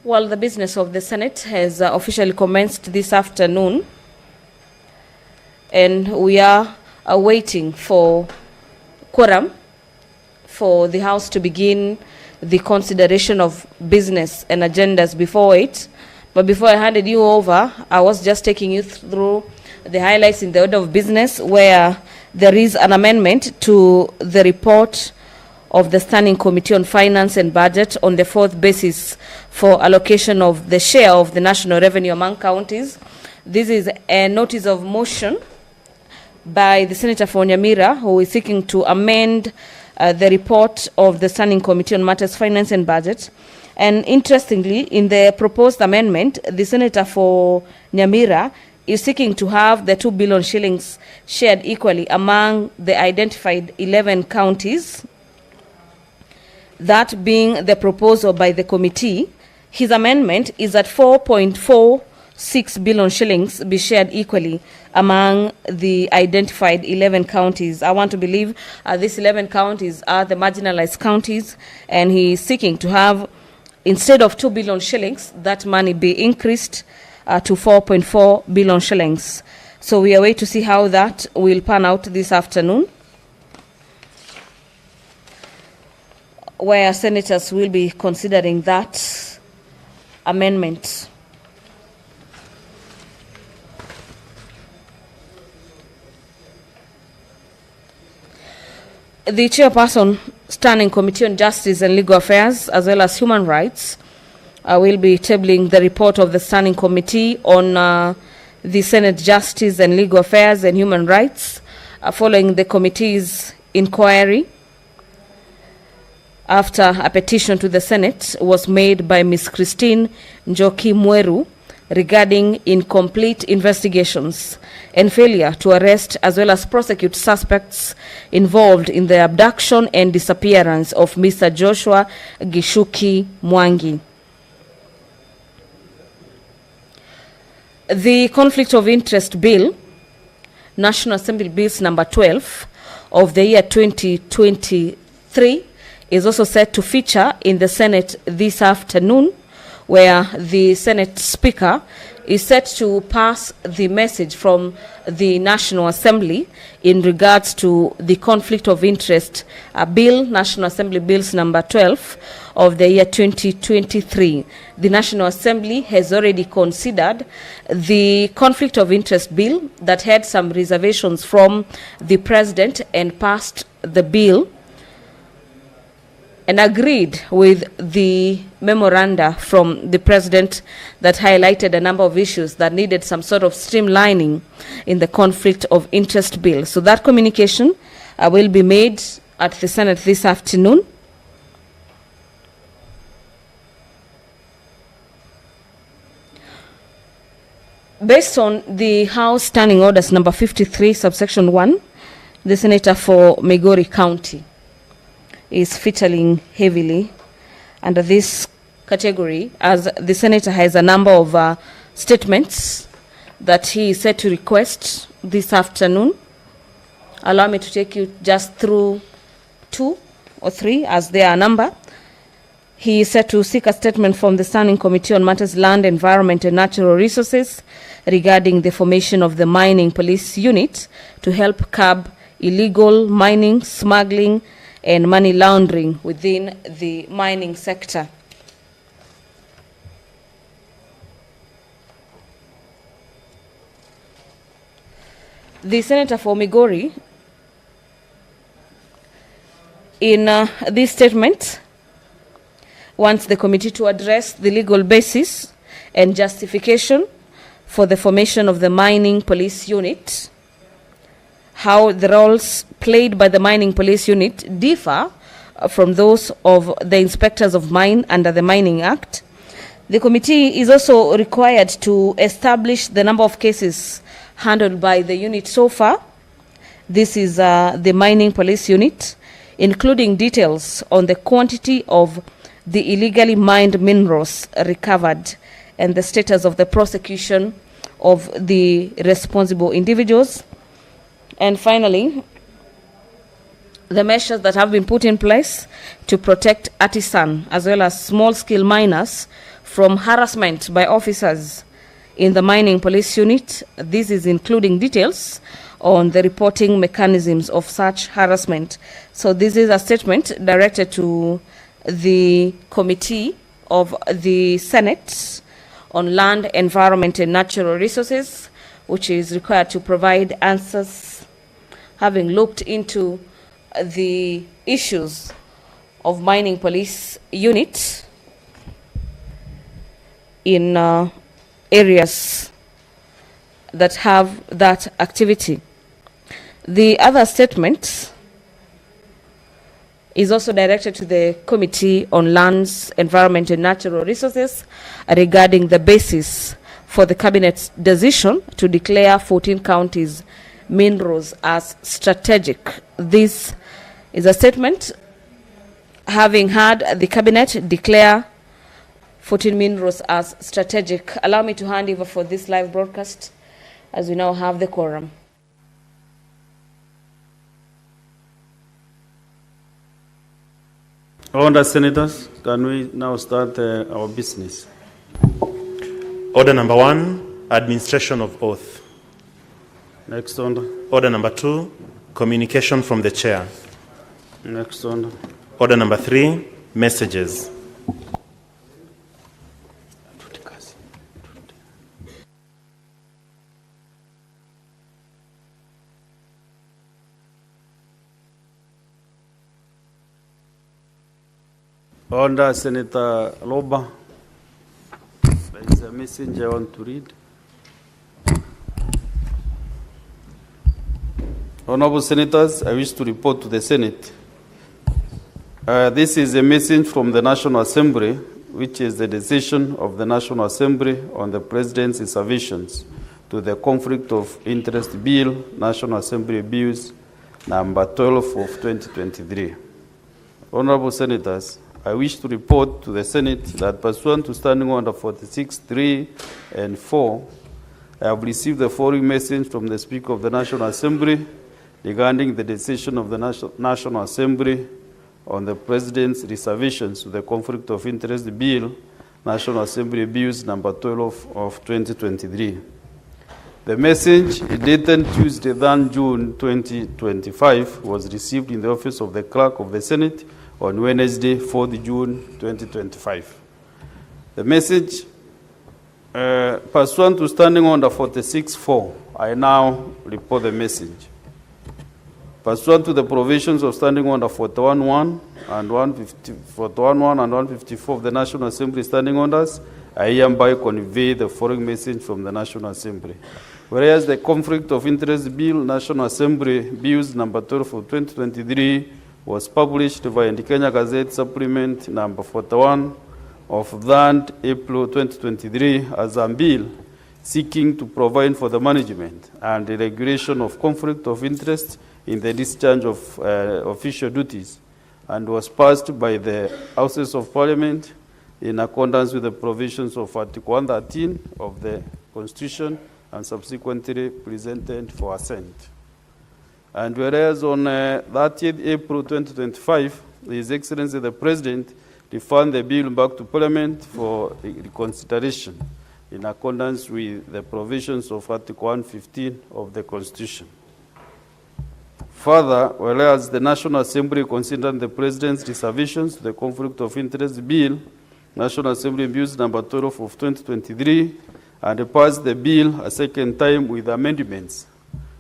Well, the business of the Senate has officially commenced this afternoon, and we are waiting for quorum for the House to begin the consideration of business and agendas before it. But before I handed you over, I was just taking you through the highlights in the order of business, where there is an amendment to the report of the Standing Committee on Finance and Budget on the fourth basis for allocation of the share of the national revenue among counties. This is a notice of motion by the Senator for Nyamira, who is seeking to amend the report of the Standing Committee on Matters Finance and Budget. And interestingly, in the proposed amendment, the Senator for Nyamira is seeking to have the 2 billion shillings shared equally among the identified 11 counties. That being the proposal by the committee, his amendment is that 4.46 billion shillings be shared equally among the identified 11 counties. I want to believe these 11 counties are the marginalized counties, and he is seeking to have, instead of 2 billion shillings, that money be increased to 4.4 billion shillings. So we are waiting to see how that will pan out this afternoon, where senators will be considering that amendment. The chairperson, Standing Committee on Justice and Legal Affairs, as well as Human Rights, will be tabling the report of the Standing Committee on the Senate Justice and Legal Affairs and Human Rights, following the committee's inquiry after a petition to the Senate was made by Ms. Christine Njoki Mweru regarding incomplete investigations and failure to arrest as well as prosecute suspects involved in the abduction and disappearance of Mr. Joshua Gishuki Mwangi. The Conflict of Interest Bill, National Assembly Bills number 12 of the year 2023, is also set to feature in the Senate this afternoon, where the Senate Speaker is set to pass the message from the National Assembly in regards to the Conflict of Interest Bill, National Assembly Bills number 12 of the year 2023. The National Assembly has already considered the Conflict of Interest Bill that had some reservations from the President and passed the bill and agreed with the memoranda from the President that highlighted a number of issues that needed some sort of streamlining in the Conflict of Interest Bill. So that communication will be made at the Senate this afternoon. Based on the House Standing Orders number 53, subsection 1, the Senator for Migori County is featuring heavily under this category, as the Senator has a number of statements that he is set to request this afternoon. Allow me to take you just through 2 or 3 as they are number. He is set to seek a statement from the Standing Committee on Matters Land, Environment and Natural Resources regarding the formation of the Mining Police Unit to help curb illegal mining, smuggling and money laundering within the mining sector. The Senator for Migori, in this statement, wants the committee to address the legal basis and justification for the formation of the Mining Police Unit, how the roles played by the Mining Police Unit differ from those of the Inspectors of Mine under the Mining Act. The committee is also required to establish the number of cases handled by the unit so far. This is the Mining Police Unit, including details on the quantity of the illegally mined minerals recovered and the status of the prosecution of the responsible individuals. And finally, the measures that have been put in place to protect artisan as well as small-scale miners from harassment by officers in the mining police unit. This is including details on the reporting mechanisms of such harassment. So this is a statement directed to the Committee of the Senate on Land, Environment and Natural Resources, which is required to provide answers, having looked into the issues of mining police unit in areas that have that activity. The other statement is also directed to the Committee on Lands, Environment and Natural Resources regarding the basis for the Cabinet's decision to declare 14 counties minerals as strategic. This is a statement having had the Cabinet declare 14 minerals as strategic. Allow me to hand over for this live broadcast as we now have the quorum. Honourable Senators, can we now start our business? Order number 1, administration of oath. Next order. Order number 2, communication from the chair. Next order. Order number 3, messages. Under Senator Loba, there is a message I want to read. Honorable Senators, I wish to report to the Senate. This is a message from the National Assembly, which is the decision of the National Assembly on the President's reservations to the Conflict of Interest Bill, National Assembly Bills number 12 of 2023. Honorable Senators, I wish to report to the Senate that pursuant to Standing Order 46.3 and 4, I have received the following message from the Speaker of the National Assembly regarding the decision of the National Assembly on the President's reservations to the Conflict of Interest Bill, National Assembly Bills number 12 of 2023. The message, dated Tuesday, June 2025, was received in the office of the Clerk of the Senate on Wednesday, 4th June 2025. The message, pursuant to Standing Order 46.4, I now report the message. Pursuant to the provisions of Standing Order 41.1 and 154 of the National Assembly Standing Orders, I hereby convey the following message from the National Assembly. Whereas the Conflict of Interest Bill, National Assembly Bills number 12 of 2023, was published by the Kenya Gazette Supplement number 41 of 3rd April 2023 as a bill seeking to provide for the management and the regulation of conflict of interest in the discharge of official duties, and was passed by the Houses of Parliament in accordance with the provisions of Article 113 of the Constitution and subsequently presented for assent. And whereas on 30th April 2025, His Excellency the President referred the bill back to Parliament for reconsideration in accordance with the provisions of Article 115 of the Constitution. Further, whereas the National Assembly considered the President's reservations to the Conflict of Interest Bill, National Assembly Bills number 12 of 2023, and passed the bill a second time with amendments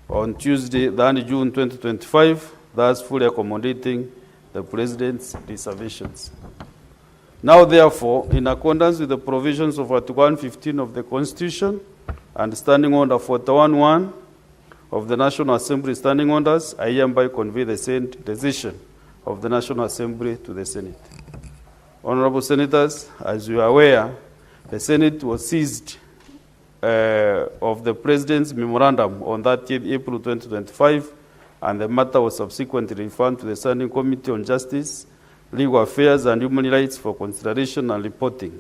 on Tuesday, 3rd June 2025, thus fully accommodating the President's reservations. Now, therefore, in accordance with the provisions of Article 115 of the Constitution and Standing Order 41.1 of the National Assembly Standing Orders, I hereby convey the same decision of the National Assembly to the Senate. Honorable Senators, as you are aware, the Senate was seized of the President's memorandum on 30th April 2025, and the matter was subsequently referred to the Standing Committee on Justice, Legal Affairs and Human Rights for consideration and reporting.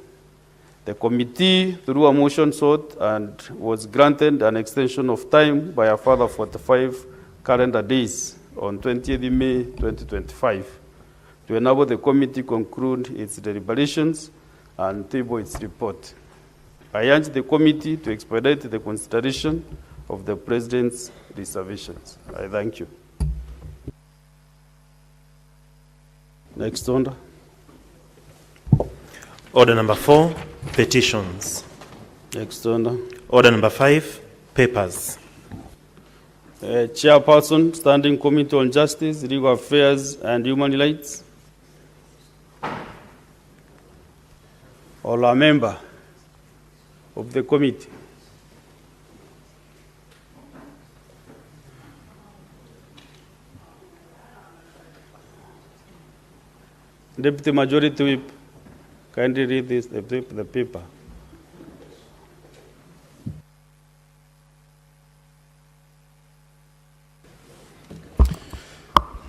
The committee, through a motion, sought and was granted an extension of time by a further 45 calendar days on 20th May 2025 to enable the committee conclude its deliberations and table its report. I urge the committee to expedite the consideration of the President's reservations. I thank you. Next order. Order number 4, petitions. Next order. Order number 5, papers. Chairperson, Standing Committee on Justice, Legal Affairs and Human Rights. Or a member of the committee. Deputy Majority Whip, kindly read this, the paper.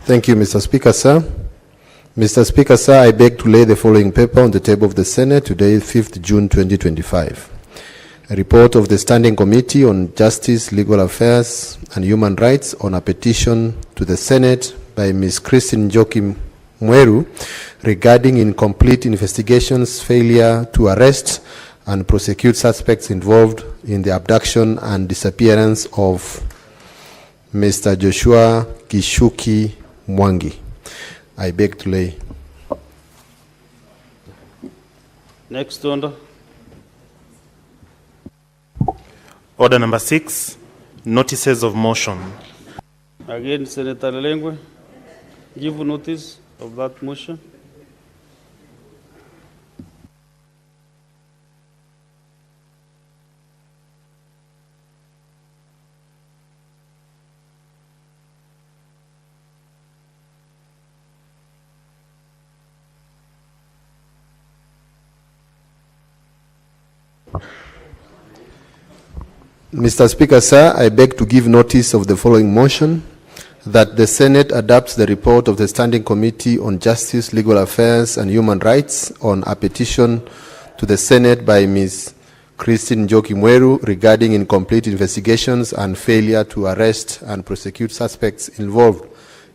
Thank you, Mr. Speaker, sir. Mr. Speaker, sir, I beg to lay the following paper on the table of the Senate today, 5th June 2025. A report of the Standing Committee on Justice, Legal Affairs and Human Rights on a petition to the Senate by Ms. Christine Njoki Mweru regarding incomplete investigations, failure to arrest and prosecute suspects involved in the abduction and disappearance of Mr. Joshua Gishuki Mwangi. I beg to lay. Next order. Order number 6, notices of motion. Again, Senator Lengwe, give notice of that motion. Mr. Speaker, sir, I beg to give notice of the following motion, that the Senate adopts the report of the Standing Committee on Justice, Legal Affairs and Human Rights on a petition to the Senate by Ms. Christine Njoki Mweru regarding incomplete investigations and failure to arrest and prosecute suspects involved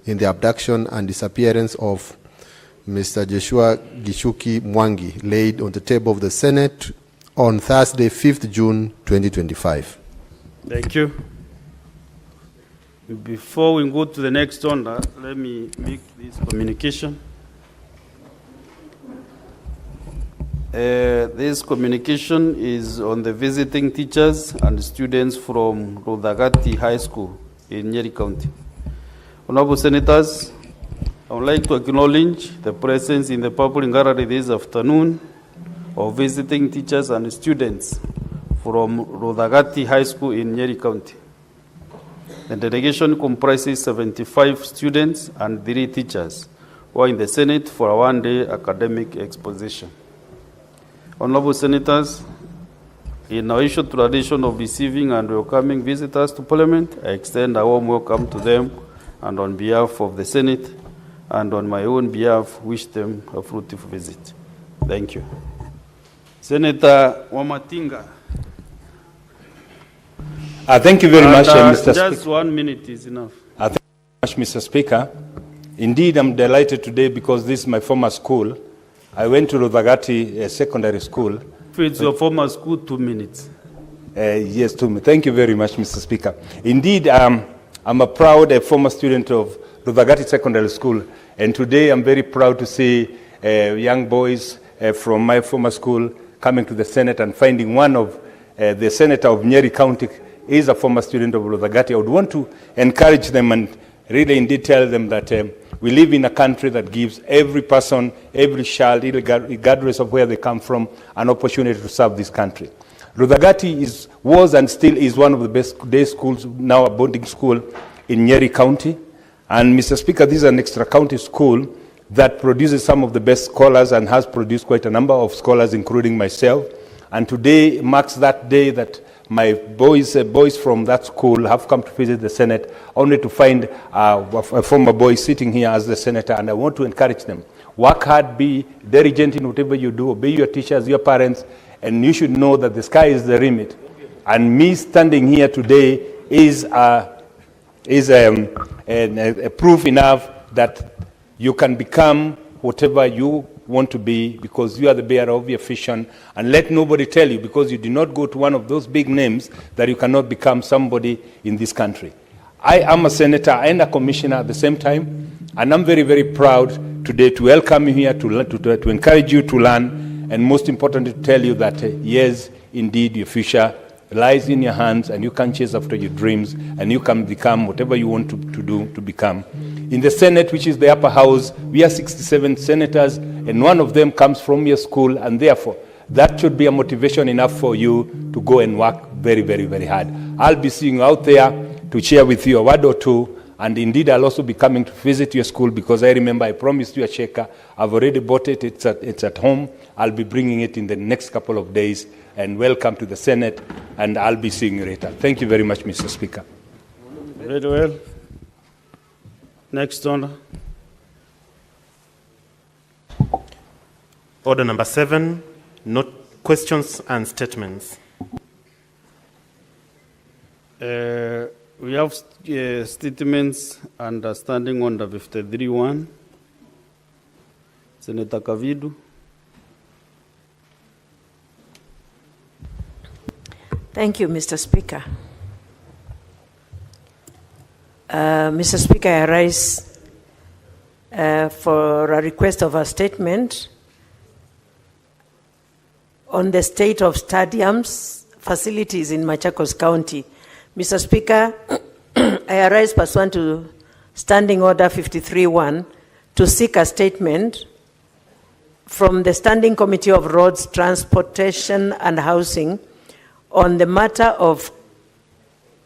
in the abduction and disappearance of Mr. Joshua Gishuki Mwangi, laid on the table of the Senate on Thursday, 5th June 2025. Thank you. Before we go to the next order, let me make this communication. This communication is on the visiting teachers and students from Rodagati High School in Nyeri County. Honorable Senators, I would like to acknowledge the presence in the public gallery this afternoon of visiting teachers and students from Rodagati High School in Nyeri County. The delegation comprises 75 students and 3 teachers who are in the Senate for a one-day academic exposition. Honorable Senators, in our ancient tradition of receiving and welcoming visitors to Parliament, I extend a warm welcome to them, and on behalf of the Senate and on my own behalf, wish them a fruitful visit. Thank you. Senator Wamatinga. Thank you very much, Mr. Speaker. Just 1 minute is enough. Thank you very much, Mr. Speaker. Indeed, I'm delighted today because this is my former school. I went to Rodagati Secondary School. If it's your former school, 2 minutes. Yes, 2 minutes. Thank you very much, Mr. Speaker. Indeed, I'm a proud former student of Rodagati Secondary School, and today I'm very proud to see young boys from my former school coming to the Senate and finding one of the Senator of Nyeri County is a former student of Rodagati. I would want to encourage them and really indeed tell them that we live in a country that gives every person, every child, regardless of where they come from, an opportunity to serve this country. Rodagati was and still is one of the best day schools, now a boarding school in Nyeri County. And Mr. Speaker, this is an extra county school that produces some of the best scholars and has produced quite a number of scholars, including myself. And today marks that day that my boys from that school have come to visit the Senate, only to find a former boy sitting here as the senator. And I want to encourage them. Work hard, be diligent in whatever you do, obey your teachers, your parents, and you should know that the sky is the limit. And me standing here today is a proof enough that you can become whatever you want to be, because you are the bearer of your vision, and let nobody tell you, because you did not go to one of those big names, that you cannot become somebody in this country. I am a senator and a commissioner at the same time, and I'm very, very proud today to welcome you here, to encourage you to learn, and most importantly, to tell you that, yes, indeed, your future lies in your hands, and you can chase after your dreams, and you can become whatever you want to become. In the Senate, which is the upper house, we are 67 senators, and one of them comes from your school, and therefore, that should be a motivation enough for you to go and work very, very, very hard. I'll be seeing you out there to share with you a word or two, and indeed, I'll also be coming to visit your school, because I remember I promised you a checker. I've already bought it. It's at home. I'll be bringing it in the next couple of days, and welcome to the Senate, and I'll be seeing you later. Thank you very much, Mr. Speaker. Very well. Next on. Order number 7, questions and statements. We have statements under Standing Order 53-1. Senator Kavidu. Thank you, Mr. Speaker. Mr. Speaker, I rise for a request of a statement on the state of stadiums facilities in Machakos County. Mr. Speaker, I arise pursuant to Standing Order 53-1 to seek a statement from the Standing Committee of Roads, Transportation and Housing on the matter of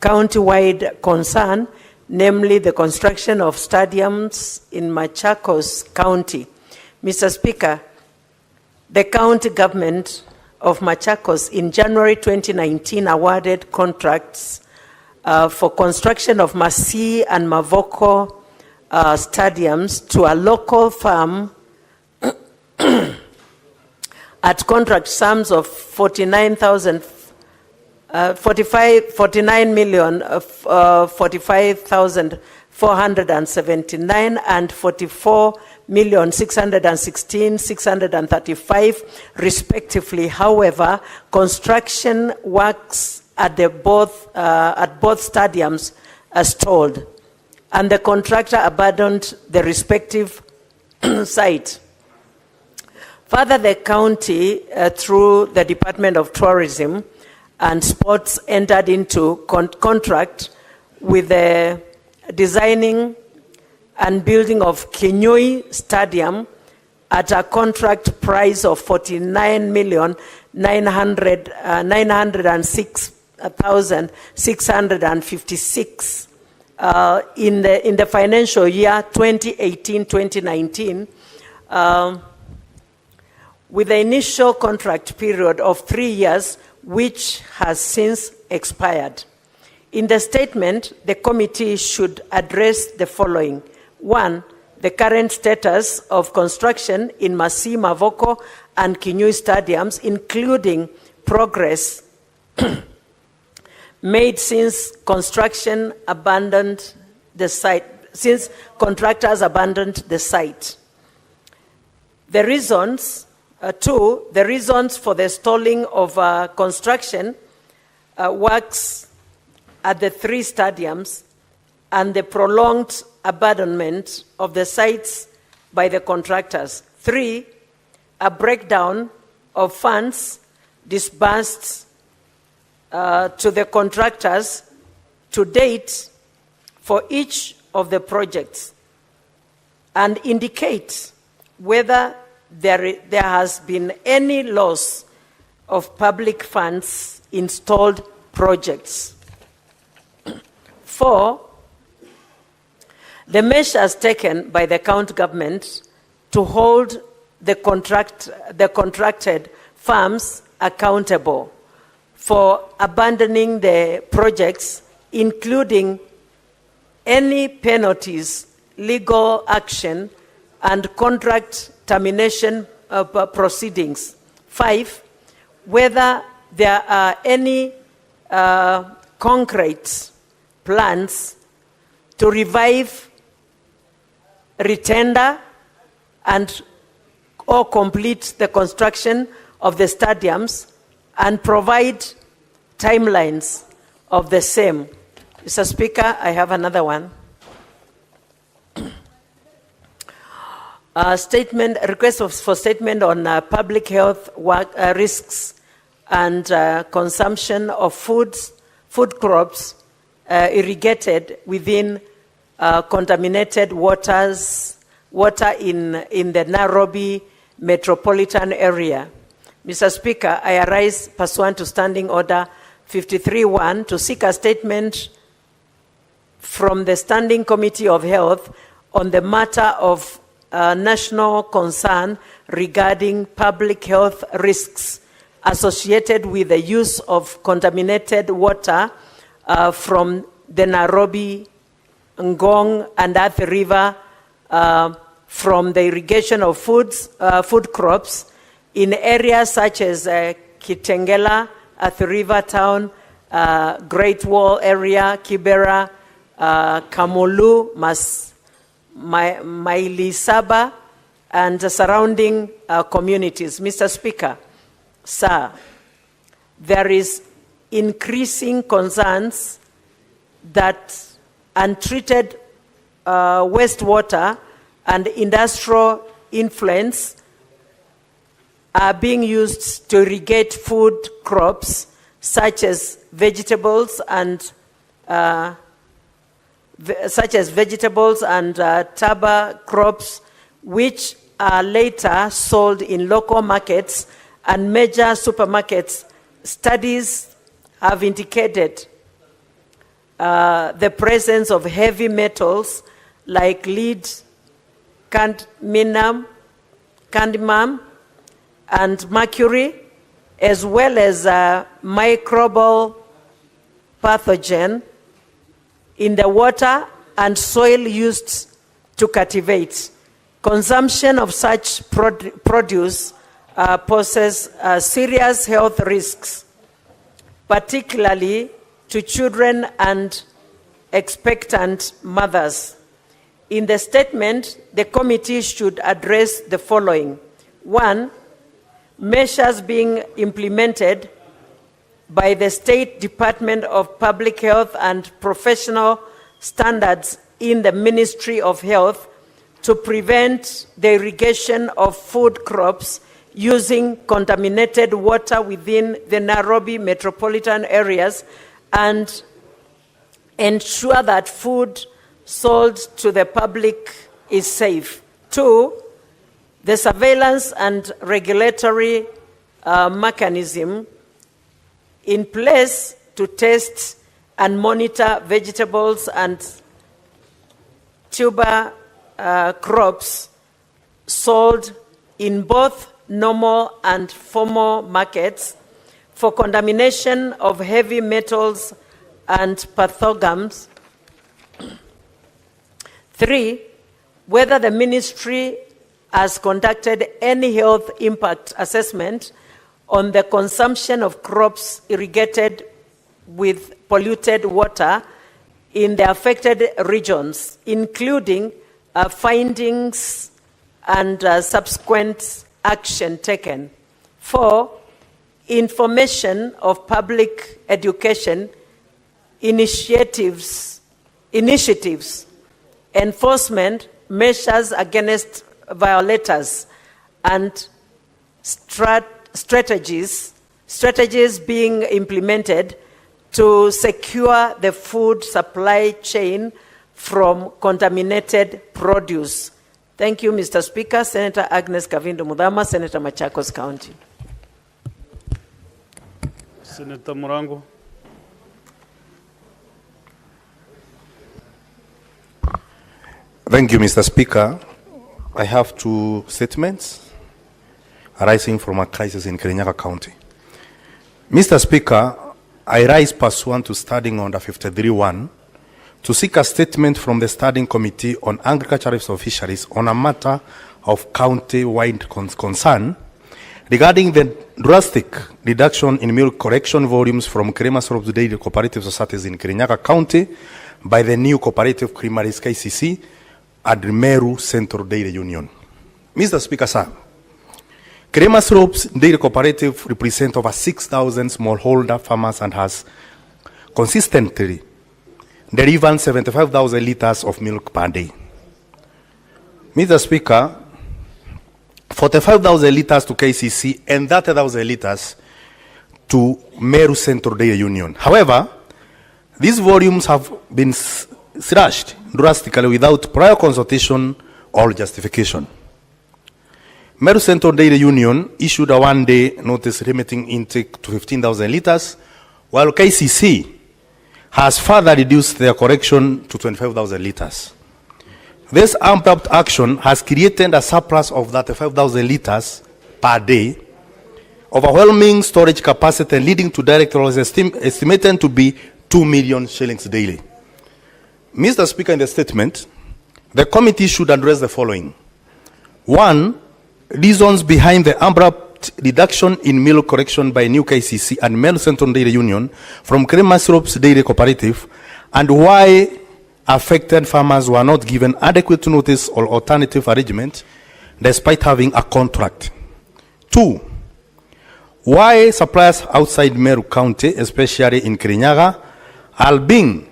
county-wide concern, namely the construction of stadiums in Machakos County. Mr. Speaker, the county government of Machakos in January 2019 awarded contracts for construction of Masi and Mavoko stadiums to a local firm at contract sums of 49,479 and 44,616,635 respectively. However, construction works at both stadiums stalled, and the contractor abandoned the respective site. Further, the county, through the Department of Tourism and Sports, entered into contract with the designing and building of Kinyui Stadium at a contract price of 49,906,656 in the financial year 2018-2019, with the initial contract period of 3 years, which has since expired. In the statement, the committee should address the following. 1, the current status of construction in Masi, Mavoko, and Kinyui stadiums, including progress made since contractors abandoned the site. The reasons, 2, the reasons for the stalling of construction works at the 3 stadiums and the prolonged abandonment of the sites by the contractors. 3, a breakdown of funds disbursed to the contractors to date for each of the projects, and indicate whether there has been any loss of public funds in stalled projects. 4, the measures taken by the county government to hold the contracted firms accountable for abandoning the projects, including any penalties, legal action, and contract termination proceedings. 5, whether there are any concrete plans to revive, retender, and or complete the construction of the stadiums and provide timelines of the same. Mr. Speaker, I have another one. Request for statement on public health risks and consumption of food crops irrigated within contaminated water in the Nairobi metropolitan area. Mr. Speaker, I arise pursuant to Standing Order 53-1 to seek a statement from the Standing Committee of Health on the matter of national concern regarding public health risks associated with the use of contaminated water from the Nairobi, Ngong, and Athi River from the irrigation of food crops in areas such as Kitengela, Athi River Town, Great Wall area, Kibera, Kamulu, Mailisaba, and the surrounding communities. Mr. Speaker, sir, there is increasing concerns that untreated wastewater and industrial influents are being used to irrigate food crops such as vegetables and tuber crops, which are later sold in local markets and major supermarkets. Studies have indicated the presence of heavy metals like lead, cadmium, and mercury, as well as microbial pathogen in the water and soil used to cultivate. Consumption of such produce poses serious health risks, particularly to children and expectant mothers. In the statement, the committee should address the following. 1, measures being implemented by the State Department of Public Health and Professional Standards in the Ministry of Health to prevent the irrigation of food crops using contaminated water within the Nairobi metropolitan areas and ensure that food sold to the public is safe. 2, the surveillance and regulatory mechanism in place to test and monitor vegetables and tuber crops sold in both normal and formal markets for contamination of heavy metals and pathogens. 3, whether the ministry has conducted any health impact assessment on the consumption of crops irrigated with polluted water in the affected regions, including findings and subsequent action taken. 4, information of public education initiatives, enforcement measures against violators, and strategies being implemented to secure the food supply chain from contaminated produce. Thank you, Mr. Speaker. Senator Agnes Kavindo Mudhama, Senator Machakos County. Senator Murango. Thank you, Mr. Speaker. I have 2 statements arising from a crisis in Kirinyaga County. Mr. Speaker, I rise pursuant to Standing Order 53-1 to seek a statement from the Standing Committee on Agriculture and Fisheries on a matter of county-wide concern regarding the drastic reduction in milk collection volumes from Krema Dairy Cooperative Societies in Kirinyaga County by the new cooperative Creameries KCC at Meru Central Dairy Union. Mr. Speaker, sir, Cremas Ropes Dairy Cooperative represents over 6,000 smallholder farmers and has consistently delivered 75,000 liters of milk per day. Mr. Speaker, 45,000 liters to KCC and 30,000 liters to Meru Central Dairy Union. However, these volumes have been slashed drastically without prior consultation or justification. Meru Central Dairy Union issued a one-day notice limiting intake to 15,000 liters, while KCC has further reduced their correction to 25,000 liters. This abrupt action has created a surplus of 35,000 liters per day, overwhelming storage capacity and leading to direct loss estimated to be 2 million shillings daily. Mr. Speaker, in the statement, the committee should address the following. 1, reasons behind the abrupt reduction in milk correction by New KCC and Meru Central Dairy Union from Cremas Ropes Dairy Cooperative, and why affected farmers were not given adequate notice or alternative arrangement despite having a contract. 2, why suppliers outside Meru County, especially in Kirinyaga, are being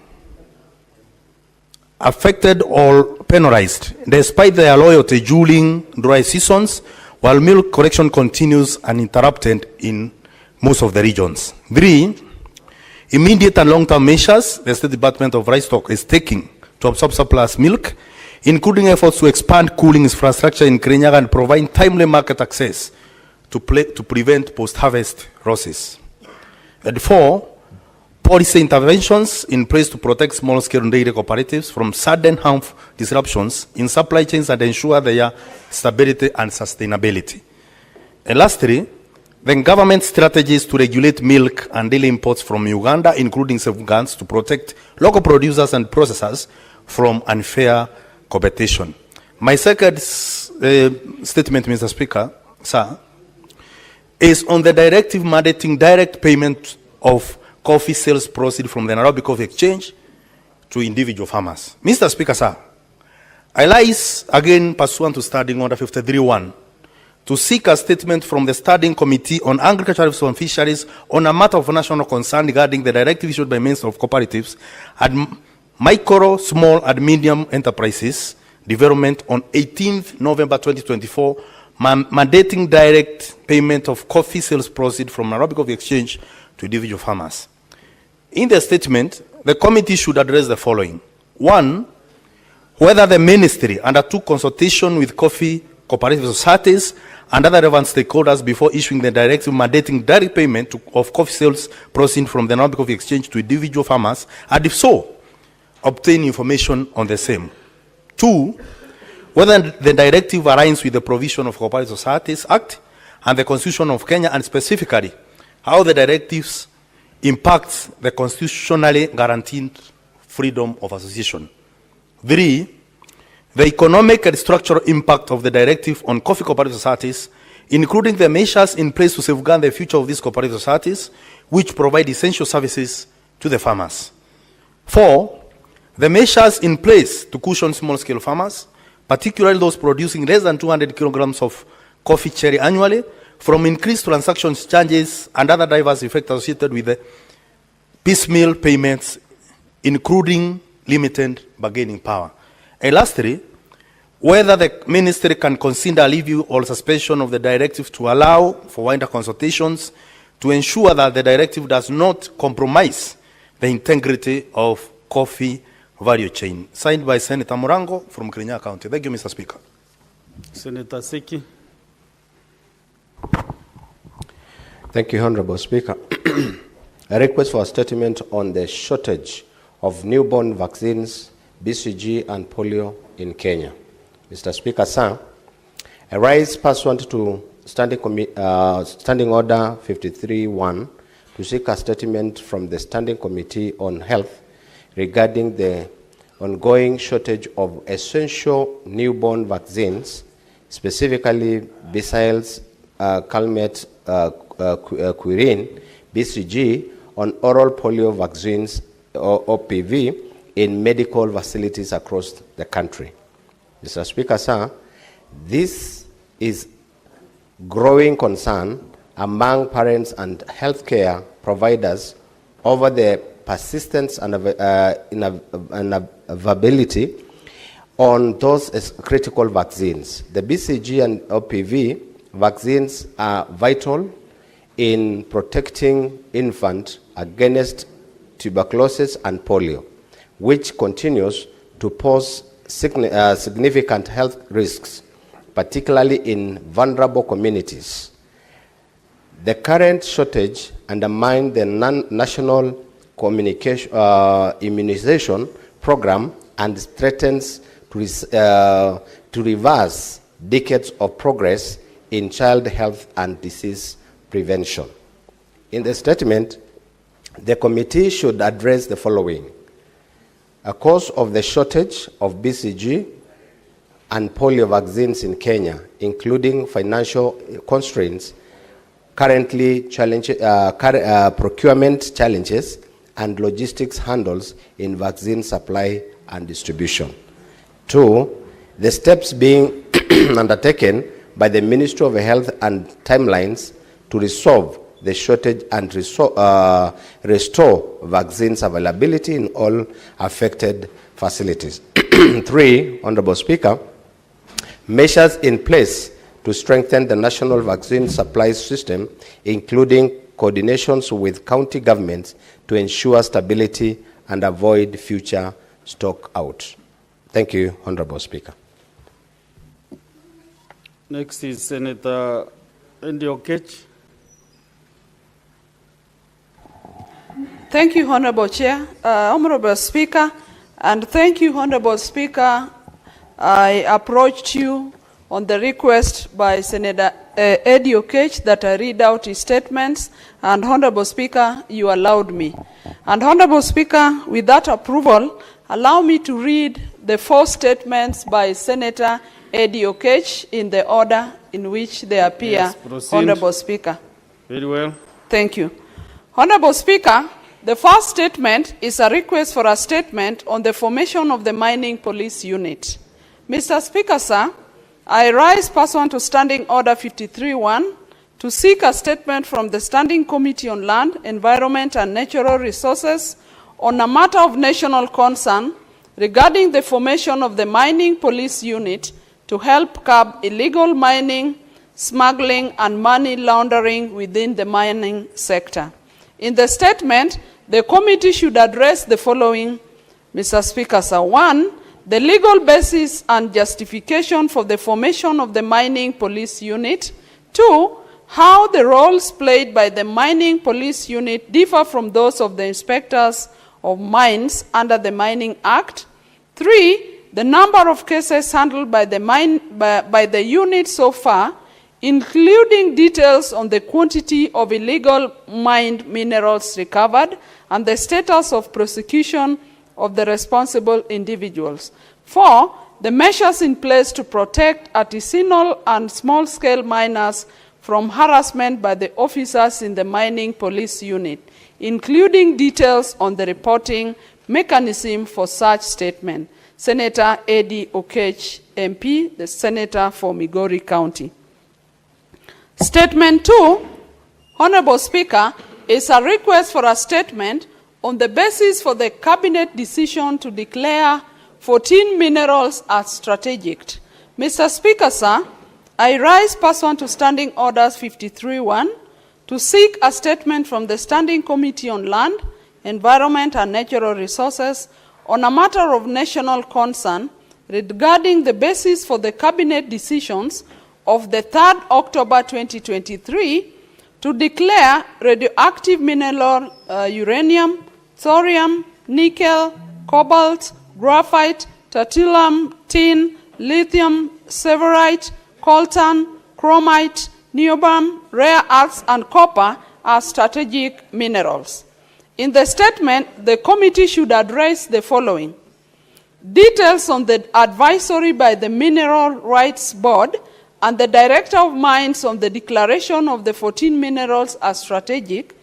affected or penalized despite their loyalty during dry seasons, while milk correction continues uninterrupted in most of the regions. 3, immediate and long-term measures the State Department of Livestock is taking to absorb surplus milk, including efforts to expand cooling infrastructure in Kirinyaga and provide timely market access to prevent post-harvest losses. And 4, policy interventions in place to protect small-scale dairy cooperatives from sudden harmful disruptions in supply chains and ensure their stability and sustainability. And lastly, the government strategies to regulate milk and dairy imports from Uganda, including safeguards to protect local producers and processors from unfair competition. My second statement, Mr. Speaker, sir, is on the directive mandating direct payment of coffee sales proceeds from the Nairobi Coffee Exchange to individual farmers. Mr. Speaker, sir, I rise again pursuant to Standing Order 53.1 to seek a statement from the Standing Committee on Agriculture and Fisheries on a matter of national concern regarding the directive issued by Minister of Cooperatives and Micro, Small and Medium Enterprises Development on 18th November 2024, mandating direct payment of coffee sales proceeds from Nairobi Coffee Exchange to individual farmers. In the statement, the committee should address the following. 1, whether the ministry undertook consultation with coffee cooperative societies and other relevant stakeholders before issuing the directive mandating direct payment of coffee sales proceeds from the Nairobi Coffee Exchange to individual farmers, and if so, obtain information on the same. 2, whether the directive aligns with the provision of Cooperative Societies Act and the Constitution of Kenya, and specifically how the directives impacts the constitutionally guaranteed freedom of association. 3, the economic and structural impact of the directive on coffee cooperative societies, including the measures in place to safeguard the future of these cooperative societies, which provide essential services to the farmers. 4, the measures in place to cushion small-scale farmers, particularly those producing less than 200 kilograms of coffee cherry annually, from increased transaction charges and other diverse effects associated with the piecemeal payments, including limited bargaining power. And lastly, whether the ministry can consider review or suspension of the directive to allow for wider consultations to ensure that the directive does not compromise the integrity of coffee value chain. Signed by Senator Morango from Kirinyaga County. Thank you, Mr. Speaker. Senator Seki. Thank you, Honorable Speaker. A request for a statement on the shortage of newborn vaccines, BCG and polio in Kenya. Mr. Speaker, sir, I rise pursuant to Standing Order 53.1 to seek a statement from the Standing Committee on Health regarding the ongoing shortage of essential newborn vaccines, specifically Besiles, Calmette, Quirin, BCG, on oral polio vaccines, or OPV, in medical facilities across the country. Mr. Speaker, sir, this is growing concern among parents and healthcare providers over the persistence and availability on those critical vaccines. The BCG and OPV vaccines are vital in protecting infants against tuberculosis and polio, which continues to pose significant health risks, particularly in vulnerable communities. The current shortage undermines the national immunization program and threatens to reverse decades of progress in child health and disease prevention. In the statement, the committee should address the following: a cause of the shortage of BCG and polio vaccines in Kenya, including financial constraints, procurement challenges, and logistics handles in vaccine supply and distribution. 2, the steps being undertaken by the Ministry of Health and timelines to resolve the shortage and restore vaccines availability in all affected facilities. 3, Honorable Speaker, measures in place to strengthen the national vaccine supply system, including coordinations with county governments to ensure stability and avoid future stock out. Thank you, Honorable Speaker. Next is Senator Andy Okech. Thank you, Honorable Chair, Honorable Speaker, and thank you, Honorable Speaker. I approached you on the request by Senator Eddie Okech that I read out his statements, and Honorable Speaker, you allowed me. And Honorable Speaker, with that approval, allow me to read the 4 statements by Senator Eddie Okech in the order in which they appear. Yes, proceed. Honorable Speaker. Very well. Thank you. Honorable Speaker, the first statement is a request for a statement on the formation of the Mining Police Unit. Mr. Speaker, sir, I rise pursuant to Standing Order 53-1 to seek a statement from the Standing Committee on Land, Environment and Natural Resources on a matter of national concern regarding the formation of the Mining Police Unit to help curb illegal mining, smuggling and money laundering within the mining sector. In the statement, the committee should address the following, Mr. Speaker, sir. 1, the legal basis and justification for the formation of the Mining Police Unit. 2, how the roles played by the Mining Police Unit differ from those of the inspectors of mines under the Mining Act. 3, the number of cases handled by the unit so far, including details on the quantity of illegal mined minerals recovered and the status of prosecution of the responsible individuals. 4, the measures in place to protect artisanal and small-scale miners from harassment by the officers in the Mining Police Unit, including details on the reporting mechanism for such statement. Senator Eddie Okech, MP, the Senator for Migori County. Statement 2, Honorable Speaker, is a request for a statement on the basis for the Cabinet decision to declare 14 minerals as strategic. Mr. Speaker, sir, I rise pursuant to Standing Orders 53-1 to seek a statement from the Standing Committee on Land, Environment and Natural Resources on a matter of national concern regarding the basis for the Cabinet decisions of the 3rd October 2023 to declare radioactive mineral uranium, thorium, nickel, cobalt, graphite, tantalum, tin, lithium, severite, coltan, chromite, niobium, rare earths, and copper as strategic minerals. In the statement, the committee should address the following: details on the advisory by the Mineral Rights Board and the Director of Mines on the declaration of the 14 minerals as strategic,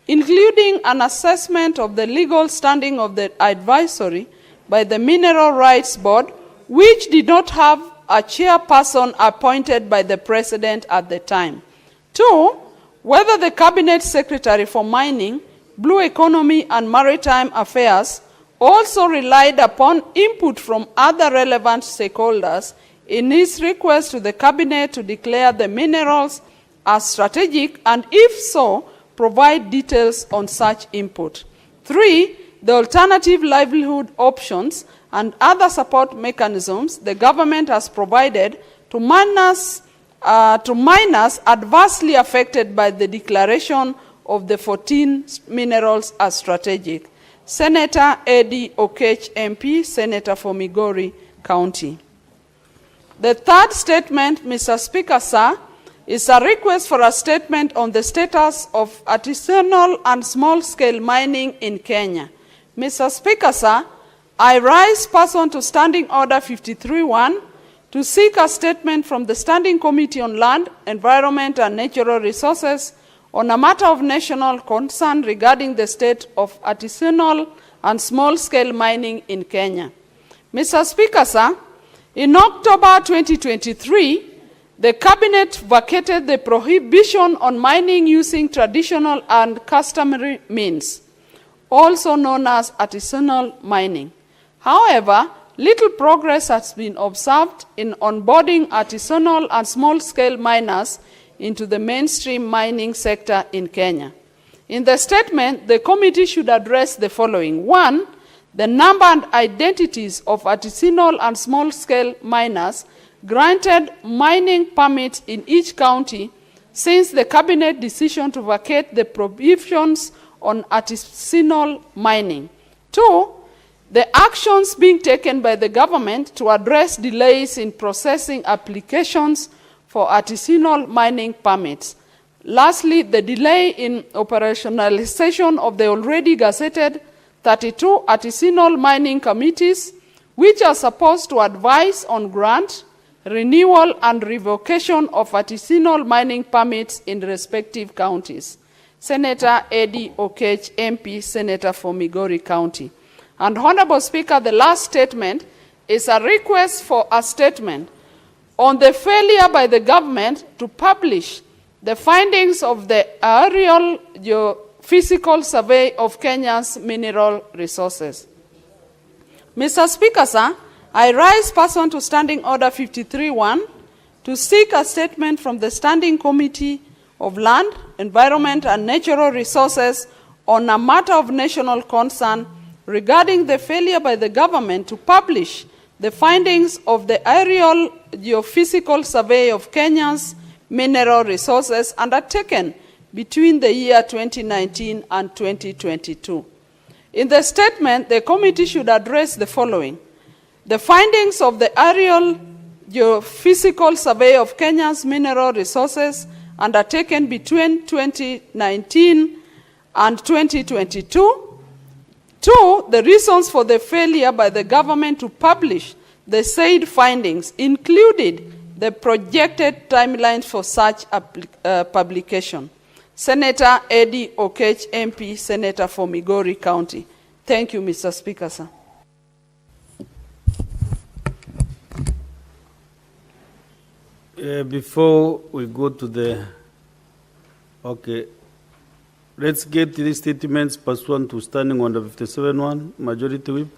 including an assessment of the legal standing of the advisory by the Mineral Rights Board, which did not have a chairperson appointed by the President at the time. 2, whether the Cabinet Secretary for Mining, Blue Economy and Maritime Affairs also relied upon input from other relevant stakeholders in his request to the Cabinet to declare the minerals as strategic, and if so, provide details on such input. 3, the alternative livelihood options and other support mechanisms the government has provided to miners adversely affected by the declaration of the 14 minerals as strategic. Senator Eddie Okech, MP, Senator for Migori County. The third statement, Mr. Speaker, sir, is a request for a statement on the status of artisanal and small-scale mining in Kenya. Mr. Speaker, sir, I rise pursuant to Standing Order 53-1 to seek a statement from the Standing Committee on Land, Environment and Natural Resources on a matter of national concern regarding the state of artisanal and small-scale mining in Kenya. Mr. Speaker, sir, in October 2023, the Cabinet vacated the prohibition on mining using traditional and customary means, also known as artisanal mining. However, little progress has been observed in onboarding artisanal and small-scale miners into the mainstream mining sector in Kenya. In the statement, the committee should address the following. 1, the number and identities of artisanal and small-scale miners granted mining permits in each county since the Cabinet decision to vacate the prohibitions on artisanal mining. 2, the actions being taken by the government to address delays in processing applications for artisanal mining permits. Lastly, the delay in operationalization of the already gazetted 32 artisanal mining committees, which are supposed to advise on grant, renewal, and revocation of artisanal mining permits in respective counties. Senator Eddie Okech, MP, Senator for Migori County. And Honorable Speaker, the last statement is a request for a statement on the failure by the government to publish the findings of the aerial geophysical survey of Kenya's mineral resources. Mr. Speaker, sir, I rise pursuant to Standing Order 53-1 to seek a statement from the Standing Committee of Land, Environment and Natural Resources on a matter of national concern regarding the failure by the government to publish the findings of the aerial geophysical survey of Kenya's mineral resources undertaken between the year 2019 and 2022. In the statement, the committee should address the following. The findings of the aerial geophysical survey of Kenya's mineral resources undertaken between 2019 and 2022. 2, the reasons for the failure by the government to publish the said findings, included the projected timelines for such publication. Senator Eddie Okech, MP, Senator for Migori County. Thank you, Mr. Speaker, sir. Before we go to the... Okay. Let's get these statements pursuant to Standing Order 57-1, Majority Whip.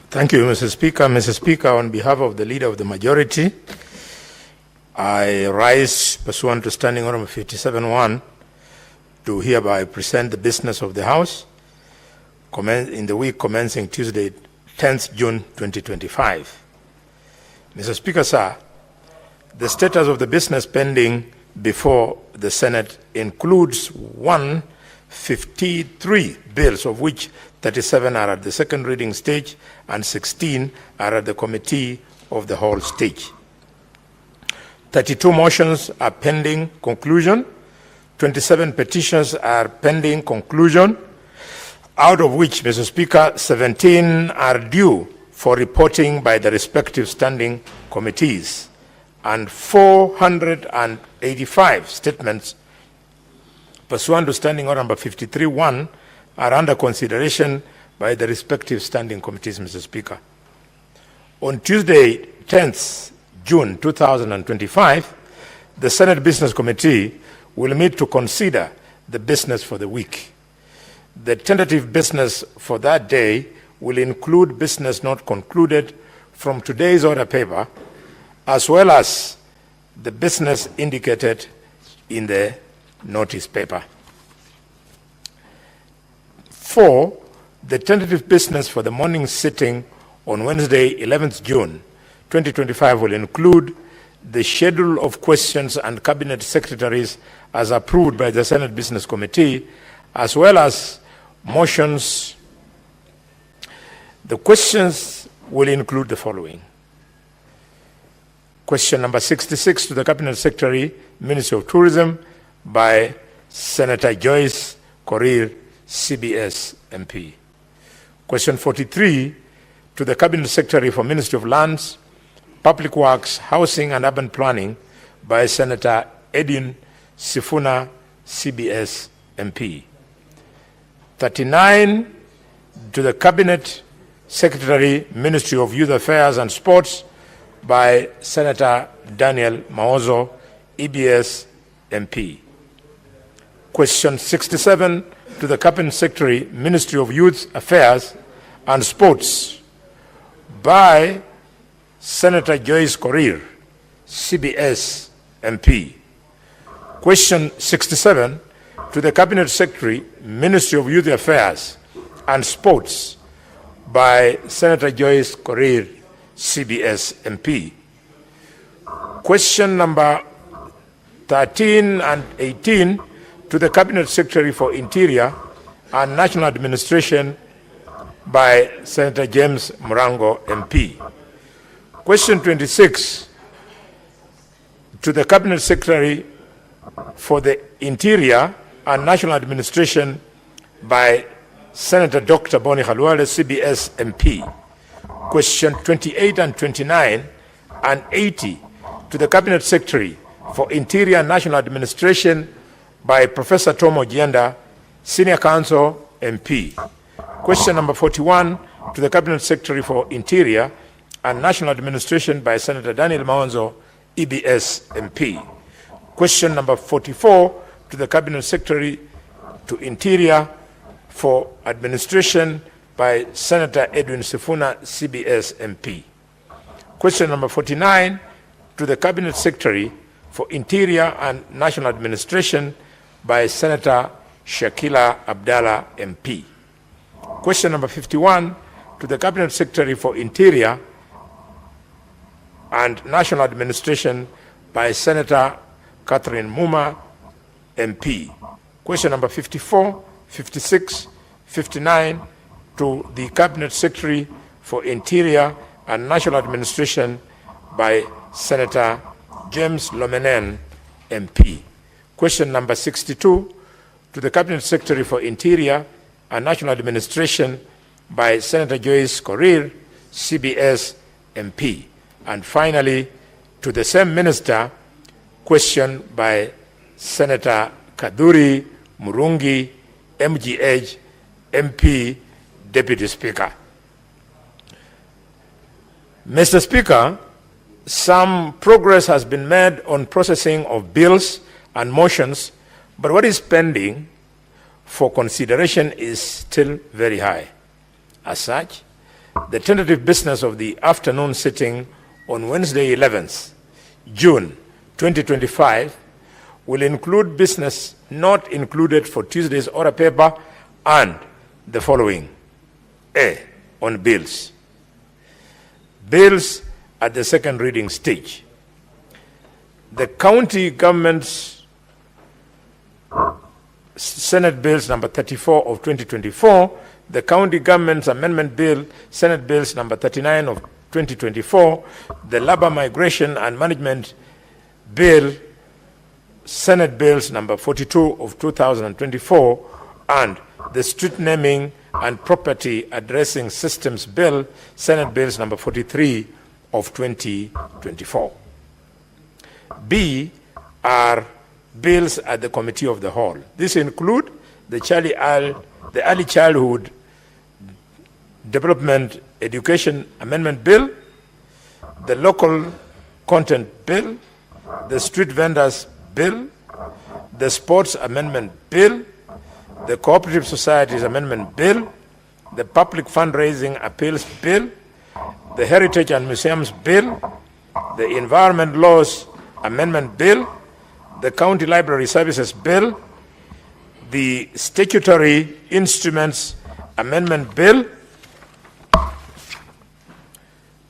Thank you, Mr. Speaker. Mr. Speaker, on behalf of the Leader of the Majority, I rise pursuant to Standing Order 57-1 to hereby present the business of the House in the week commencing Tuesday, 10th June 2025. Mr. Speaker, sir, the status of the business pending before the Senate includes 153 bills, of which 37 are at the second reading stage and 16 are at the committee of the whole stage. 32 motions are pending conclusion, 27 petitions are pending conclusion, out of which, Mr. Speaker, 17 are due for reporting by the respective standing committees, and 485 statements pursuant to Standing Order number 53-1, are under consideration by the respective standing committees, Mr. Speaker. On Tuesday, 10th June 2025, the Senate Business Committee will meet to consider the business for the week. The tentative business for that day will include business not concluded from today's order paper, as well as the business indicated in the notice paper. 4, the tentative business for the morning sitting on Wednesday, 11th June 2025 will include the schedule of questions and cabinet secretaries as approved by the Senate Business Committee, as well as motions. The questions will include the following. Question number 66 to the Cabinet Secretary, Ministry of Tourism, by Senator Joyce Korir, CBS MP. Question 43 to the Cabinet Secretary for Ministry of Lands, Public Works, Housing and Urban Planning, by Senator Edwin Sifuna, CBS MP. 39 to the Cabinet Secretary, Ministry of Youth Affairs and Sports, by Senator Daniel Maozo, EBS MP. Question 67 to the Cabinet Secretary, Ministry of Youth Affairs and Sports, by Senator Joyce Korir, CBS MP. Question 67 to the Cabinet Secretary, Ministry of Youth Affairs and Sports, by Senator Joyce Korir, CBS MP. Question number 13 and 18 to the Cabinet Secretary for Interior and National Administration, by Senator James Murango MP. Question 26 to the Cabinet Secretary for the Interior and National Administration, by Senator Dr. Boni Khalwale, CBS MP. Question 28 and 29 and 80 to the Cabinet Secretary for Interior and National Administration, by Professor Tom Ojienda, Senior Counsel MP. Question number 41 to the Cabinet Secretary for Interior and National Administration, by Senator Daniel Maonzo, EBS MP. Question number 44 to the Cabinet Secretary to Interior for Administration, by Senator Edwin Sifuna, CBS MP. Question number 49 to the Cabinet Secretary for Interior and National Administration, by Senator Shakila Abdallah MP. Question number 51 to the Cabinet Secretary for Interior and National Administration, by Senator Catherine Muma MP. Question number 54, 56, 59 to the Cabinet Secretary for Interior and National Administration, by Senator James Lomenen MP. Question number 62 to the Cabinet Secretary for Interior and National Administration, by Senator Joyce Korir, CBS MP. And finally, to the same minister, question by Senator Kaduri Murungi, MGH, MP, Deputy Speaker. Mr. Speaker, some progress has been made on processing of bills and motions, but what is pending for consideration is still very high. As such, the tentative business of the afternoon sitting on Wednesday, 11th June 2025 will include business not included for Tuesday's order paper and the following. A, on bills. Bills at the second reading stage. The county government's Senate Bills number 34 of 2024, the County Government's Amendment Bill, Senate Bills number 39 of 2024, the Labor Migration and Management Bill, Senate Bills number 42 of 2024, and the Street Naming and Property Addressing Systems Bill, Senate Bills number 43 of 2024. B are bills at the Committee of the Whole. These include the Early Childhood Development Education Amendment Bill, the Local Content Bill, the Street Vendors Bill, the Sports Amendment Bill, the Cooperative Societies Amendment Bill, the Public Fundraising Appeals Bill, the Heritage and Museums Bill, the Environment Laws Amendment Bill, the County Library Services Bill, the Statutory Instruments Amendment Bill,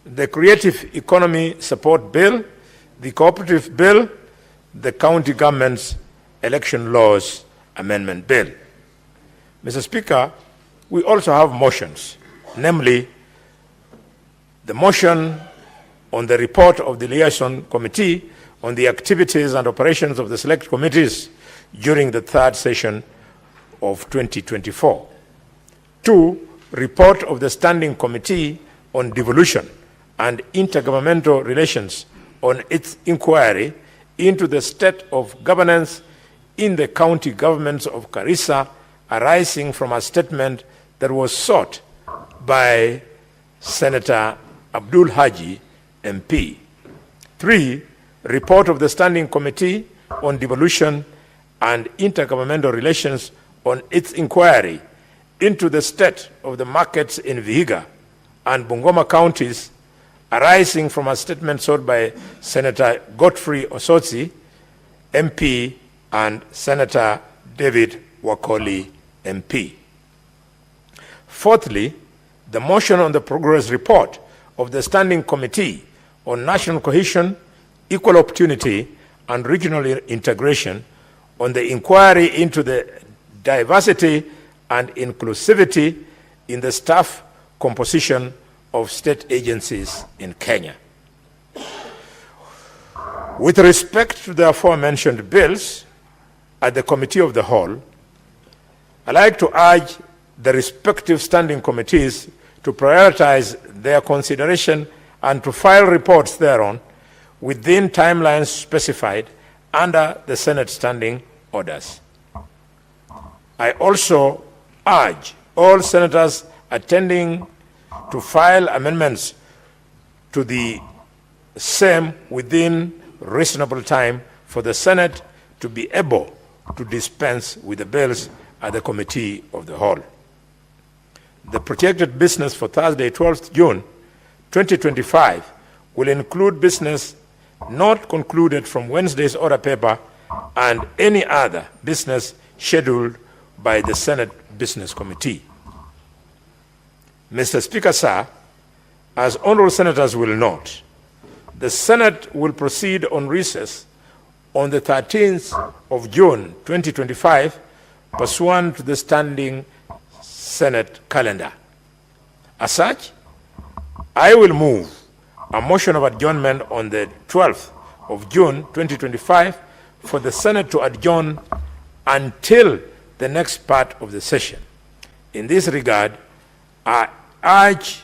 the Creative Economy Support Bill, the Cooperative Bill, the County Government's Election Laws Amendment Bill. Mr. Speaker, we also have motions, namely the motion on the report of the Liaison Committee on the activities and operations of the select committees during the third session of 2024. 2, report of the Standing Committee on Devolution and Intergovernmental Relations on its inquiry into the state of governance in the county governments of Garissa arising from a statement that was sought by Senator Abdul Haji, MP. 3, report of the Standing Committee on Devolution and Intergovernmental Relations on its inquiry into the state of the markets in Vihiga and Bungoma counties arising from a statement sought by Senator Godfrey Osotsi, MP, and Senator David Wakoli, MP. Fourthly, the motion on the progress report of the Standing Committee on National Cohesion, Equal Opportunity, and Regional Integration on the inquiry into the diversity and inclusivity in the staff composition of state agencies in Kenya. With respect to the aforementioned bills at the Committee of the Whole, I'd like to urge the respective standing committees to prioritize their consideration and to file reports thereon within timelines specified under the Senate standing orders. I also urge all senators attending to file amendments to the same within reasonable time for the Senate to be able to dispense with the bills at the Committee of the Whole. The projected business for Thursday, 12th June 2025 will include business not concluded from Wednesday's order paper and any other business scheduled by the Senate Business Committee. Mr. Speaker, sir, as honorable senators will note, the Senate will proceed on recess on the 13th of June 2025 pursuant to the standing Senate calendar. As such, I will move a motion of adjournment on the 12th of June 2025 for the Senate to adjourn until the next part of the session. In this regard, I urge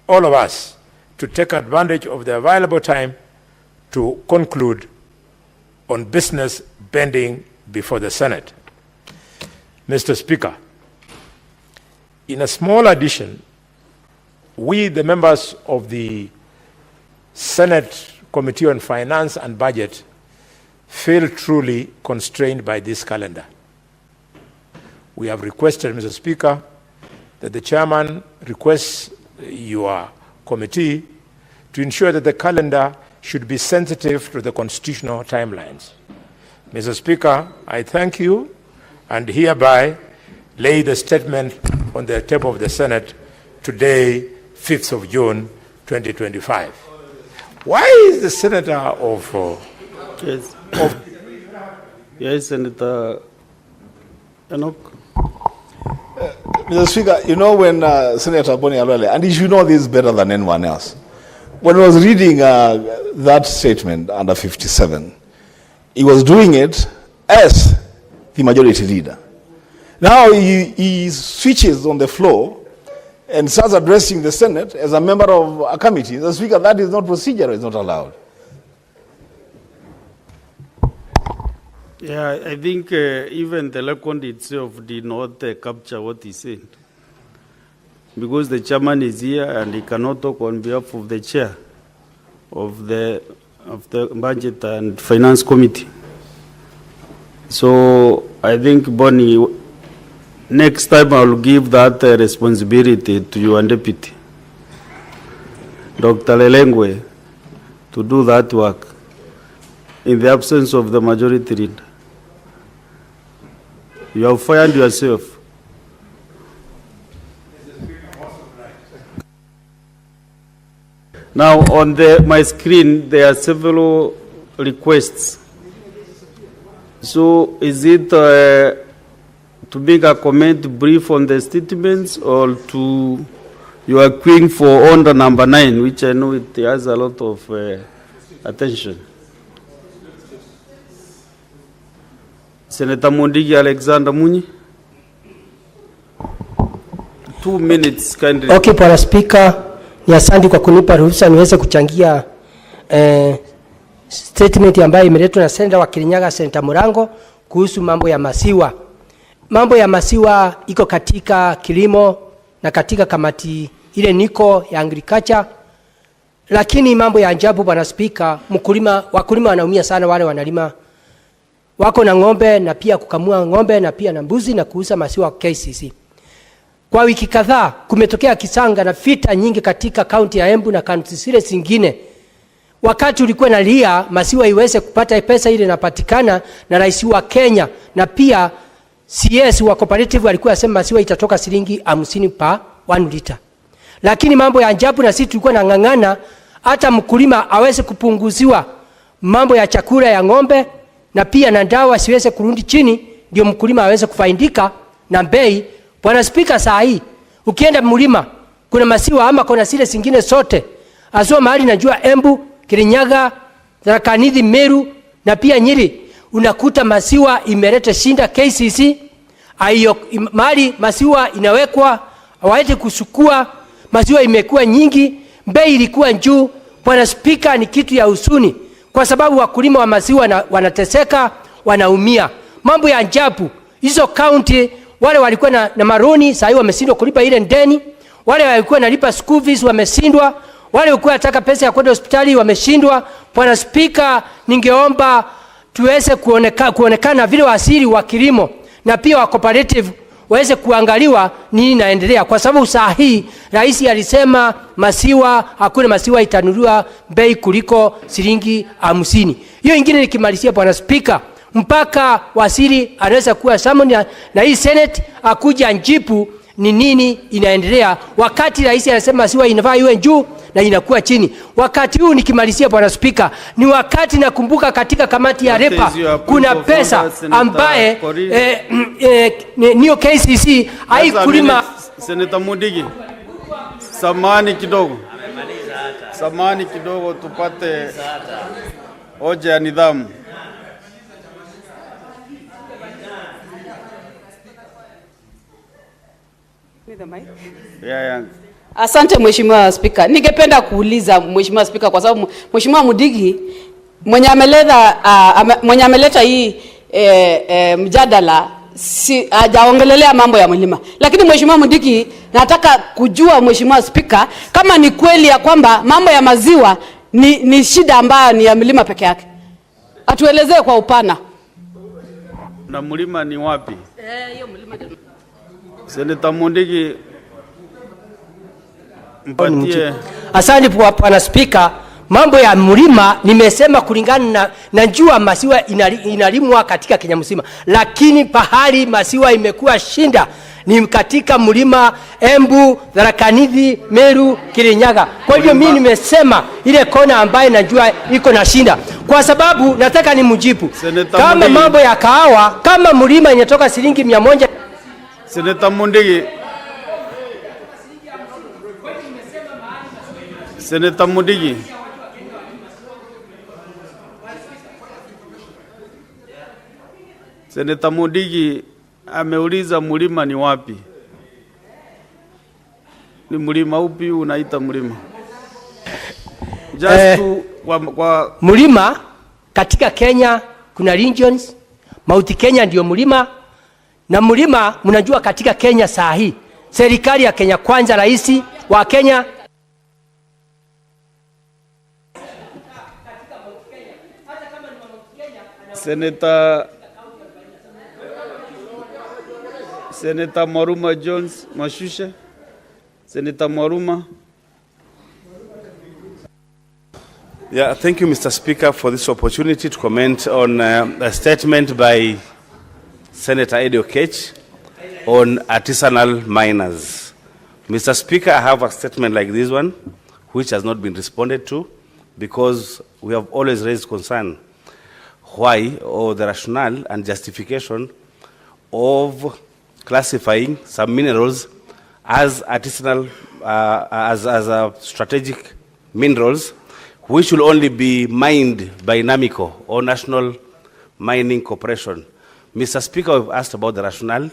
all of us to take advantage of the available time to conclude on business pending before the Senate. Mr. Speaker, in a small addition, we, the members of the Senate Committee on Finance and Budget, feel truly constrained by this calendar. We have requested, Mr. Speaker, that the chairman requests your committee to ensure that the calendar should be sensitive to the constitutional timelines. Mr. Speaker, I thank you and hereby lay the statement on the table of the Senate today, 5th of June, 2025. Why is the Senator Yes, Senator Enoch. Mr. Speaker, you know when Senator Boni Alwele, and you should know this better than anyone else, when he was reading that statement under 57, he was doing it as the majority leader. Now he switches on the floor and starts addressing the Senate as a member of a committee. The Speaker, that is not procedural, it's not allowed. Yeah, I think even the Lekond itself did not capture what he said. Because the chairman is here and he cannot talk on behalf of the chair of the Budget and Finance Committee. So I think, Bonnie, next time I will give that responsibility to your deputy, Dr. Lelengwe, to do that work in the absence of the majority leader. You have fired yourself. Now, on my screen, there are several requests. So, is it to make a comment brief on the statements, or to you are queuing for order number 9, which I know it has a lot of attention? Senator Mondigi Alexander Munyi. 2 minutes, kindly. Okay, Bwana Speaker, ni asante kwa kunipa ruhusa niweze kuchangia statement ambayo imeletwa na Senator wa Kirinyaga, Senator Murango, kuhusu mambo ya masiwa. Mambo ya masiwa iko katika kilimo na katika kamati ile niko ya agriculture. Lakini mambo ya ajabu, Bwana Speaker, wakulima wanaumia sana, wale wanalima wako na ng'ombe na pia kukamua ng'ombe na pia na mbuzi na kuuza masiwa KCC. Kwa wiki kadhaa kumetokea kisanga na vita nyingi katika kaunti ya Embu na kaunti zile zingine. Wakati ulikuwa nalia masiwa iweze kupata pesa ile inapatikana na rais wa Kenya na pia CS wa cooperative walikuwa yasema masiwa itatoka shilingi 50 pa 1 liter. Lakini mambo ya ajabu, na sisi tulikuwa nang'ang'ana hata mkulima aweze kupunguziwa mambo ya chakula ya ng'ombe na pia na dawa siweze kurudi chini, ndio mkulima aweze kufaidika na bei. Bwana Speaker, saa hii ukienda mlima kuna masiwa ama kuna zile zingine sote azua mahali najua Embu, Kirinyaga, Tharaka Nithi, Meru na pia Nyeri, unakuta masiwa imeleta shinda KCC. Ayo mahali masiwa inawekwa hawaje kusukua, masiwa imekuwa nyingi, bei ilikuwa juu. Bwana Speaker, ni kitu ya usuni kwa sababu wakulima wa masiwa wanateseka, wanaumia. Mambo ya ajabu, hizo county wale walikuwa na maroni sasa hivi wameshindwa kulipa ile ndeni, wale walikuwa nalipa school fees wameshindwa, wale walikuwa nataka pesa ya kwenda hospitali wameshindwa. Bwana Speaker, ningeomba tuweze kuonekana vile wasiri wa kilimo na pia wa cooperative waweze kuangaliwa nini naendelea, kwa sababu saa hii rais alisema masiwa, hakuna masiwa itanunuliwa bei kuliko shilingi 50. Hiyo ingine nikimalizia, Bwana Speaker, mpaka wasiri anaweza kuwa summon na hii Senate akuja njipu ni nini inaendelea, wakati rais anasema masiwa inafaa iwe juu na inakuwa chini. Wakati huu nikimalizia, Bwana Speaker, ni wakati nakumbuka katika kamati ya REPA kuna pesa ambaye niyo KCC haikulima. Senator Mudigi, samani kidogo tupate hoja ya nidhamu. Yeah. Asante Mheshimiwa Speaker. Ningependa kuuliza Mheshimiwa Speaker, kwa sababu Mheshimiwa Mudigi mwenye ameleta hii mjadala hajaongelelea mambo ya mlima. Lakini Mheshimiwa Mudigi, nataka kujua Mheshimiwa Speaker, kama ni kweli ya kwamba mambo ya maziwa ni shida ambayo ni ya mlima peke yake. Atuelezee kwa upana. Na mlima ni wapi? Hiyo mlima. Senator Mudigi, mpatie. Asante Bwana Speaker, mambo ya mlima nimesema kulingana na jua masiwa inalimwa katika Kenya mzima, lakini pahali masiwa imekuwa shinda ni katika mlima Embu, Tharaka Nithi, Meru, Kirinyaga. Kwa hivyo mimi nimesema ile kona ambaye najua iko na shinda, kwa sababu nataka nimjibu kama mambo ya kahawa, kama mlima inatoka shilingi 100. Senator Mudigi, Senator Mudigi, Senator Mudigi ameuliza mlima ni wapi? Ni mlima upi unaita mlima? Mlima katika Kenya kuna regions, Mount Kenya ndio mlima, na mlima mnajua katika Kenya saa hii serikali ya Kenya Kwanza, rais wa Kenya Senator Mwaruma Jones Mashusha. Senator Mwaruma. Yeah, thank you, Mr. Speaker, for this opportunity to comment on a statement by Senator Eddie Okech on artisanal miners. Mr. Speaker, I have a statement like this one, which has not been responded to, because we have always raised concern why, or the rationale and justification of classifying some minerals as artisanal, as strategic minerals, which will only be mined by NAMICO, or National Mining Corporation. Mr. Speaker, we've asked about the rationale,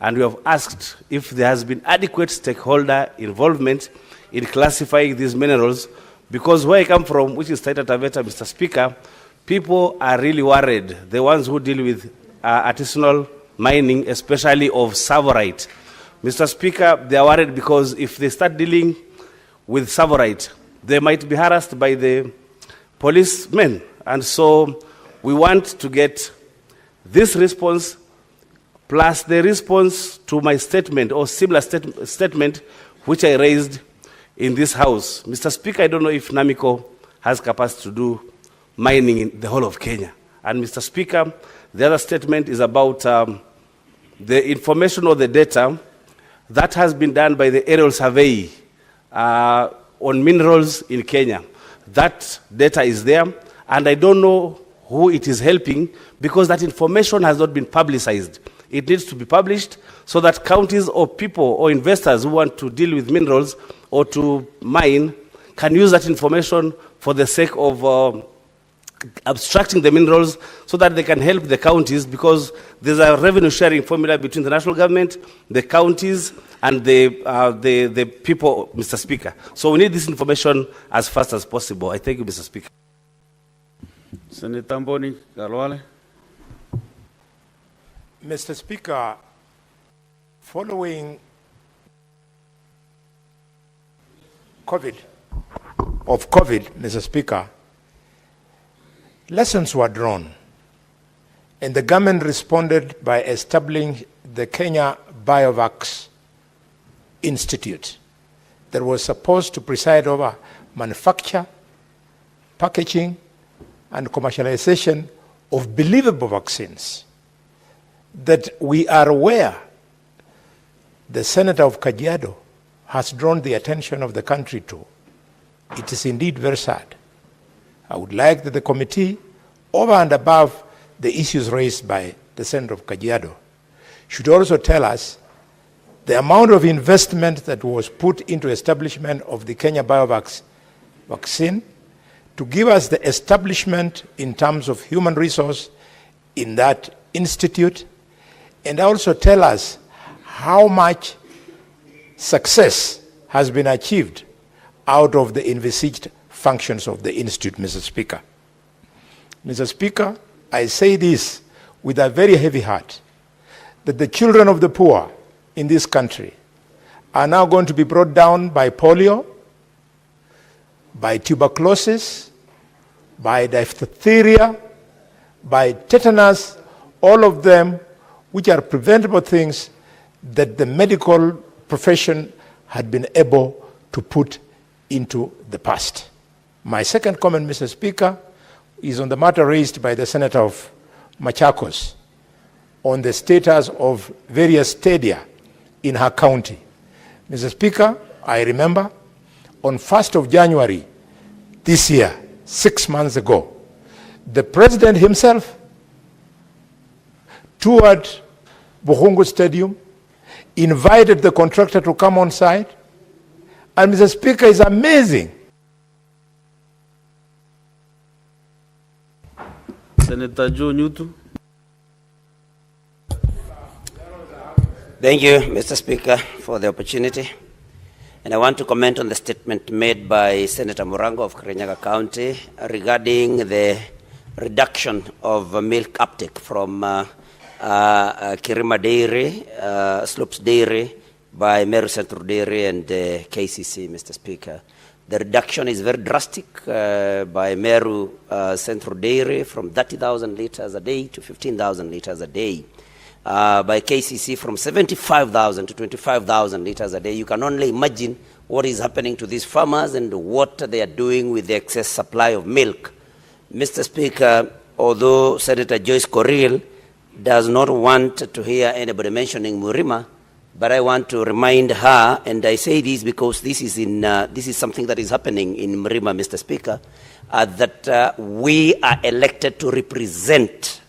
and we have asked if there has been adequate stakeholder involvement in classifying these minerals, because where I come from, which is Taita Taveta, Mr. Speaker, people are really worried, the ones who deal with artisanal mining, especially of savorite. Mr. Speaker, they are worried because if they start dealing with savorite, they might be harassed by the policemen. And so we want to get this response plus the response to my statement or similar statement which I raised in this House. Mr. Speaker, I don't know if NAMICO has capacity to do mining in the whole of Kenya. And Mr. Speaker, the other statement is about the information or the data that has been done by the aerial survey on minerals in Kenya. That data is there, and I don't know who it is helping, because that information has not been publicized. It needs to be published so that counties or people or investors who want to deal with minerals or to mine can use that information for the sake of abstracting the minerals, so that they can help the counties, because there's a revenue sharing formula between the national government, the counties, and the people, Mr. Speaker. So we need this information as fast as possible. I thank you, Mr. Speaker. Senator Mboni Galwale. Mr. Speaker, following COVID, Mr. Speaker, lessons were drawn, and the government responded by establishing the Kenya Biovax Institute that was supposed to preside over manufacture, packaging, and commercialization of believable vaccines. That we are aware the Senator of Kajiado has drawn the attention of the country to. It is indeed very sad. I would like that the committee, over and above the issues raised by the Senator of Kajiado, should also tell us the amount of investment that was put into establishment of the Kenya Biovax vaccine, to give us the establishment in terms of human resource in that institute, and also tell us how much success has been achieved out of the envisaged functions of the institute, Mr. Speaker. Mr. Speaker, I say this with a very heavy heart, that the children of the poor in this country are now going to be brought down by polio, by tuberculosis, by diphtheria, by tetanus, all of them which are preventable things that the medical profession had been able to put into the past. My second comment, Mr. Speaker, is on the matter raised by the Senator of Machakos on the status of various stadia in her county. Mr. Speaker, I remember on 1st of January this year, 6 months ago, the President himself toured Buhungu Stadium, invited the contractor to come on site, and Mr. Speaker, is amazing. Senator Joe Nyutu. Thank you, Mr. Speaker, for the opportunity. And I want to comment on the statement made by Senator Murango of Kirinyaga County regarding the reduction of milk uptake from Kirima Dairy, Slopes Dairy, by Meru Central Dairy and KCC, Mr. Speaker. The reduction is very drastic by Meru Central Dairy from 30,000 litres a day to 15,000 litres a day. By KCC from 75,000 to 25,000 litres a day. You can only imagine what is happening to these farmers and what they are doing with the excess supply of milk. Mr. Speaker, although Senator Joyce Corriel does not want to hear anybody mentioning Murima, but I want to remind her, and I say this because this is something that is happening in Murima, Mr. Speaker, that we are elected to represent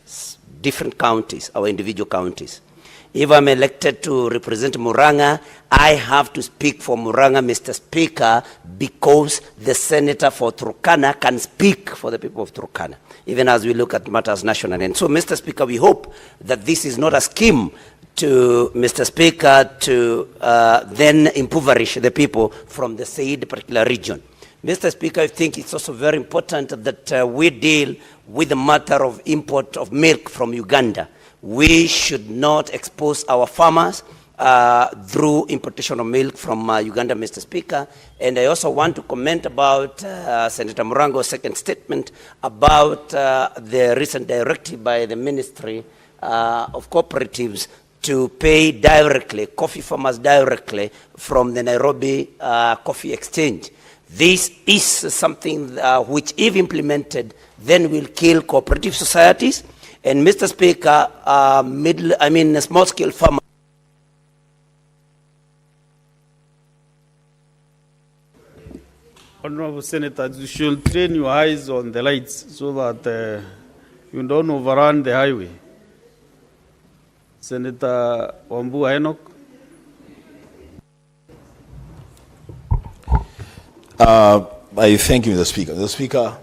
different counties, our individual counties. If I'm elected to represent Muranga, I have to speak for Muranga, Mr. Speaker, because the senator for Turkana can speak for the people of Turkana, even as we look at matters nationally. And so, Mr. Speaker, we hope that this is not a scheme to, Mr. Speaker, to then impoverish the people from the said particular region. Mr. Speaker, I think it's also very important that we deal with the matter of import of milk from Uganda. We should not expose our farmers through importation of milk from Uganda, Mr. Speaker. And I also want to comment about Senator Murango's second statement about the recent directive by the Ministry of Cooperatives to pay directly, coffee farmers directly from the Nairobi Coffee Exchange. This is something which, if implemented, then will kill cooperative societies. And Mr. Speaker, small-scale farmers. Honorable Senator, you should train your eyes on the lights so that you don't overrun the highway. Senator Wambua Enoch. I thank you, Mr. Speaker. Mr. Speaker,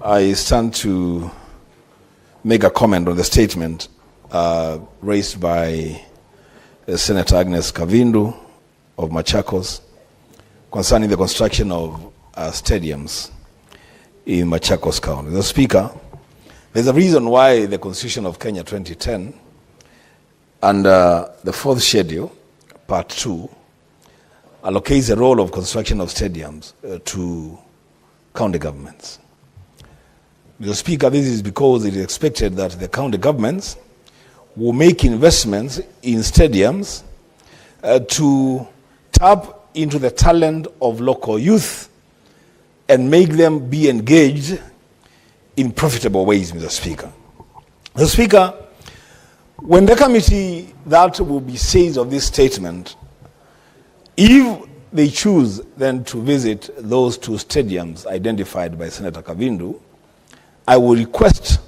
I stand to make a comment on the statement raised by Senator Agnes Kavindu of Machakos concerning the construction of stadiums in Machakos County. Mr. Speaker, there's a reason why the Constitution of Kenya 2010 and the fourth schedule, part 2, allocates the role of construction of stadiums to county governments. Mr. Speaker, this is because it is expected that the county governments will make investments in stadiums to tap into the talent of local youth and make them be engaged in profitable ways, Mr. Speaker. Mr. Speaker, when the committee that will be seized of this statement, if they choose then to visit those two stadiums identified by Senator Kavindu, I will request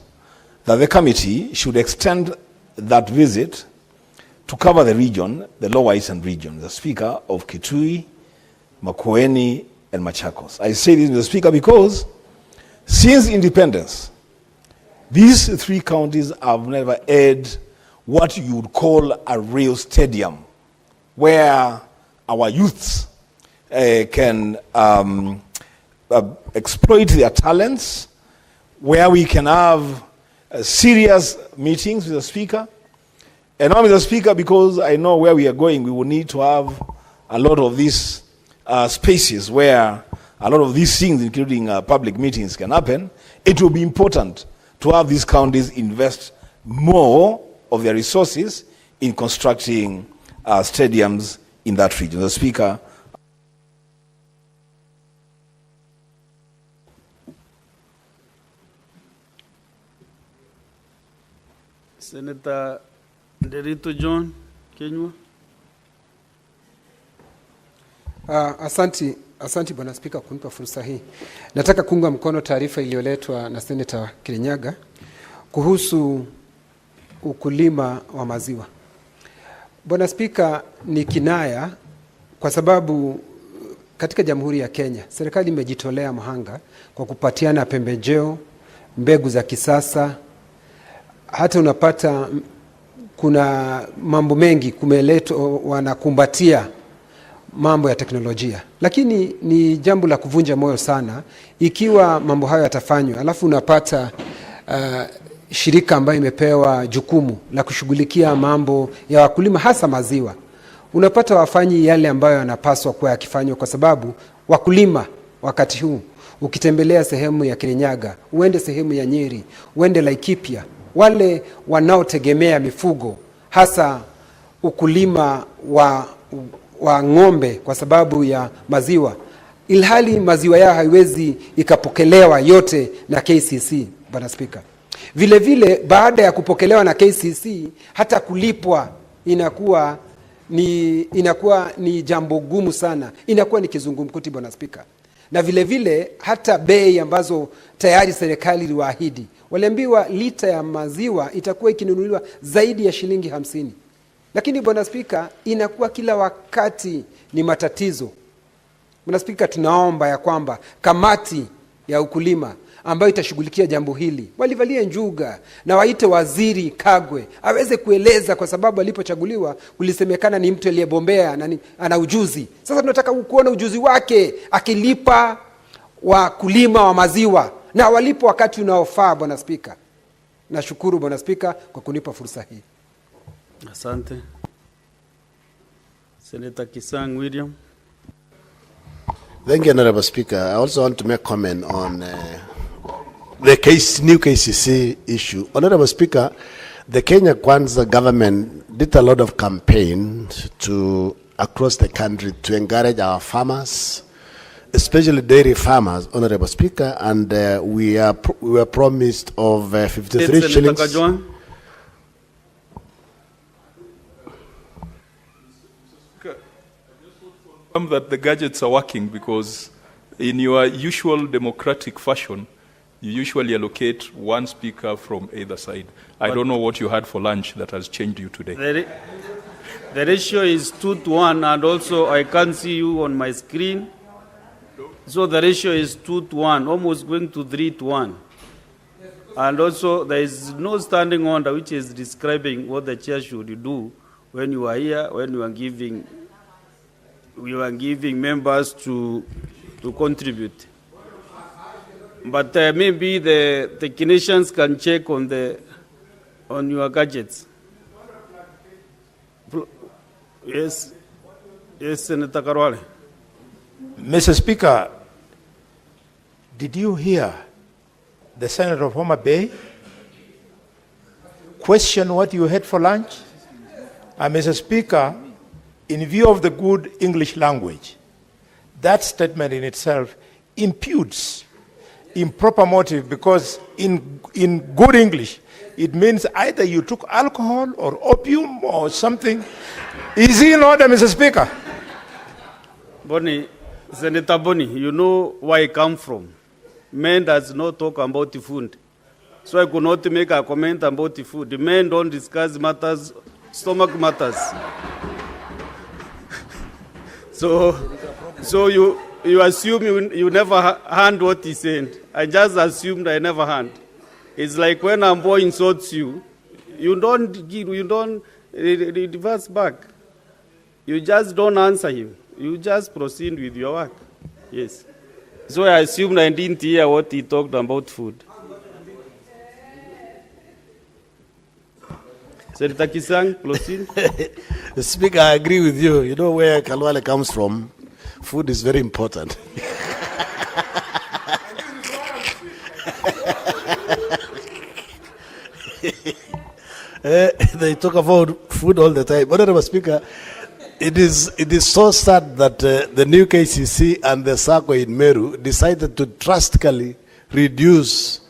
that the committee should extend that visit to cover the region, the Lower Eastern region, the Speaker, of Kitui, Makueni, and Machakos. I say this, Mr. Speaker, because since independence, these three counties have never had what you would call a real stadium, where our youths can exploit their talents, where we can have serious meetings with the Speaker. And now, Mr. Speaker, because I know where we are going, we will need to have a lot of these spaces where a lot of these things, including public meetings, can happen. It will be important to have these counties invest more of their resources in constructing stadiums in that region. The Speaker. Senator Derito John Kenywa. Asanti Bwana Spika kunipa fursa hii. Nataka kuunga mkono taarifa iliyoletwa na Senator Kirinyaga kuhusu ukulima wa maziwa. Bwana Spika, ni kinaya kwa sababu katika Jamhuri ya Kenya serikali imejitolea mhanga kwa kupatiana pembejeo, mbegu za kisasa. Hata unapata kuna mambo mengi kumeletwa, wanakumbatia mambo ya teknolojia, lakini ni jambo la kuvunja moyo sana ikiwa mambo hayo yatafanywa, alafu unapata shirika ambayo imepewa jukumu la kushughulikia mambo ya wakulima hasa maziwa, unapata wafanyi yale ambayo yanapaswa kuwa yakifanywa, kwa sababu wakulima wakati huu, ukitembelea sehemu ya Kirinyaga, uende sehemu ya Nyeri, uende Laikipia, wale wanaotegemea mifugo hasa ukulima wa ng'ombe kwa sababu ya maziwa, ilhali maziwa yao haiwezi ikapokelewa yote na KCC, Bwana Spika. Vile vile baada ya kupokelewa na KCC, hata kulipwa inakuwa ni jambo gumu sana, inakuwa ni kizungumkuti, Bwana Spika. Na vile vile hata bei ambazo tayari serikali iliwaahidi, waliambiwa lita ya maziwa itakuwa ikinunuliwa zaidi ya shilingi 50. Lakini Bwana Spika, inakuwa kila wakati ni matatizo. Bwana Spika, tunaomba ya kwamba kamati ya ukulima ambayo itashughulikia jambo hili walivalie njuga na waite Waziri Kagwe aweze kueleza, kwa sababu alipochaguliwa kulisemekana ni mtu aliyebombea na ana ujuzi. Sasa tunataka kuona ujuzi wake akilipa wakulima wa maziwa na walipo wakati unaofaa, Bwana Spika. Nashukuru Bwana Spika kwa kunipa fursa hii. Asante. Senator Kisang William. Thank you, Honorable Speaker. I also want to make comment on the new KCC issue. Honorable Speaker, the Kenya Kwanza government did a lot of campaign across the country to encourage our farmers, especially dairy farmers, Honorable Speaker, and we were promised of 53 shillings. That the gadgets are working, because in your usual democratic fashion, you usually allocate one speaker from either side. I don't know what you had for lunch that has changed you today. The ratio is 2-1, and also I can't see you on my screen. So the ratio is 2-1, almost going to 3-1. And also there is no standing order which is describing what the chair should do when you are here, when you are giving members to contribute. But maybe the technicians can check on your gadgets. Yes, Senator Karwale. Mr. Speaker, did you hear the Senator of Homa Bay question what you had for lunch? Mr. Speaker, in view of the good English language, that statement in itself imputes improper motive, because in good English, it means either you took alcohol or opium or something. Is he in order, Mr. Speaker? Bonnie, Senator Bonnie, you know where I come from. Men does not talk about the food. So I could not make a comment about the food. The men don't discuss matters, stomach matters. So you assume you never heard what he said. I just assumed I never heard. It's like when a boy insults you, you don't reverse back. You just don't answer him. You just proceed with your work. Yes. So I assumed I didn't hear what he talked about food. Senator Kisang, proceed. Speaker, I agree with you. You know where Kalwale comes from. Food is very important. They talk about food all the time. Honorable Speaker, it is so sad that the new KCC and the SACCO in Meru decided to drastically reduce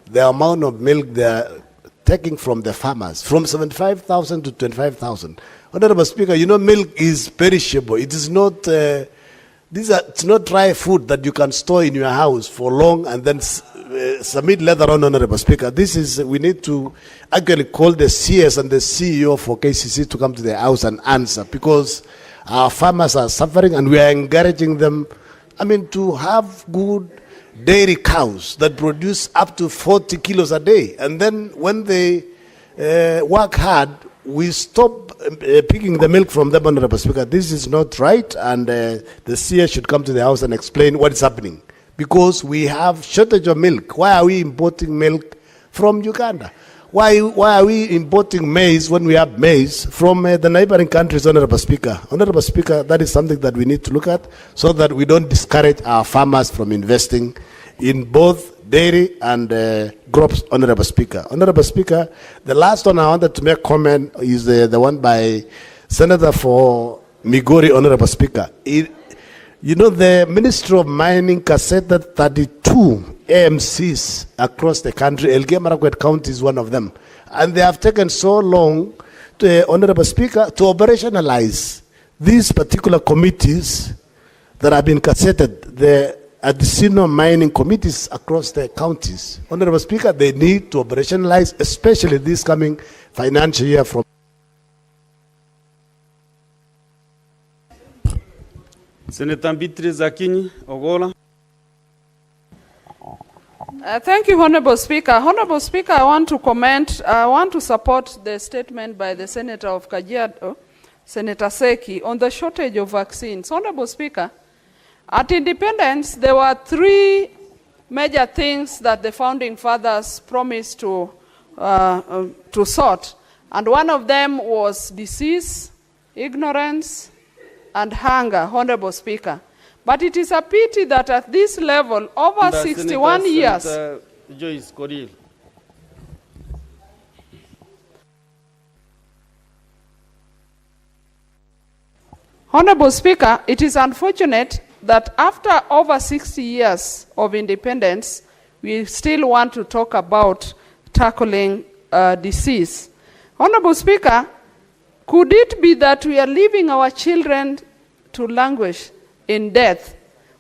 the amount of milk they are taking from the farmers, from 75,000 to 25,000. Honorable Speaker, you know milk is perishable. It is not, it's not dry food that you can store in your house for long and then submit later on, Honorable Speaker. We need to actually call the CS and the CEO for KCC to come to the house and answer, because our farmers are suffering and we are encouraging them, to have good dairy cows that produce up to 40 kilos a day. And then when they work hard, we stop picking the milk from them, Honorable Speaker. This is not right, and the CS should come to the House and explain what is happening. Because we have shortage of milk. Why are we importing milk from Uganda? Why are we importing maize when we have maize from the neighboring countries, Honorable Speaker? Honorable Speaker, that is something that we need to look at so that we don't discourage our farmers from investing in both dairy and crops, Honorable Speaker. Honorable Speaker, the last one I wanted to make comment is the one by Senator for Migori, Honorable Speaker. You know, the Ministry of Mining cassetted 32 AMCs across the country. Elgeyo-Marakwet County is one of them. And they have taken so long, Honorable Speaker, to operationalize these particular committees that have been cassetted, the Azimio mining committees across the counties. Honorable Speaker, they need to operationalize, especially this coming financial year from Senator Beatrice Akinyi Ogola. Thank you, Honorable Speaker. Honorable Speaker, I want to support the statement by the Senator of Kajiado, Senator Seki, on the shortage of vaccines. Honorable Speaker, at independence, there were 3 major things that the founding fathers promised to sort. And one of them was disease, ignorance, and hunger, Honorable Speaker. But it is a pity that at this level, over 61 years... Joyce Coril. Honorable Speaker, it is unfortunate that after over 60 years of independence, we still want to talk about tackling disease. Honorable Speaker, could it be that we are leaving our children to languish in death?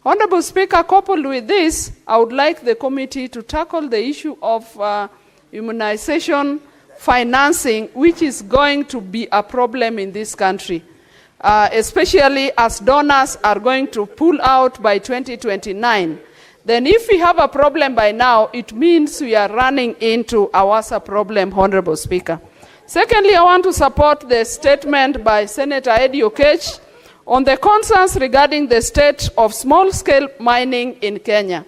Honorable Speaker, coupled with this, I would like the committee to tackle the issue of immunization financing, which is going to be a problem in this country, especially as donors are going to pull out by 2029. Then if we have a problem by now, it means we are running into a worse problem, Honorable Speaker. Secondly, I want to support the statement by Senator Eddie Okech on the concerns regarding the state of small-scale mining in Kenya.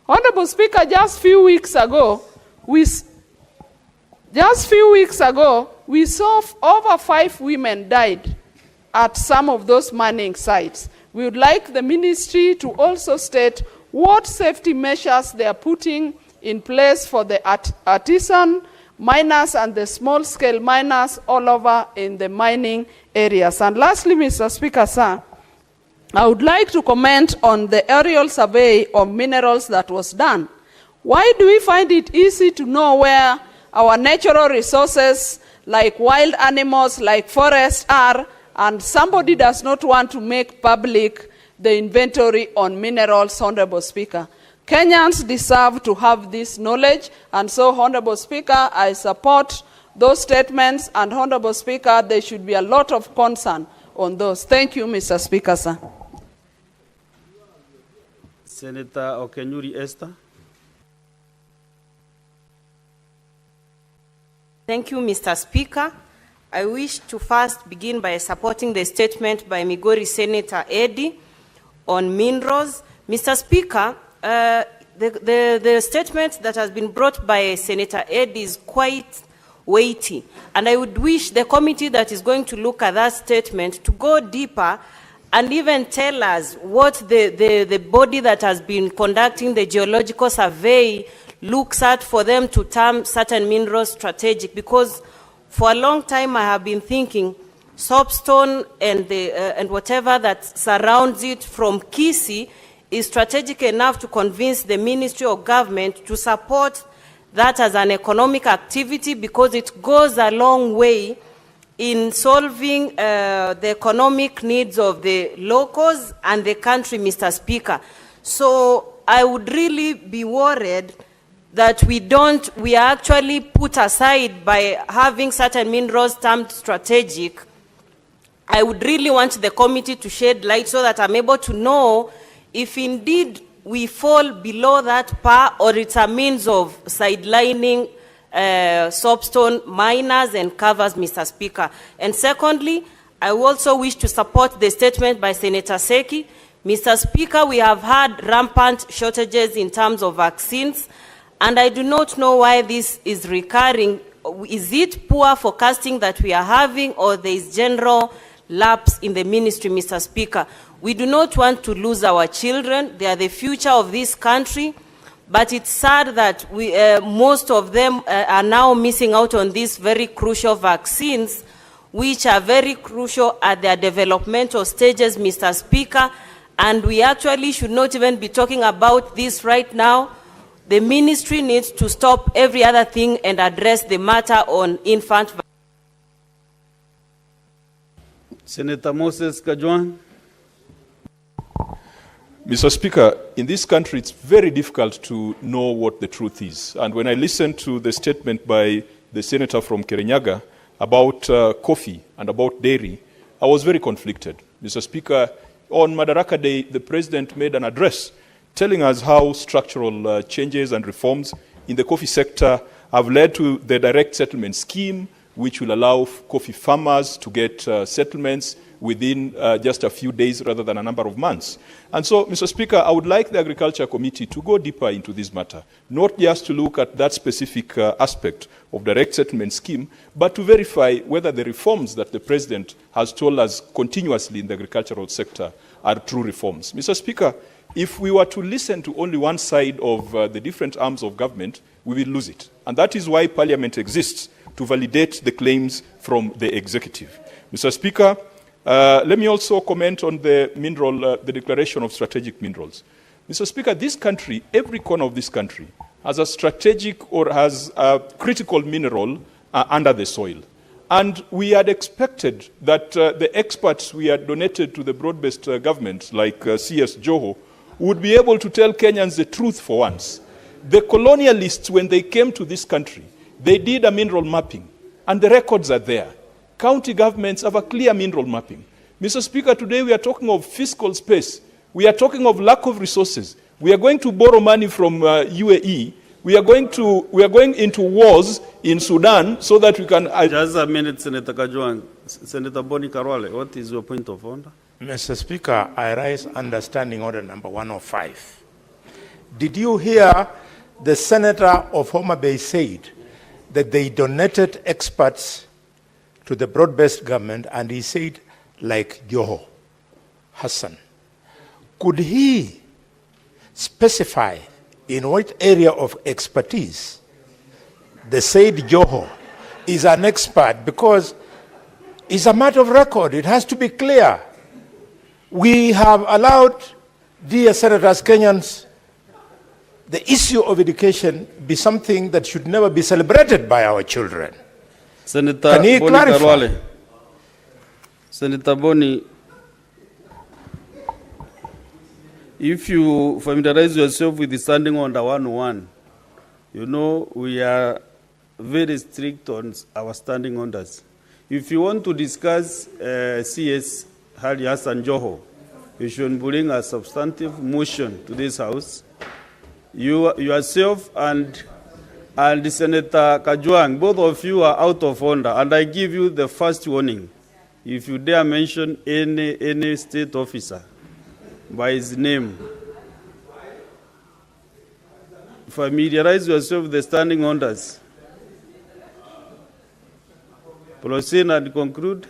Honorable Speaker, just a few weeks ago, we saw over 5 women died at some of those mining sites. We would like the ministry to also state what safety measures they are putting in place for the artisan miners and the small-scale miners all over in the mining areas. And lastly, Mr. Speaker, sir, I would like to comment on the aerial survey of minerals that was done. Why do we find it easy to know where our natural resources, like wild animals, like forests are, and somebody does not want to make public the inventory on minerals, Honorable Speaker? Kenyans deserve to have this knowledge, and so, Honorable Speaker, I support those statements, and Honorable Speaker, there should be a lot of concern on those. Thank you, Mr. Speaker, sir. Senator Okenyuri Esther. Thank you, Mr. Speaker. I wish to first begin by supporting the statement by Migori Senator Eddie on minerals. Mr. Speaker, the statement that has been brought by Senator Eddie is quite weighty, and I would wish the committee that is going to look at that statement to go deeper and even tell us what the body that has been conducting the geological survey looks at for them to term certain minerals strategic, because for a long time I have been thinking soapstone and whatever that surrounds it from Kisii is strategic enough to convince the Ministry of Government to support that as an economic activity, because it goes a long way in solving the economic needs of the locals and the country, Mr. Speaker. So I would really be worried that we are actually put aside by having certain minerals termed strategic. I would really want the committee to shed light so that I'm able to know if indeed we fall below that par, or it's a means of sidelining soapstone miners and covers, Mr. Speaker. And secondly, I also wish to support the statement by Senator Seki. Mr. Speaker, we have had rampant shortages in terms of vaccines, and I do not know why this is recurring. Is it poor forecasting that we are having, or there is general lapse in the ministry, Mr. Speaker? We do not want to lose our children. They are the future of this country. But it's sad that most of them are now missing out on these very crucial vaccines, which are very crucial at their developmental stages, Mr. Speaker. And we actually should not even be talking about this right now. The ministry needs to stop every other thing and address the matter on infant vaccine. Senator Moses Kajwang. Mr. Speaker, in this country, it's very difficult to know what the truth is. And when I listened to the statement by the senator from Kirinyaga about coffee and about dairy, I was very conflicted. Mr. Speaker, on Madaraka Day, the president made an address telling us how structural changes and reforms in the coffee sector have led to the direct settlement scheme, which will allow coffee farmers to get settlements within just a few days rather than a number of months. And so, Mr. Speaker, I would like the Agriculture Committee to go deeper into this matter, not just to look at that specific aspect of direct settlement scheme, but to verify whether the reforms that the President has told us continuously in the agricultural sector are true reforms. Mr. Speaker, if we were to listen to only one side of the different arms of government, we will lose it. And that is why Parliament exists, to validate the claims from the executive. Mr. Speaker, let me also comment on the the declaration of strategic minerals. Mr. Speaker, this country, every corner of this country, has a strategic or has a critical mineral under the soil. And we had expected that the experts we had donated to the broad-based government, like CS Joho, would be able to tell Kenyans the truth for once. The colonialists, when they came to this country, they did a mineral mapping, and the records are there. County governments have a clear mineral mapping. Mr. Speaker, today we are talking of fiscal space. We are talking of lack of resources. We are going to borrow money from UAE. We are going into wars in Sudan so that we can... Just a minute, Senator Kajwang. Senator Boni Karwale, what is your point of order? Mr. Speaker, I rise under Standing Order number 105. Did you hear the senator of Homa Bay said that they donated experts to the broad-based government, and he said, like Joho Hassan. Could he specify in what area of expertise the said Joho is an expert? Because it's a matter of record. It has to be clear. We have allowed, dear senators, Kenyans, the issue of education be something that should never be celebrated by our children. Senator Can he Boni clarify? Karwale. Senator Boni, if you familiarize yourself with the Standing Order 101, you know we are very strict on our standing orders. If you want to discuss CS Hali Hassan Joho, you should bring a substantive motion to this House. You yourself and Senator Kajwang, both of you are out of order, and I give you the first warning. If you dare mention any state officer by his name, familiarize yourself with the standing orders. Proceed and conclude.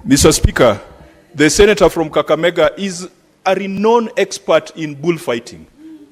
Mr. Speaker, the senator from Kakamega is a renowned expert in bullfighting,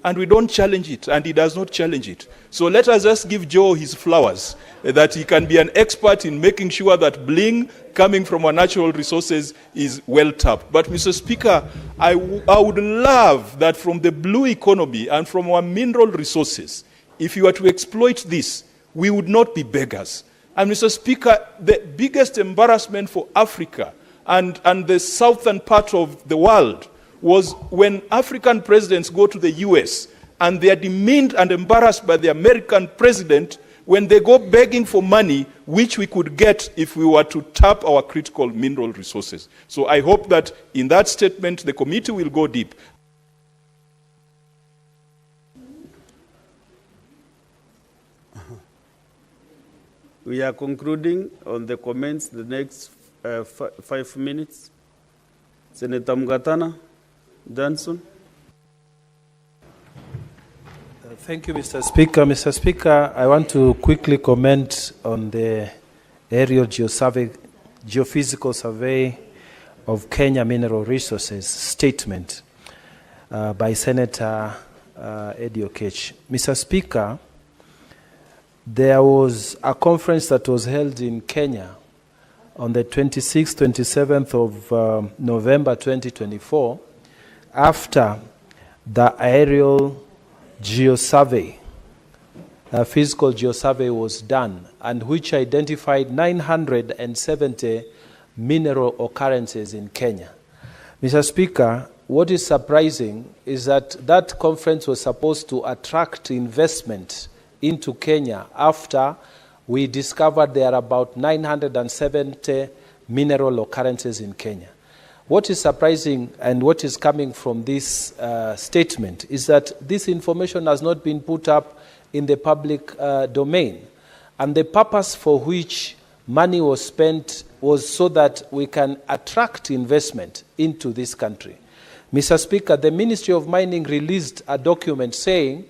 and we don't challenge it, and he does not challenge it. So let us just give Joe his flowers, that he can be an expert in making sure that bling coming from our natural resources is well tapped. But Mr. Speaker, I would love that from the blue economy and from our mineral resources, if you were to exploit this, we would not be beggars. And Mr. Speaker, the biggest embarrassment for Africa and the southern part of the world was when African presidents go to the US and they are demeaned and embarrassed by the American president when they go begging for money, which we could get if we were to tap our critical mineral resources. So I hope that in that statement, the committee will go deep. We are concluding on the comments the next 5 minutes. Senator Mugatana, Johnson. Thank you, Mr. Speaker. Mr. Speaker, I want to quickly comment on the aerial geophysical survey of Kenya Mineral Resources statement by Senator Eddie Oketch. Mr. Speaker, there was a conference that was held in Kenya on the 26th, 27th of November 2024 after the aerial geosurvey, physical geosurvey was done, and which identified 970 mineral occurrences in Kenya. Mr. Speaker, what is surprising is that that conference was supposed to attract investment into Kenya after we discovered there are about 970 mineral occurrences in Kenya. What is surprising and what is coming from this statement is that this information has not been put up in the public domain. And the purpose for which money was spent was so that we can attract investment into this country. Mr. Speaker, the Ministry of Mining released a document saying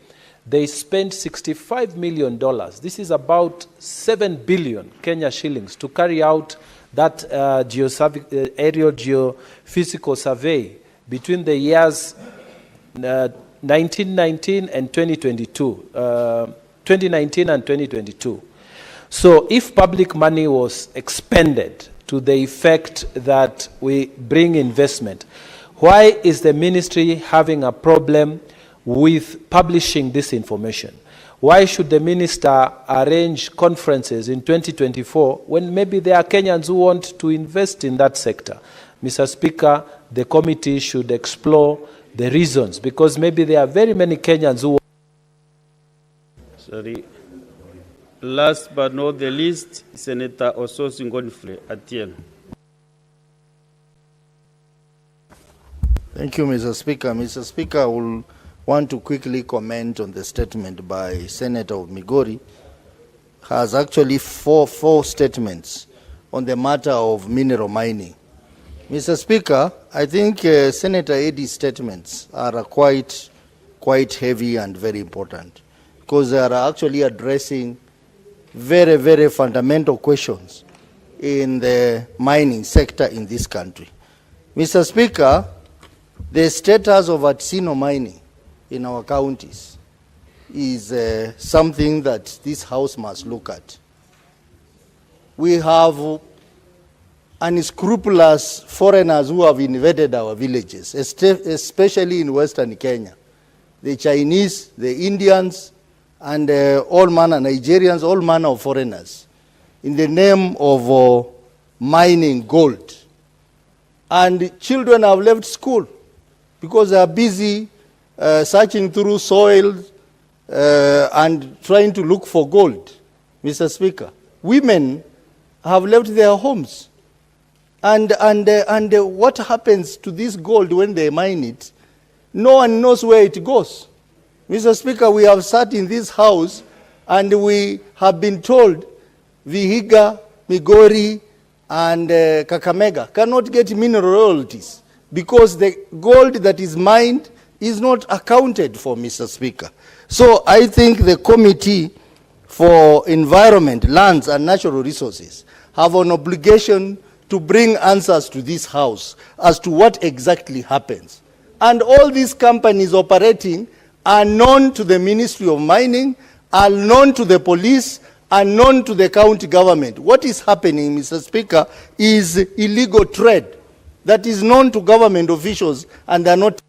they spent $65 million. This is about 7 billion Kenya shillings to carry out that aerial geophysical survey between the years 1919 and 2022, 2019 and 2022. So if public money was expended to the effect that we bring investment, why is the ministry having a problem with publishing this information? Why should the minister arrange conferences in 2024 when maybe there are Kenyans who want to invest in that sector? Mr. Speaker, the committee should explore the reasons, because maybe there are very many Kenyans who... Sorry. Last but not the least, Senator Ososi Ngonfle, Atiel. Thank you, Mr. Speaker. Mr. Speaker, I will want to quickly comment on the statement by Senator of Migori. Has actually four statements on the matter of mineral mining. Mr. Speaker, I think Senator Eddie's statements are quite heavy and very important, because they are actually addressing very, very fundamental questions in the mining sector in this country. Mr. Speaker, the status of artisanal mining in our counties is something that this House must look at. We have unscrupulous foreigners who have invaded our villages, especially in Western Kenya. The Chinese, the Indians, and all manner, Nigerians, all manner of foreigners, in the name of mining gold. And children have left school because they are busy searching through soil and trying to look for gold, Mr. Speaker. Women have left their homes. And what happens to this gold when they mine it? No one knows where it goes. Mr. Speaker, we have sat in this House and we have been told Vihiga, Migori, and Kakamega cannot get mineral royalties because the gold that is mined is not accounted for, Mr. Speaker. So I think the Committee for Environment, Lands and Natural Resources have an obligation to bring answers to this House as to what exactly happens. And all these companies operating are known to the Ministry of Mining, are known to the police, are known to the county government. What is happening, Mr. Speaker, is illegal trade that is known to government officials and they are not.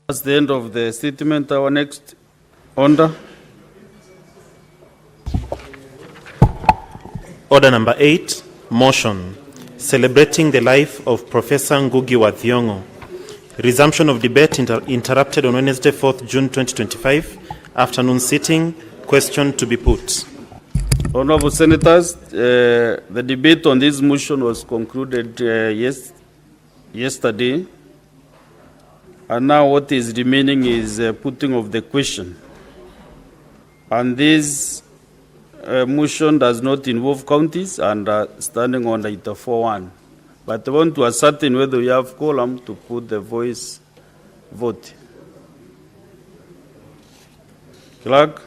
That's the end of the statement. Our next order. Order number 8, motion celebrating the life of Professor Ngugi wa Thiong'o, Resumption of debate interrupted on Wednesday, 4th June 2025. Afternoon sitting. Question to be put. Honorable Senators, the debate on this motion was concluded yesterday, and now what is remaining is putting of the question. And this motion does not involve counties and standing on item 4.1. But I want to ascertain whether we have quorum to put the voice vote. Clerk?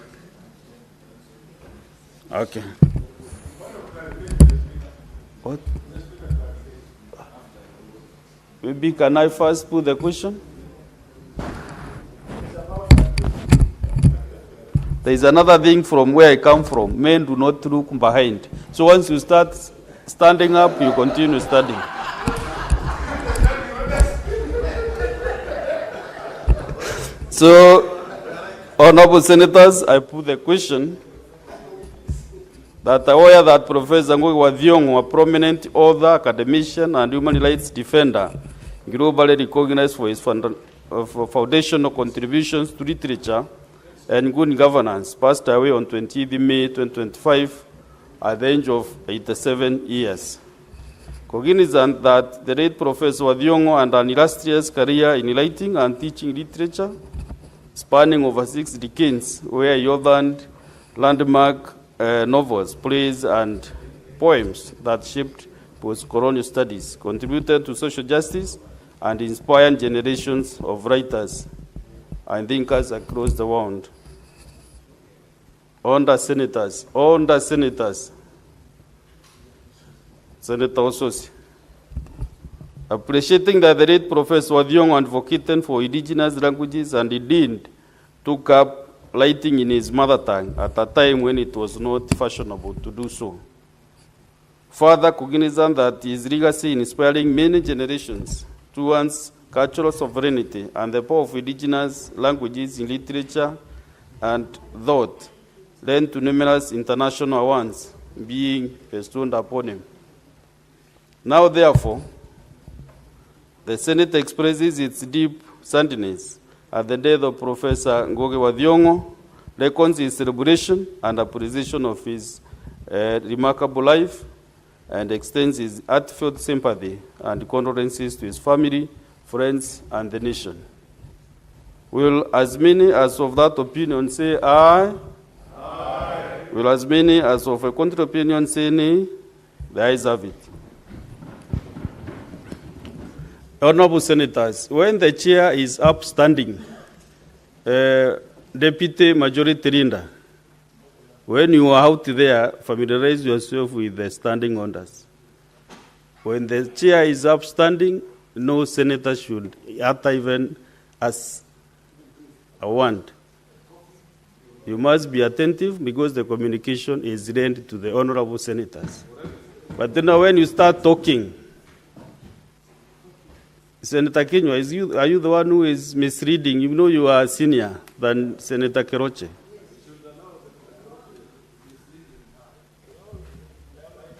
Okay. What? Maybe can I first put the question? There is another thing from where I come from. Men do not look behind. So once you start standing up, you continue standing. So, honorable senators, I put the question that aware that Professor Ngugi wa Thiong'o, a prominent author, academician, and human rights defender, globally recognized for his foundational contributions to literature and good governance, passed away on 20th May 2025 at the age of 87 years. Cognizant that the late Professor wa Thiong'o had an illustrious career in writing and teaching literature, spanning over 6 decades, where he authored landmark novels, plays, and poems that shaped post-colonial studies, contributed to social justice, and inspired generations of writers and thinkers across the world. Honored senators, Senator Ososi, appreciating that the late Professor wa Thiong'o advocated for indigenous languages and indeed took up writing in his mother tongue at a time when it was not fashionable to do so. Further, cognizant that his legacy in inspiring many generations towards cultural sovereignty and the power of indigenous languages in literature and thought led to numerous international awards being bestowed upon him. Now, therefore, the Senate expresses its deep sadness at the death of Professor Ngugi wa Thiong'o, reckons his celebration and appreciation of his remarkable life, and extends his heartfelt sympathy and condolences to his family, friends, and the nation. Will as many as of that opinion say aye? Aye. Will as many as of a contrary opinion say nay? The ayes have it. Honorable Senators, when the chair is upstanding, Deputy Majority Leader, when you are out there, familiarize yourself with the standing orders. When the chair is upstanding, no senator should utter even as a word. You must be attentive because the communication is sent to the honorable senators. But then when you start talking, Senator Kenywa, are you the one who is misreading? You know you are senior than Senator Keroche.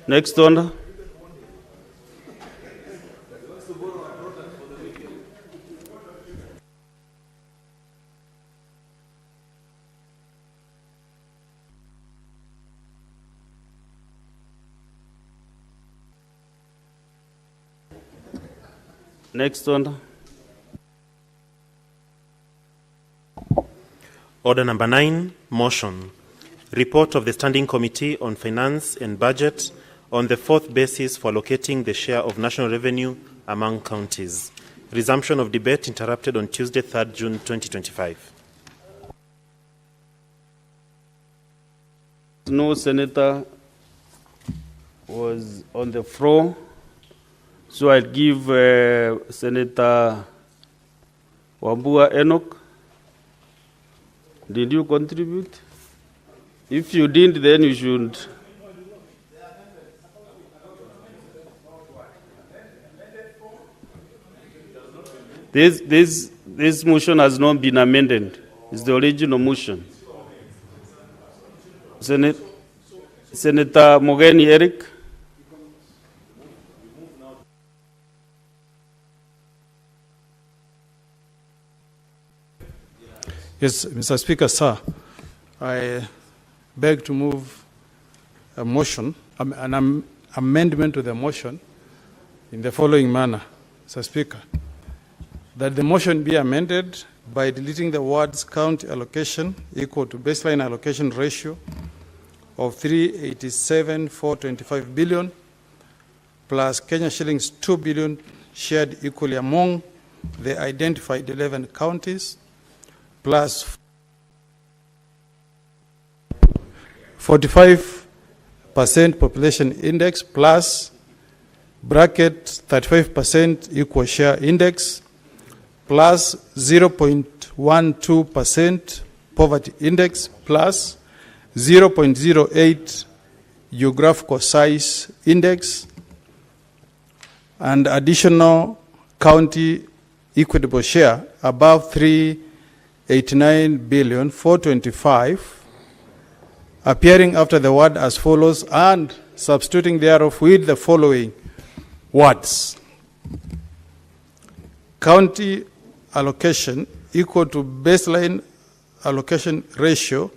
Next one. Next one. Order number 9, motion. Report of the Standing Committee on Finance and Budget on the 4th basis for allocating the share of national revenue among counties. Resumption of debate interrupted on Tuesday, 3rd June 2025. No senator was on the floor. So I'll give Senator Wambua Enoch. Did you contribute? If you didn't, then you should. This motion has not been amended. It's the original motion. Senator Mogeni Eric. Yes, Mr. Speaker, sir, I beg to move a motion, an amendment to the motion in the following manner, Mr. Speaker, that the motion be amended by deleting the words county allocation equal to baseline allocation ratio of 387,425 billion plus Kenya shillings 2 billion shared equally among the identified 11 counties plus 45% population index plus bracket 35% equal share index plus 0.12% poverty index plus 0.08 geographical size index and additional county equitable share above 389,425 appearing after the word as follows and substituting thereof with the following words. County allocation equal to baseline allocation ratio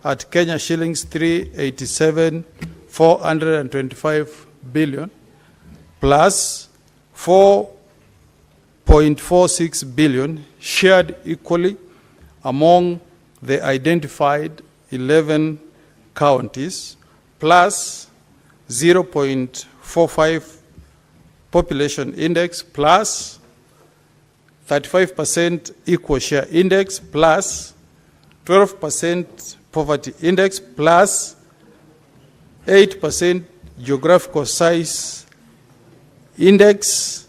at Kenya shillings 387,425 billion plus 4.46 billion shared equally among the identified 11 counties plus 0.45 population index plus 35% equal share index plus 12% poverty index plus 8% geographical size index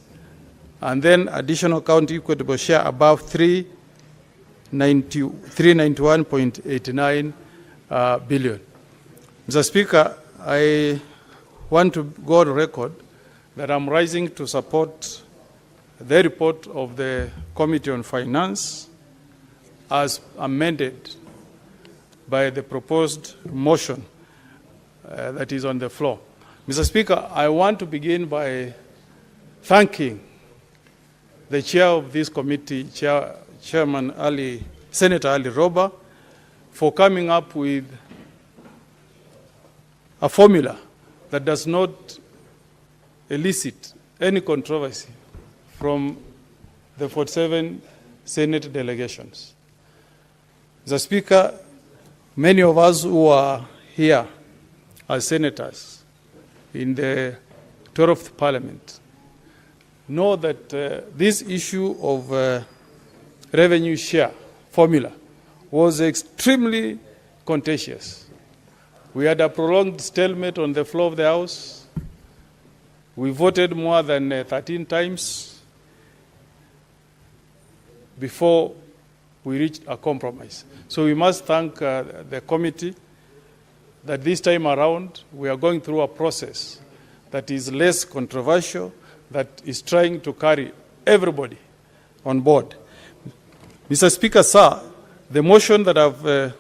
and then additional county equitable share above 391.89 billion. Mr. Speaker, I want to go on record that I'm rising to support the report of the Committee on Finance as amended by the proposed motion that is on the floor. Mr. Speaker, I want to begin by thanking the chair of this committee, Chairman Senator Ali Roba, for coming up with a formula that does not elicit any controversy from the 47 Senate delegations. Mr. Speaker, many of us who are here as senators in the 12th Parliament know that this issue of revenue share formula was extremely contentious. We had a prolonged stalemate on the floor of the House. We voted more than 13 times before we reached a compromise. So we must thank the committee that this time around we are going through a process that is less controversial, that is trying to carry everybody on board. Mr. Speaker, sir, the motion that I've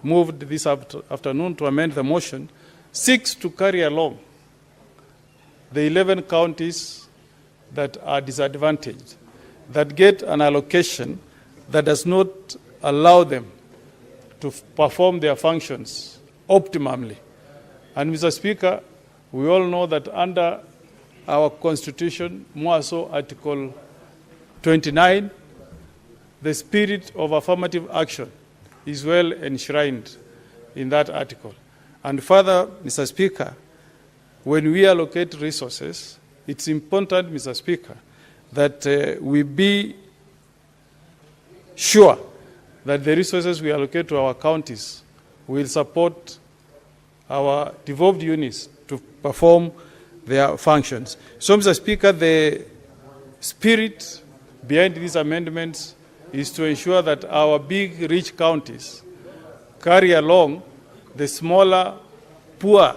moved this afternoon to amend the motion seeks to carry along the 11 counties that are disadvantaged, that get an allocation that does not allow them to perform their functions optimally. And Mr. Speaker, we all know that under our Constitution, more so Article 29, the spirit of affirmative action is well enshrined in that article. And further, Mr. Speaker, when we allocate resources, it's important, Mr. Speaker, that we be sure that the resources we allocate to our counties will support our devolved units to perform their functions. So, Mr. Speaker, the spirit behind these amendments is to ensure that our big, rich counties carry along the smaller, poor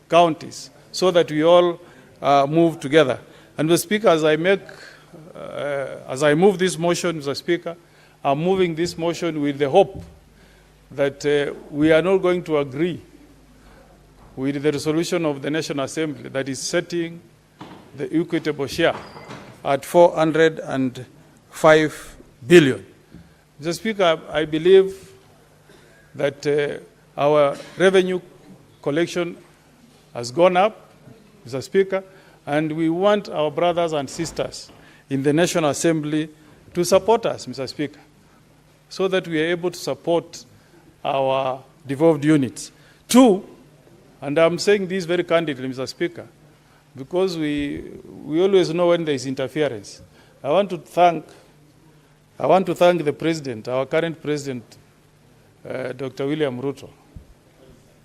counties so that we all move together. And Mr. Speaker, as I move this motion, Mr. Speaker, I'm moving this motion with the hope that we are not going to agree with the resolution of the National Assembly that is setting the equitable share at 405 billion. Mr. Speaker, I believe that our revenue collection has gone up, Mr. Speaker, and we want our brothers and sisters in the National Assembly to support us, Mr. Speaker, so that we are able to support our devolved units. Two, and I'm saying this very candidly, Mr. Speaker, because we always know when there is interference. I want to thank the President, our current President, Dr. William Ruto,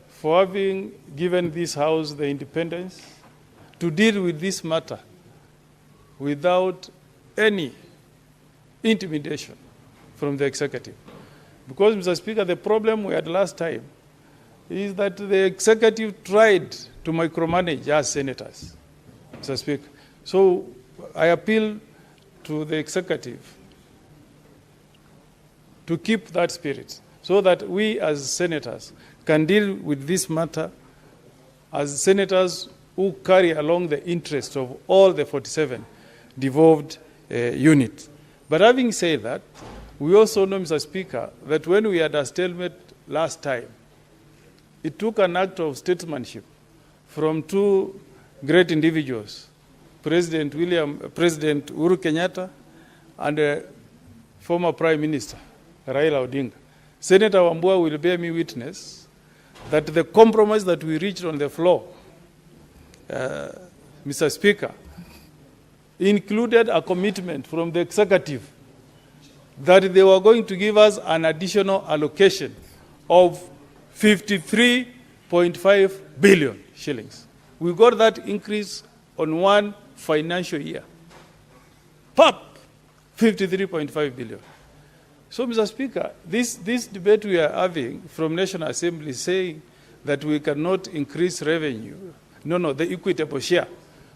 for having given this House the independence to deal with this matter without any intimidation from the executive. Because, Mr. Speaker, the problem we had last time is that the executive tried to micromanage us senators, Mr. Speaker. So I appeal to the executive to keep that spirit so that we as senators can deal with this matter as senators who carry along the interests of all the 47 devolved units. But having said that, we also know, Mr. Speaker, that when we had a stalemate last time, it took an act of statesmanship from two great individuals, President Uhuru Kenyatta and former Prime Minister Raila Odinga. Senator Wambua will bear me witness that the compromise that we reached on the floor, Mr. Speaker, included a commitment from the executive that they were going to give us an additional allocation of 53.5 billion shillings. We got that increase on one financial year. Pop! 53.5 billion. So, Mr. Speaker, this debate we are having from National Assembly saying that we cannot increase revenue, the equitable share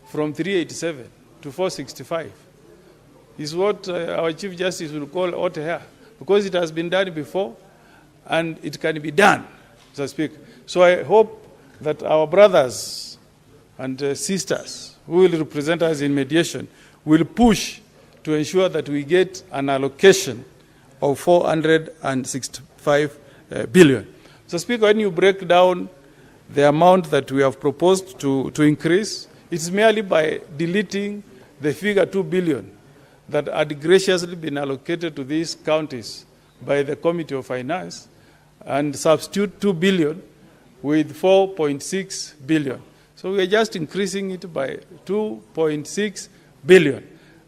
from 387 to 465 is what our Chief Justice will call hot hair, because it has been done before and it can be done, Mr. Speaker. So I hope that our brothers and sisters who will represent us in mediation will push to ensure that we get an allocation of 465 billion. So, Speaker, when you break down the amount that we have proposed to increase, it's merely by deleting the figure 2 billion that had graciously been allocated to these counties by the Committee of Finance and substitute 2 billion with 4.6 billion. So we are just increasing it by 2.6 billion.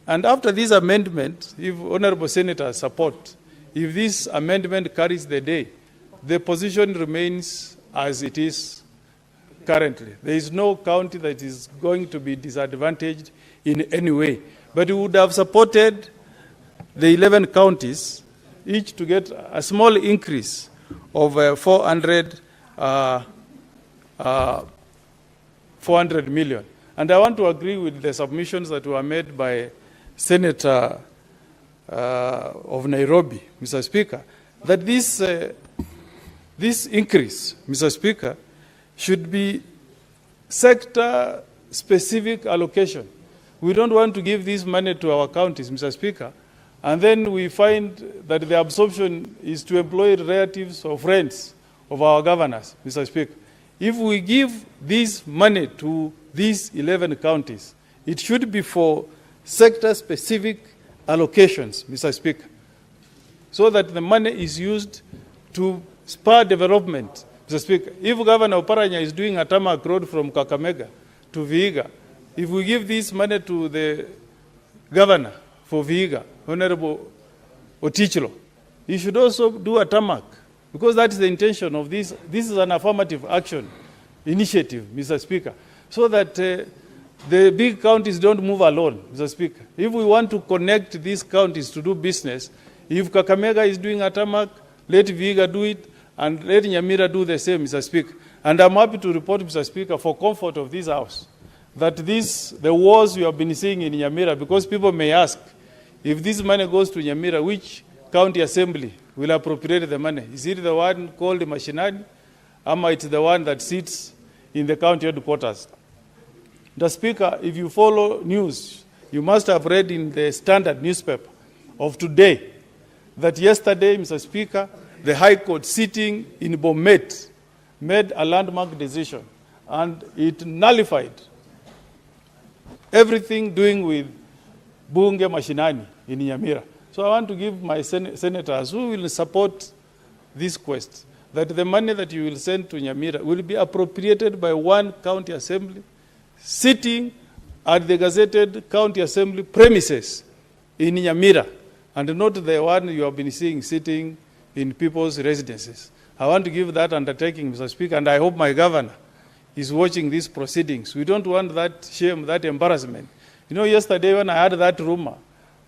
And after this amendment, if Honorable Senators support, if this amendment carries the day, the position remains as it is currently. There is no county that is going to be disadvantaged in any way. But we would have supported the 11 counties, each to get a small increase of 400 million. And I want to agree with the submissions that were made by Senator of Nairobi, Mr. Speaker, that this increase, Mr. Speaker, should be sector-specific allocation. We don't want to give this money to our counties, Mr. Speaker, and then we find that the absorption is to employ relatives or friends of our governors, Mr. Speaker. If we give this money to these 11 counties, it should be for sector-specific allocations, Mr. Speaker, so that the money is used to spur development, Mr. Speaker. If Governor Oparanya is doing a tarmac road from Kakamega to Vihiga, if we give this money to the governor for Vihiga, Honorable Otichlo, he should also do a tarmac, because that is the intention of this. This is an affirmative action initiative, Mr. Speaker, so that the big counties don't move alone, Mr. Speaker. If we want to connect these counties to do business, if Kakamega is doing a tarmac, let Vihiga do it, and let Nyamira do the same, Mr. Speaker. And I'm happy to report, Mr. Speaker, for comfort of this House, that the wars we have been seeing in Nyamira, because people may ask, if this money goes to Nyamira, which county assembly will appropriate the money? Is it the one called Mashinani, or it's the one that sits in the county headquarters? The Speaker, if you follow news, you must have read in the Standard newspaper of today that yesterday, Mr. Speaker, the High Court sitting in Bomet made a landmark decision, and it nullified everything doing with Bunge Mashinani in Nyamira. So I want to give my senators who will support this quest that the money that you will send to Nyamira will be appropriated by one county assembly sitting at the gazetted county assembly premises in Nyamira, and not the one you have been seeing sitting in people's residences. I want to give that undertaking, Mr. Speaker, and I hope my governor is watching these proceedings. We don't want that shame, that embarrassment. You know, yesterday when I had that rumor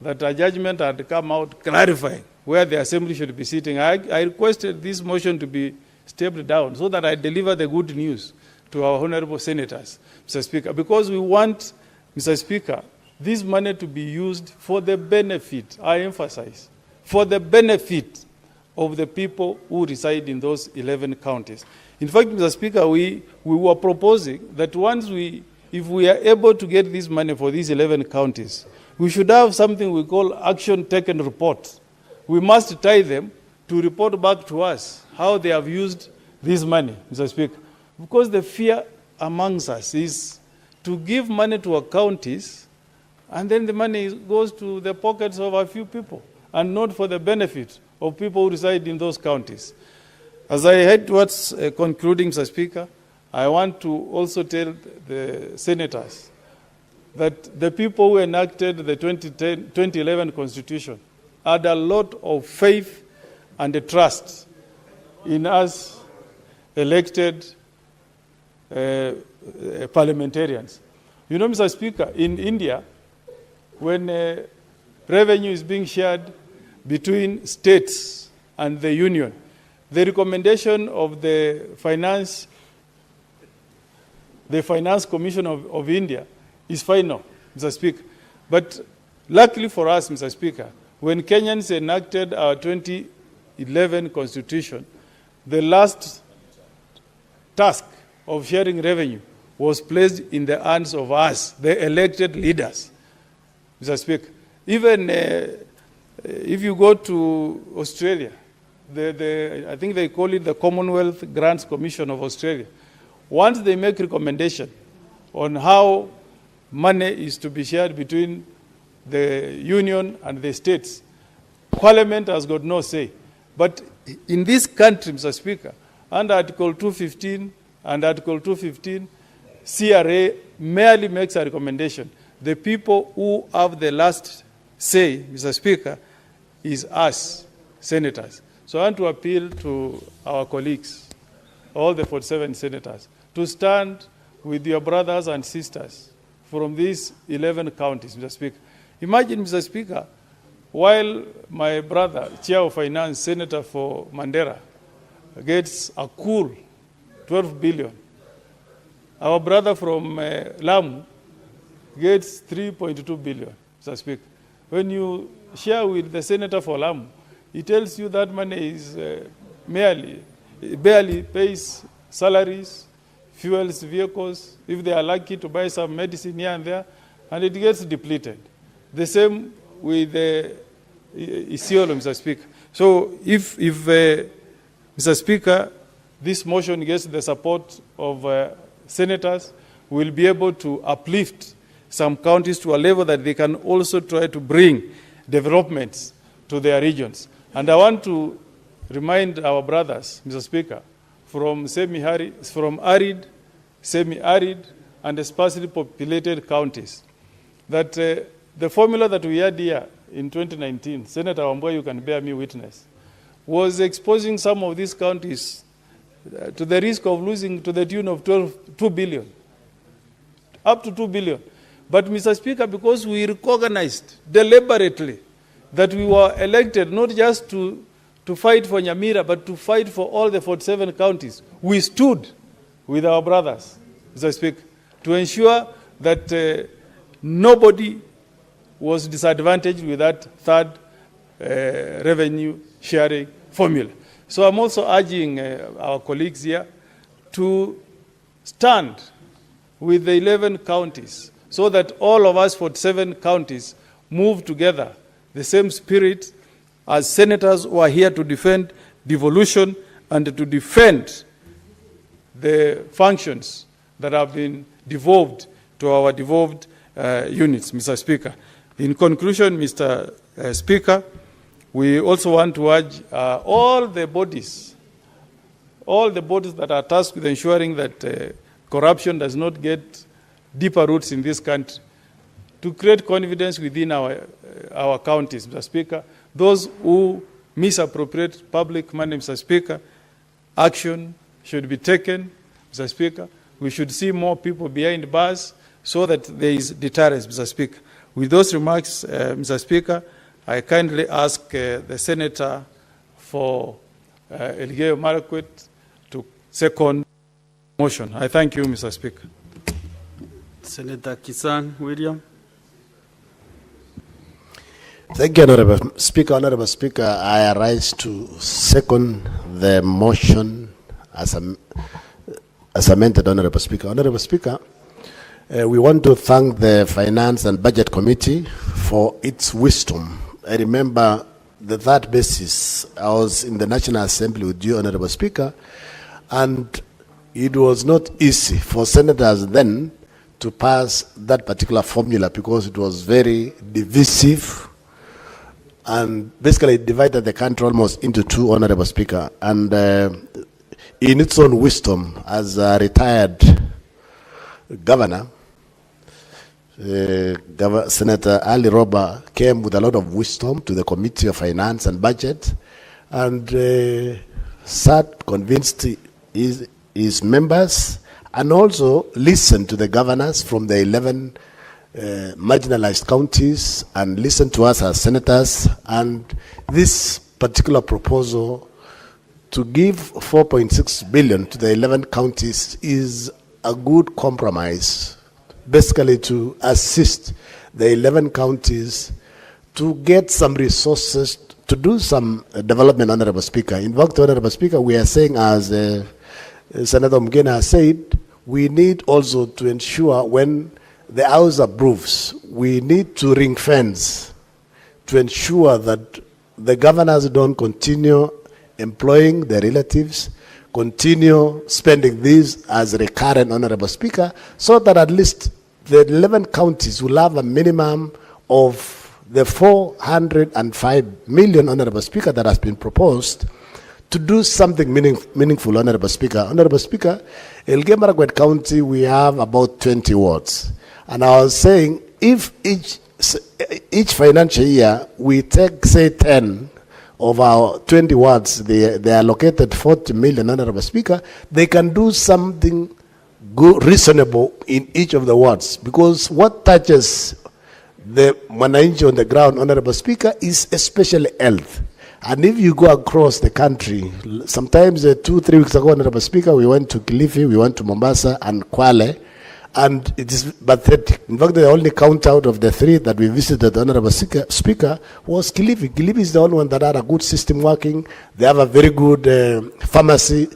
that a judgment had come out clarifying where the assembly should be sitting, I requested this motion to be stepped down so that I deliver the good news to our honorable senators, Mr. Speaker, because we want, Mr. Speaker, this money to be used for the benefit, I emphasize, for the benefit of the people who reside in those 11 counties. In fact, Mr. Speaker, we were proposing that if we are able to get this money for these 11 counties, we should have something we call action taken report. We must tie them to report back to us how they have used this money, Mr. Speaker. Because the fear amongst us is to give money to our counties and then the money goes to the pockets of a few people and not for the benefit of people who reside in those counties. As I head towards concluding, Mr. Speaker, I want to also tell the senators that the people who enacted the 2011 Constitution had a lot of faith and trust in us elected parliamentarians. You know, Mr. Speaker, in India, when revenue is being shared between states and the union, the recommendation of the Finance Commission of India is final, Mr. Speaker. But luckily for us, Mr. Speaker, when Kenyans enacted our 2011 Constitution, the last task of sharing revenue was placed in the hands of us, the elected leaders, Mr. Speaker. Even if you go to Australia, I think they call it the Commonwealth Grants Commission of Australia. Once they make recommendation on how money is to be shared between the union and the states, Parliament has got no say. But in this country, Mr. Speaker, under Article 215 and Article 215, CRA merely makes a recommendation. The people who have the last say, Mr. Speaker, is us, senators. So I want to appeal to our colleagues, all the 47 senators, to stand with your brothers and sisters from these 11 counties, Mr. Speaker. Imagine, Mr. Speaker, while my brother, Chair of Finance, Senator for Mandera, gets a cool 12 billion, our brother from Lamu gets 3.2 billion, Mr. Speaker. When you share with the Senator for Lamu, he tells you that money is barely pays salaries, fuels vehicles, if they are lucky to buy some medicine here and there, and it gets depleted. The same with Isiolo, Mr. Speaker. So if Mr. Speaker, this motion gets the support of senators, we'll be able to uplift some counties to a level that they can also try to bring developments to their regions. And I want to remind our brothers, Mr. Speaker, from arid, semi-arid, and sparsely populated counties, that the formula that we had here in 2019, Senator Wambua, you can bear me witness, was exposing some of these counties to the risk of losing to the tune of 2 billion, up to 2 billion. But, Mr. Speaker, because we recognized deliberately that we were elected not just to fight for Nyamira, but to fight for all the 47 counties, we stood with our brothers, Mr. Speaker, to ensure that nobody was disadvantaged with that third revenue sharing formula. So I'm also urging our colleagues here to stand with the 11 counties so that all of us 47 counties move together, the same spirit, as senators who are here to defend devolution and to defend the functions that have been devolved to our devolved units, Mr. Speaker. In conclusion, Mr. Speaker, we also want to urge all the bodies that are tasked with ensuring that corruption does not get deeper roots in this country, to create confidence within our counties, Mr. Speaker. Those who misappropriate public money, Mr. Speaker, action should be taken, Mr. Speaker. We should see more people behind bars so that there is deterrence, Mr. Speaker. With those remarks, Mr. Speaker, I kindly ask the Senator for Elgeyo Marakwet to second motion. I thank you, Mr. Speaker. Senator Kisan William. Thank you, Honorable Speaker. Honorable Speaker, I rise to second the motion as amended, Honorable Speaker. Honorable Speaker, we want to thank the Finance and Budget Committee for its wisdom. I remember the third basis, I was in the National Assembly with you, Honorable Speaker, and it was not easy for senators then to pass that particular formula because it was very divisive and basically it divided the country almost into two, Honorable Speaker. And in its own wisdom, as a retired governor, Senator Ali Roba came with a lot of wisdom to the Committee of Finance and Budget and sat, convinced his members, and also listened to the governors from the 11 marginalized counties and listened to us as senators. And this particular proposal to give 4.6 billion to the 11 counties is a good compromise, basically to assist the 11 counties to get some resources to do some development, Honorable Speaker. In fact, Honorable Speaker, we are saying, as Senator Mgena has said, we need also to ensure when the House approves, we need to ring fence to ensure that the governors don't continue employing their relatives, continue spending these as recurrent, Honorable Speaker, so that at least the 11 counties will have a minimum of the 405 million, Honorable Speaker, that has been proposed to do something meaningful, Honorable Speaker. Honorable Speaker, Elgeyo Marakwet County, we have about 20 wards. And I was saying, if each financial year we take, say, 10 of our 20 wards, they are located 40 million, Honorable Speaker, they can do something good, reasonable in each of the wards. Because what touches the mwananchi on the ground, Honorable Speaker, is especially health. And if you go across the country, sometimes 2-3 weeks ago, Honorable Speaker, we went to Kilifi, we went to Mombasa and Kwale, and it is pathetic. In fact, the only count out of the 3 that we visited, Honorable Speaker, was Kilifi. Kilifi is the only one that had a good system working. They have a very good pharmacy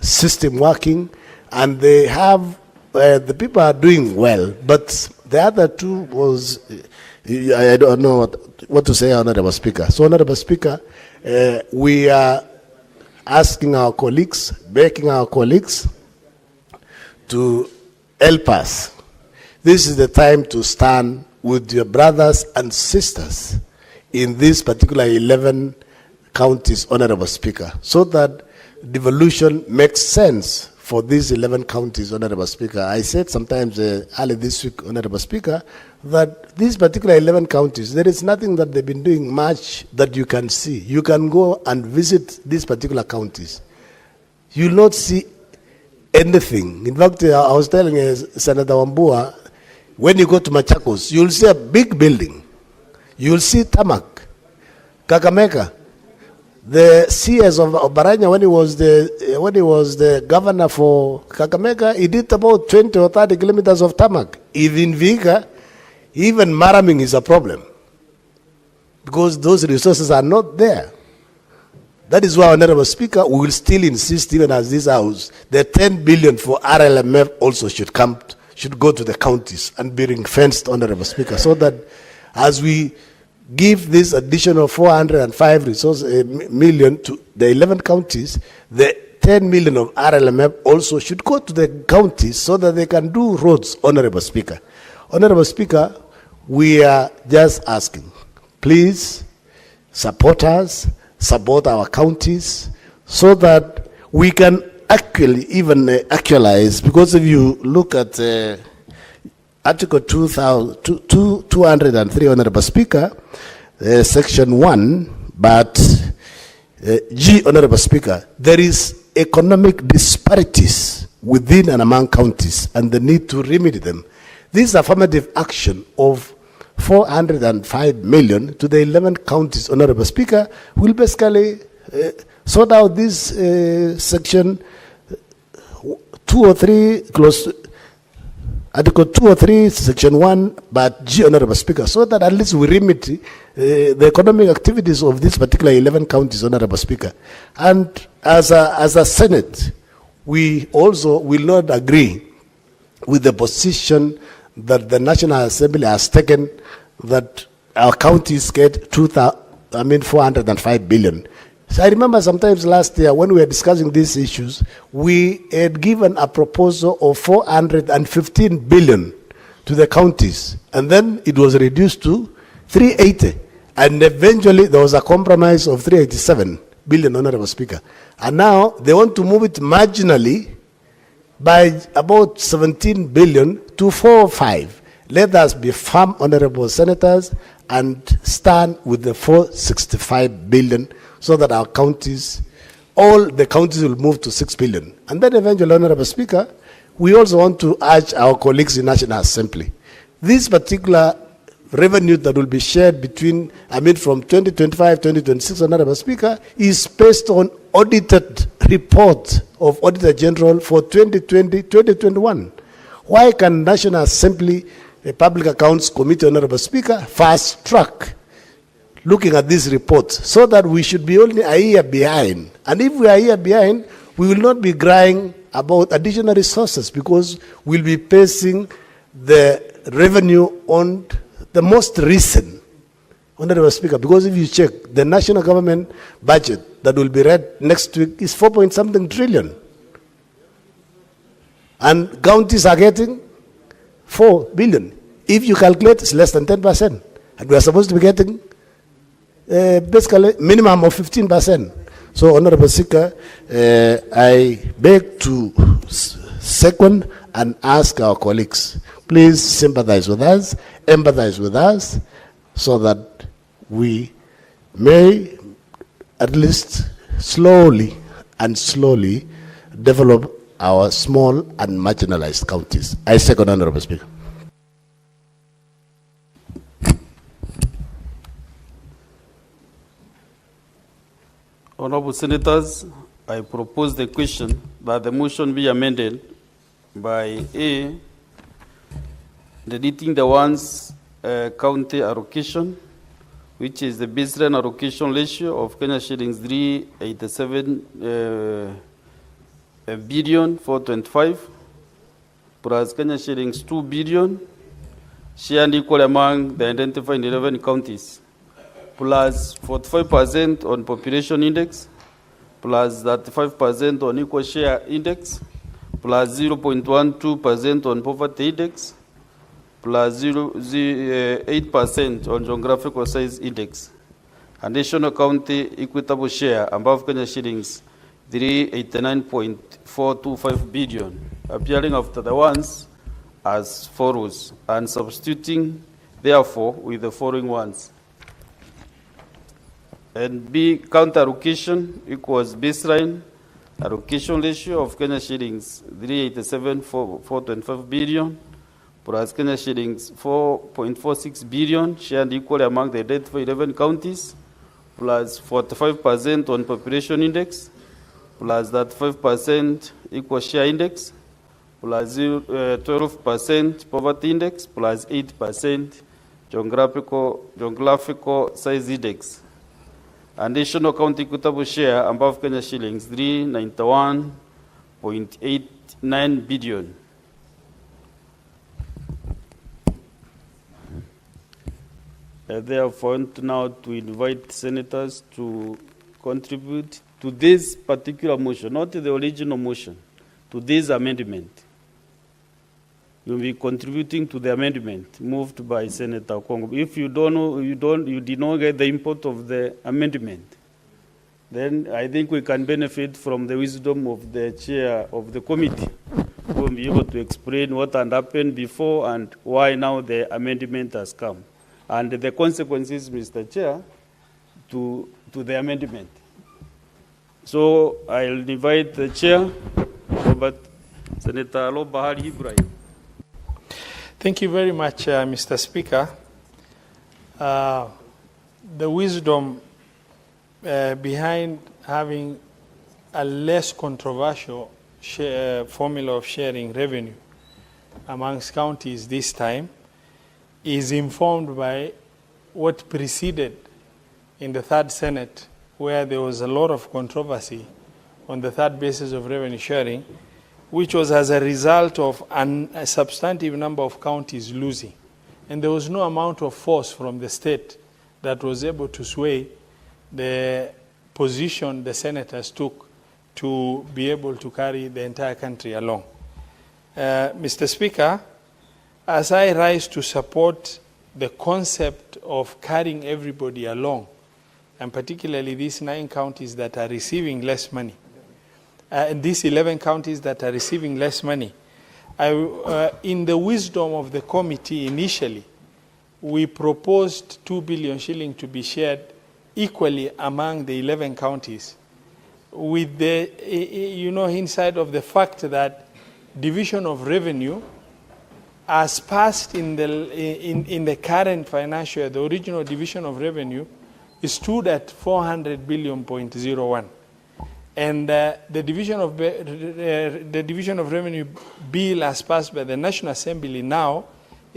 system working, and they have, the people are doing well. But the other 2 was, I don't know what to say, Honorable Speaker. So, Honorable Speaker, we are asking our colleagues, begging our colleagues to help us. This is the time to stand with your brothers and sisters in these particular 11 counties, Honorable Speaker, so that devolution makes sense for these 11 counties, Honorable Speaker. I said sometimes early this week, Honorable Speaker, that these particular 11 counties, there is nothing that they've been doing much that you can see. You can go and visit these particular counties. You will not see anything. In fact, I was telling Senator Wambua, when you go to Machakos, you'll see a big building. You'll see tarmac. Kakamega, the CS of Baranya, when he was the governor for Kakamega, he did about 20 or 30 kilometers of tarmac. Even Viga, even Maraming is a problem because those resources are not there. That is why, Honorable Speaker, we will still insist, even as this House, the 10 billion for RLMF also should go to the counties and be ring-fenced, Honorable Speaker, so that as we give this additional 405 million to the 11 counties, the 10 million of RLMF also should go to the counties so that they can do roads, Honorable Speaker. Honorable Speaker, we are just asking, please support us, support our counties, so that we can actually even actualize, because if you look at Article 203, Honorable Speaker, Section 1, but G, Honorable Speaker, there is economic disparities within and among counties, and the need to remedy them. This affirmative action of 405 million to the 11 counties, Honorable Speaker, will basically sort out this Section 203, Article 203, Section 1, but G, Honorable Speaker, so that at least we remedy the economic activities of these particular 11 counties, Honorable Speaker. And as a Senate, we also will not agree with the position that the National Assembly has taken, that our counties get 405 billion. So I remember sometimes last year when we were discussing these issues, we had given a proposal of 415 billion to the counties, and then it was reduced to 380, and eventually there was a compromise of 387 billion, Honorable Speaker. And now they want to move it marginally by about 17 billion to 405. Let us be firm, Honorable Senators, and stand with the 465 billion, so that our counties, all the counties will move to 6 billion. And then eventually, Honorable Speaker, we also want to urge our colleagues in National Assembly. This particular revenue that will be shared between, from 2025, 2026, Honorable Speaker, is based on audited report of Auditor General for 2020, 2021. Why can National Assembly Public Accounts Committee, Honorable Speaker, fast track looking at this report, so that we should be only a year behind? And if we are a year behind, we will not be crying about additional resources, because we'll be basing the revenue on the most recent, Honorable Speaker. Because if you check, the national government budget that will be read next week is 4-point-something trillion. And counties are getting 4 billion. If you calculate, it's less than 10%. And we are supposed to be getting basically minimum of 15%. So, Honorable Speaker, I beg to second and ask our colleagues, please sympathize with us, empathize with us, so that we may at least slowly develop our small and marginalized counties. I second, Honorable Speaker. Honorable Senators, I propose the question that the motion be amended by A, deleting the once county allocation, which is the baseline allocation ratio of Kenya shillings 387 billion 425 plus Kenya shillings 2 billion, shared equal among the identified 11 counties, plus 45% on population index, plus 35% on equal share index, plus 0.12% on poverty index, plus 8% on geographical size index. Additional county equitable share above Kenya shillings 389.425 billion, appearing after the ones as follows, and substituting therefore with the following ones. And B, county allocation equals baseline allocation ratio of Kenya shillings 387.425 billion plus Kenya shillings 4.46 billion shared equally among the identified 11 counties, plus 45% on population index, plus that 5% equal share index, plus 12% poverty index, plus 8% geographical size index. Additional county equitable share above Kenya shillings 391.89 billion. I therefore want now to invite senators to contribute to this particular motion, not the original motion, to this amendment. You'll be contributing to the amendment moved by Senator Kongo. If you don't know, you did not get the import of the amendment, then I think we can benefit from the wisdom of the chair of the committee, who will be able to explain what had happened before and why now the amendment has come, and the consequences, Mr. Chair, to the amendment. So I'll invite the chair, Senator Bahari Ibrahim. Thank you very much, Mr. Speaker. The wisdom behind having a less controversial formula of sharing revenue amongst counties this time is informed by what preceded in the third Senate, where there was a lot of controversy on the third basis of revenue sharing, which was as a result of a substantive number of counties losing. And there was no amount of force from the state that was able to sway the position the senators took to be able to carry the entire country along. Mr. Speaker, as I rise to support the concept of carrying everybody along, and particularly these 9 counties that are receiving less money, and these 11 counties that are receiving less money, in the wisdom of the committee initially, we proposed 2 billion shilling to be shared equally among the 11 counties, with the, inside of the fact that division of revenue as passed in the current financial year, the original division of revenue stood at 400 billion.01. And the division of revenue bill as passed by the National Assembly now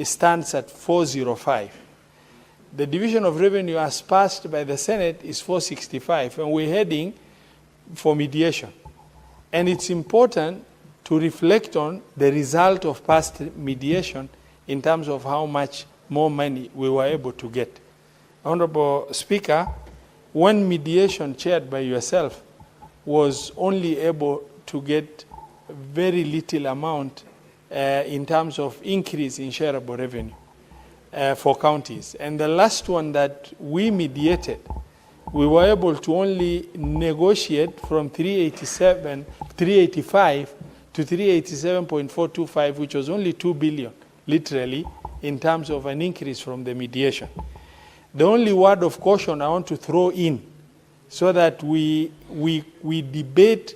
stands at 405. The division of revenue as passed by the Senate is 465, and we're heading for mediation. And it's important to reflect on the result of past mediation in terms of how much more money we were able to get. Honorable Speaker, one mediation chaired by yourself was only able to get very little amount in terms of increase in shareable revenue for counties. And the last one that we mediated, we were able to only negotiate from 385 to 387.425, which was only 2 billion, literally, in terms of an increase from the mediation. The only word of caution I want to throw in, so that we debate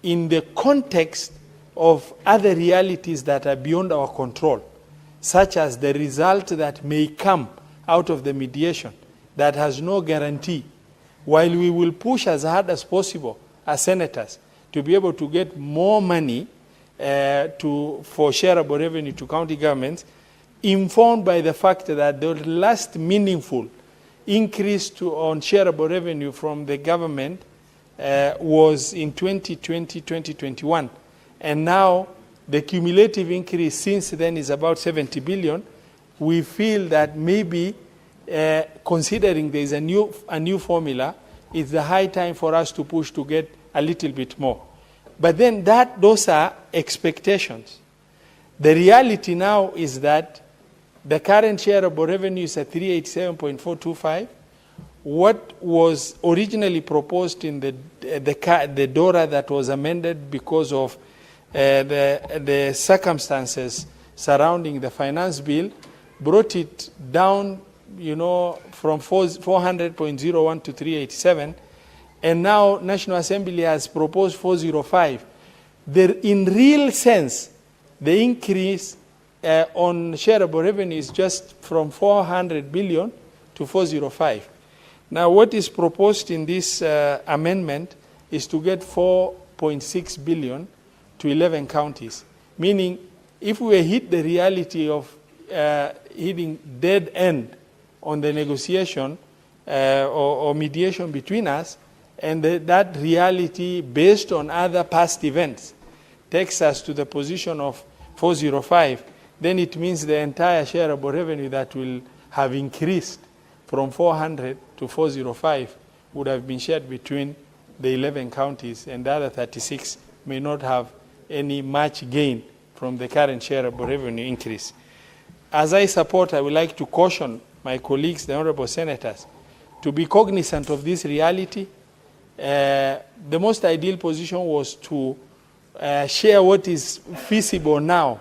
in the context of other realities that are beyond our control, such as the result that may come out of the mediation that has no guarantee. While we will push as hard as possible as senators to be able to get more money for shareable revenue to county governments, informed by the fact that the last meaningful increase on shareable revenue from the government was in 2020-2021. And now the cumulative increase since then is about 70 billion. We feel that maybe considering there is a new formula, it's the high time for us to push to get a little bit more. But then those are expectations. The reality now is that the current shareable revenue is at 387.425. What was originally proposed in the DORA that was amended because of the circumstances surrounding the finance bill brought it down, from 400.01 to 387. And now National Assembly has proposed 405. In real sense, the increase on shareable revenue is just from 400 billion to 405. Now, what is proposed in this amendment is to get 4.6 billion to 11 counties, meaning if we hit the reality of hitting dead end on the negotiation or mediation between us, and that reality based on other past events takes us to the position of 405, then it means the entire shareable revenue that will have increased from 400 to 405 would have been shared between the 11 counties, and the other 36 may not have any much gain from the current shareable revenue increase. As I would like to caution my colleagues, the honorable senators, to be cognizant of this reality. The most ideal position was to share what is feasible now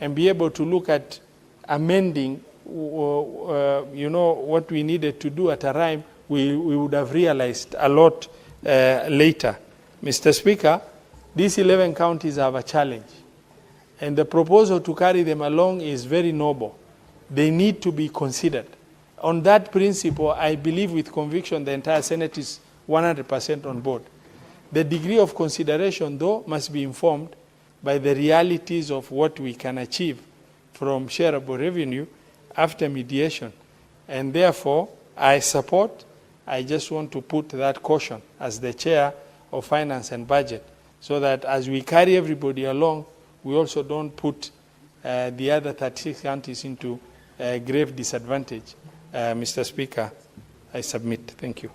and be able to look at amending what we needed to do at a time we would have realized a lot later. Mr. Speaker, these 11 counties have a challenge, and the proposal to carry them along is very noble. They need to be considered. On that principle, I believe with conviction the entire Senate is 100% on board. The degree of consideration, though, must be informed by the realities of what we can achieve from shareable revenue after mediation. And therefore, I just want to put that caution as the chair of Finance and Budget, so that as we carry everybody along, we also don't put the other 36 counties into grave disadvantage. Mr. Speaker, I submit. Thank you.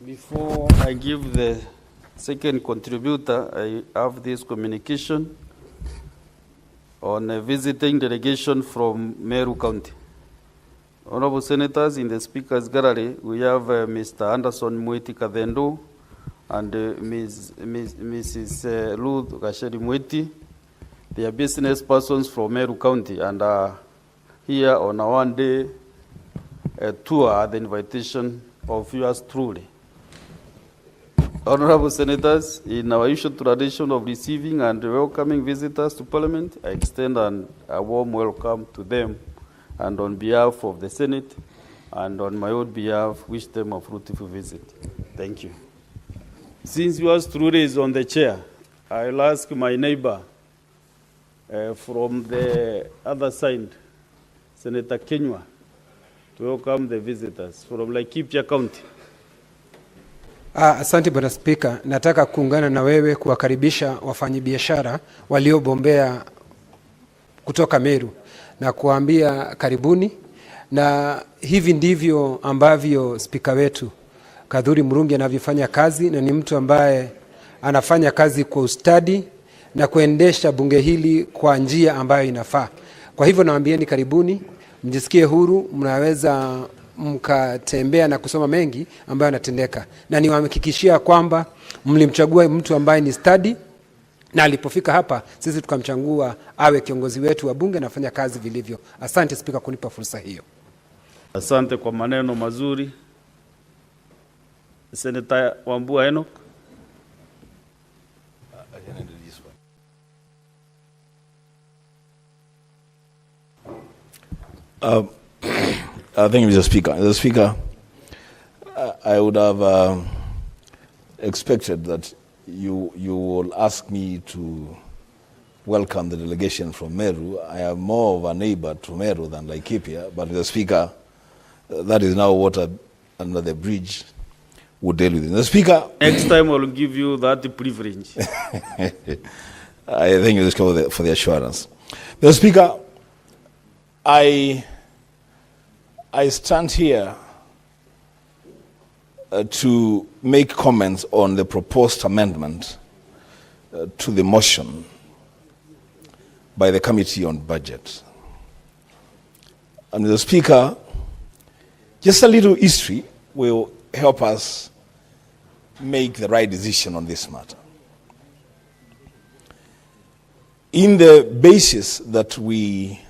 Before I give the second contributor, I have this communication on a visiting delegation from Meru County. Honorable Senators, in the Speaker's Gallery, we have Mr. Anderson Mwiti Kadendo and Mrs. Ruth Gasheri Mwiti. They are business persons from Meru County and are here on a one-day tour at the invitation of yours truly. Honorable Senators, in our usual tradition of receiving and welcoming visitors to Parliament, I extend a warm welcome to them, and on behalf of the Senate and on my own behalf, wish them a fruitful visit. Thank you. Since yours truly is on the chair, I'll ask my neighbor from the other side, Senator Kenywa, to welcome the visitors from Laikipia County. Asante Bwana Spika, nataka kuungana na wewe kuwakaribisha wafanyabiashara waliobombea kutoka Meru na kuambia karibuni, na hivi ndivyo ambavyo spika wetu Kadhuri Murungi anavyofanya kazi, na ni mtu ambaye anafanya kazi kwa ustadi na kuendesha bunge hili kwa njia ambayo inafaa. Kwa hivyo nawaambieni karibuni, mjisikie huru, mnaweza mkatembea na kusoma mengi ambayo yanatendeka, na niwahakikishia kwamba mlimchagua mtu ambaye ni stadi, na alipofika hapa sisi tukamchagua awe kiongozi wetu wa bunge na afanya kazi vilivyo. Asante Spika kunipa fursa hiyo. Asante kwa maneno mazuri. Senator Wambua Enoch. Thank you, Mr. Speaker. Mr. Speaker, I would have expected that you will ask me to welcome the delegation from Meru. I am more of a neighbor to Meru than Laikipia, but Mr. Speaker, that is now water under the bridge. Would deal with it. Mr. Speaker, next time I will give you that privilege. I thank you for the assurance. Mr. Speaker, I stand here to make comments on the proposed amendment to the motion by the Committee on Budget. And Mr. Speaker, just a little history will help us make the right decision on this matter. In the basis that we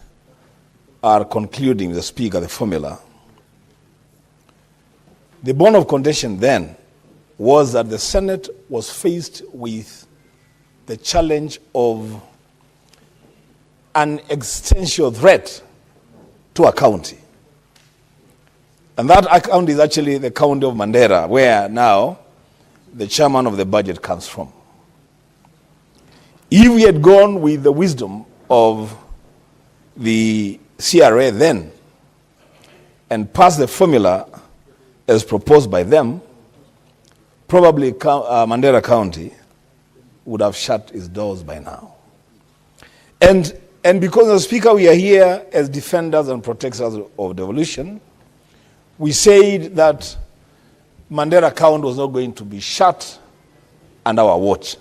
are concluding, the Speaker, the formula, the bone of contention then was that the Senate was faced with the challenge of an existential threat to a county. And that county is actually the county of Mandera, where now the chairman of the budget comes from. If we had gone with the wisdom of the CRA then and passed the formula as proposed by them, probably Mandera County would have shut its doors by now. And because, Mr. Speaker, we are here as defenders and protectors of devolution, we said that Mandela account was not going to be shut under our watch.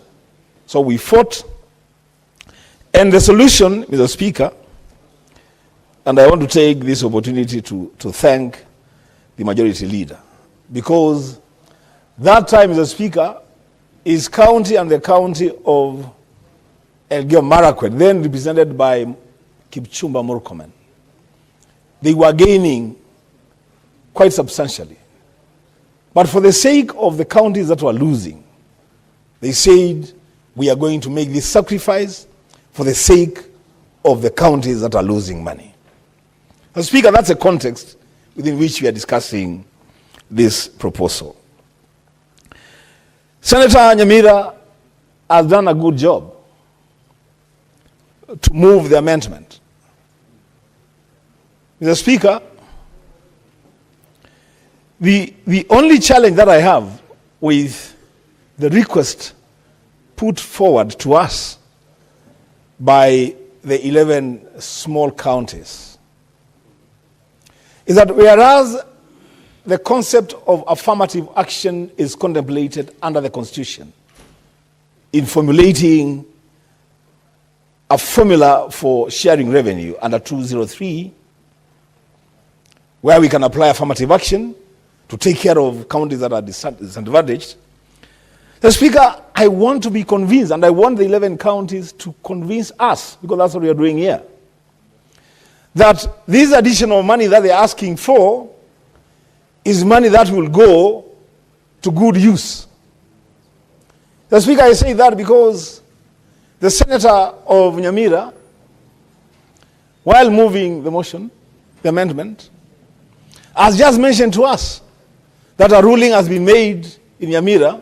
So we fought. And the solution, Mr. Speaker, and I want to take this opportunity to thank the majority leader, because that time, Mr. Speaker, his county and the county of Elgeyo Marakwet, then represented by Kipchumba Murkomen, they were gaining quite substantially. But for the sake of the counties that were losing, they said, we are going to make this sacrifice for the sake of the counties that are losing money. Mr. Speaker, that's a context within which we are discussing this proposal. Senator Nyamira has done a good job to move the amendment. Mr. Speaker, the only challenge that I have with the request put forward to us by the 11 small counties is that whereas the concept of affirmative action is contemplated under the Constitution in formulating a formula for sharing revenue under 203, where we can apply affirmative action to take care of counties that are disadvantaged. The Speaker, I want to be convinced, and I want the 11 counties to convince us, because that's what we are doing here, that this additional money that they're asking for is money that will go to good use. The Speaker, I say that because the Senator of Nyamira, while moving the motion, the amendment, has just mentioned to us that a ruling has been made in Nyamira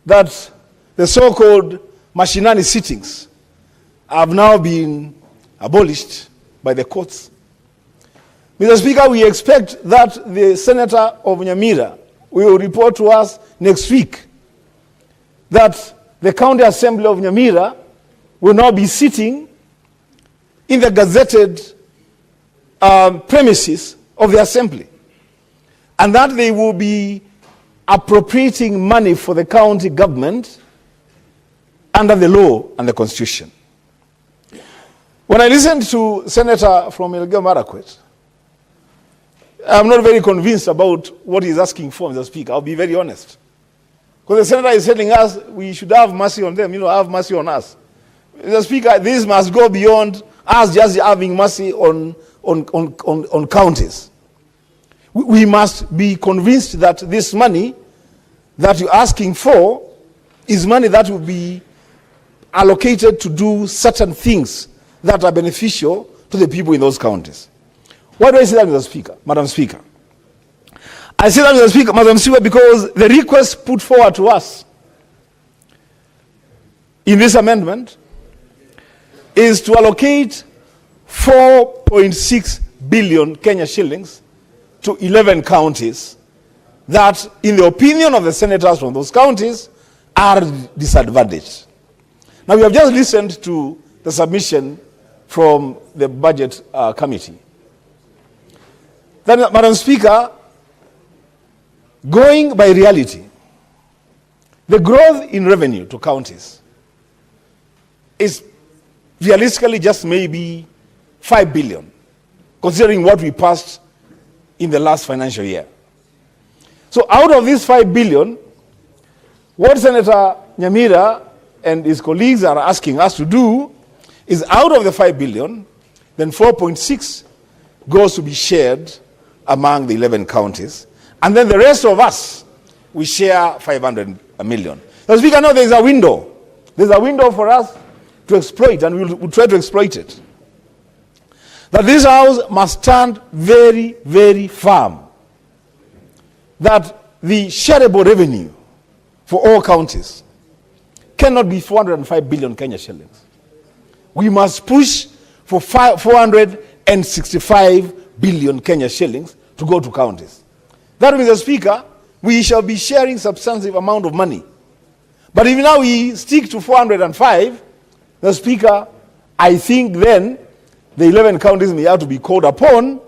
that the so-called mashinani sittings have now been abolished by the courts. Mr. Speaker, we expect that the Senator of Nyamira will report to us next week that the County Assembly of Nyamira will now be sitting in the gazetted premises of the Assembly, and that they will be appropriating money for the county government under the law and the Constitution. When I listened to Senator from Elgeyo Marakwet, I'm not very convinced about what he's asking for, Mr. Speaker. I'll be very honest. Because the Senator is telling us we should have mercy on them, have mercy on us. Mr. Speaker, this must go beyond us just having mercy on counties. We must be convinced that this money that you're asking for is money that will be allocated to do certain things that are beneficial to the people in those counties. Why do I say that, Mr. Speaker, Madam Speaker? I say that, Mr. Speaker, Madam Speaker, because the request put forward to us in this amendment is to allocate 4.6 billion Kenya shillings to 11 counties that, in the opinion of the senators from those counties, are disadvantaged. Now, we have just listened to the submission from the Budget Committee. Then, Madam Speaker, going by reality, the growth in revenue to counties is realistically just maybe 5 billion, considering what we passed in the last financial year. So out of this 5 billion, what Senator Nyamira and his colleagues are asking us to do is, out of the 5 billion, then 4.6 goes to be shared among the 11 counties. And then the rest of us, we share 500 million. As we can know, there's a window. There's a window for us to exploit, and we'll try to exploit it. That this House must stand very, very firm that the shareable revenue for all counties cannot be 405 billion Kenya shillings. We must push for 465 billion Kenya shillings to go to counties. That means, Mr. Speaker, we shall be sharing substantive amount of money. But if now we stick to 405, Mr. Speaker, I think then the 11 counties may have to be called upon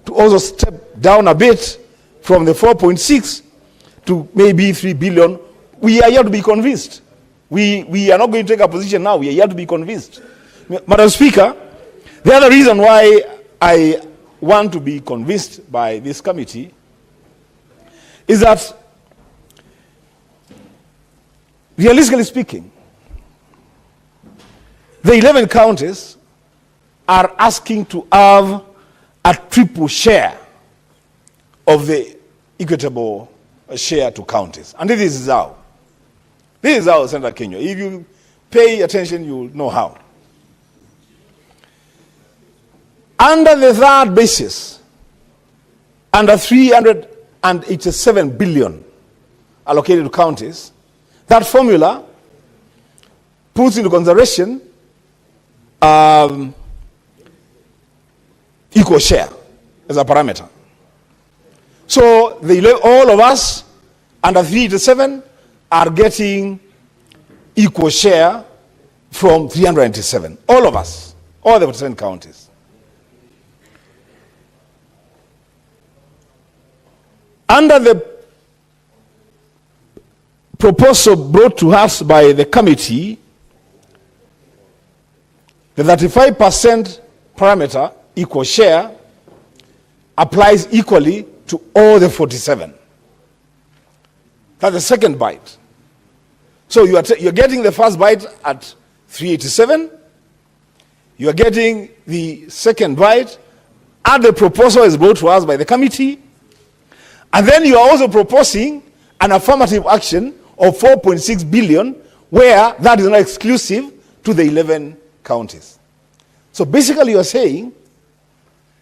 to also step down a bit from the 4.6 to maybe 3 billion. We are yet to be convinced. We are not going to take a position now. We are yet to be convinced. Madam Speaker, the other reason why I want to be convinced by this committee is that, realistically speaking, the 11 counties are asking to have a triple share of the equitable share to counties. And this is how. This is how, Senator Kenya. If you pay attention, you'll know how. Under the third basis, under 387 billion allocated to counties, that formula puts into consideration equal share as a parameter. So all of us under 387 are getting equal share from 387. All of us, all the 47 counties. Under the proposal brought to us by the committee, the 35% parameter, equal share, applies equally to all the 47. That's the second bite. So you're getting the first bite at 387. You are getting the second bite at the proposal is brought to us by the committee. And then you are also proposing an affirmative action of 4.6 billion, where that is not exclusive to the 11 counties. So basically you are saying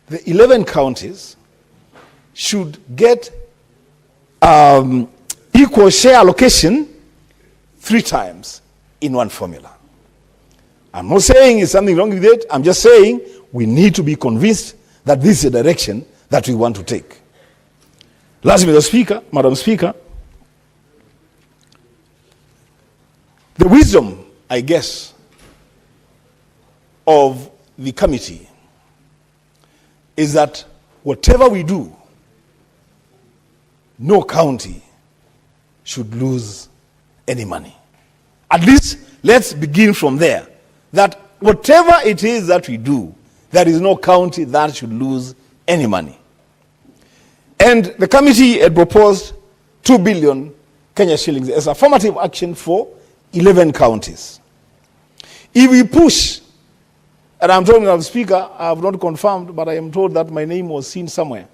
the 11 counties should get equal share allocation 3 times in one formula. I'm not saying there's something wrong with it. I'm just saying we need to be convinced that this is the direction that we want to take. Lastly, Madam Speaker, the wisdom, I guess, of the committee is that whatever we do, no county should lose any money. At least let's begin from there. That whatever it is that we do, there is no county that should lose any money. And the committee had proposed 2 billion Kenya shillings as affirmative action for 11 counties. If we push, and I'm told, Madam Speaker, I have not confirmed, but I am told that my name was seen somewhere,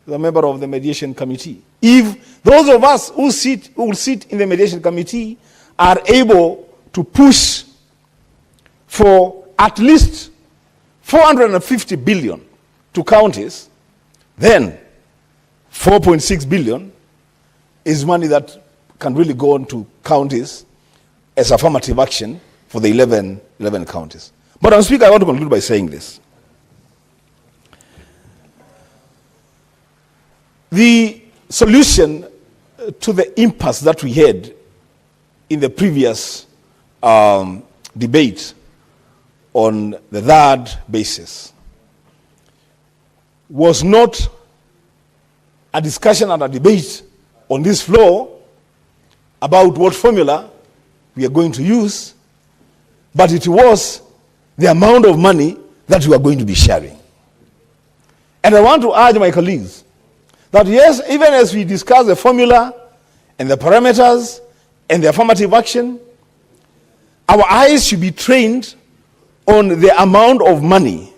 the member of the mediation committee. If those of us who will sit in the mediation committee are able to push for at least 450 billion to counties, then 4.6 billion is money that can really go on to counties as affirmative action for the 11 counties. But, Madam Speaker, I want to conclude by saying this. The solution to the impasse that we had in the previous debate on the third basis was not a discussion and a debate on this floor about what formula we are going to use, but it was the amount of money that we are going to be sharing. And I want to urge my colleagues that yes, even as we discuss the formula and the parameters and the affirmative action, our eyes should be trained on the amount of money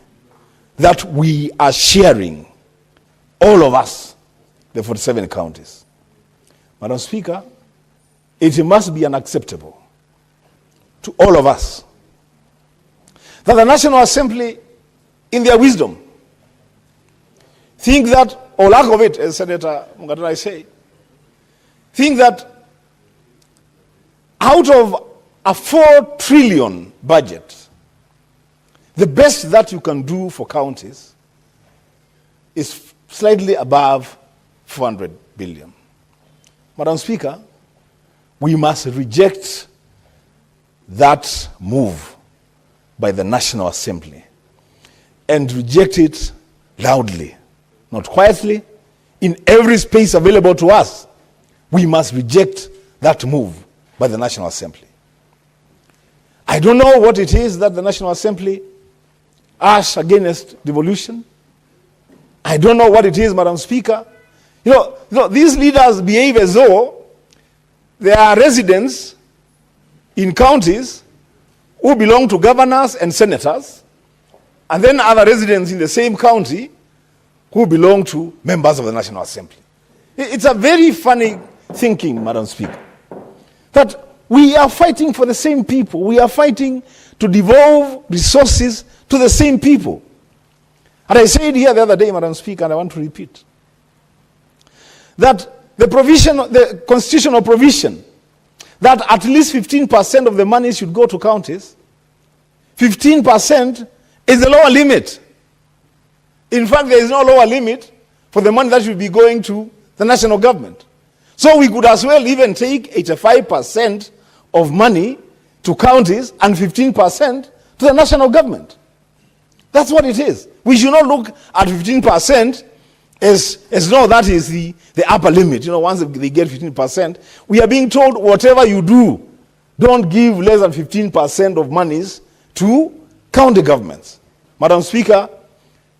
that we are sharing, all of us, the 47 counties. Madam Speaker, it must be unacceptable to all of us that the National Assembly, in their wisdom, think that, or lack of it, as Senator Mungatana say, think that out of a 4 trillion budget, the best that you can do for counties is slightly above 400 billion. Madam Speaker, we must reject that move by the National Assembly and reject it loudly, not quietly, in every space available to us. We must reject that move by the National Assembly. I don't know what it is that the National Assembly urged against devolution. I don't know what it is, Madam Speaker. You know, these leaders behave as though they are residents in counties who belong to governors and senators, and then other residents in the same county who belong to members of the National Assembly. It's a very funny thinking, Madam Speaker, that we are fighting for the same people. We are fighting to devolve resources to the same people. And I said here the other day, Madam Speaker, and I want to repeat, that the constitutional provision that at least 15% of the money should go to counties, 15% is the lower limit. In fact, there is no lower limit for the money that should be going to the national government. So we could as well even take 85% of money to counties and 15% to the national government. That's what it is. We should not look at 15% as no, that is the upper limit. You know, once they get 15%, we are being told whatever you do, don't give less than 15% of monies to county governments. Madam Speaker,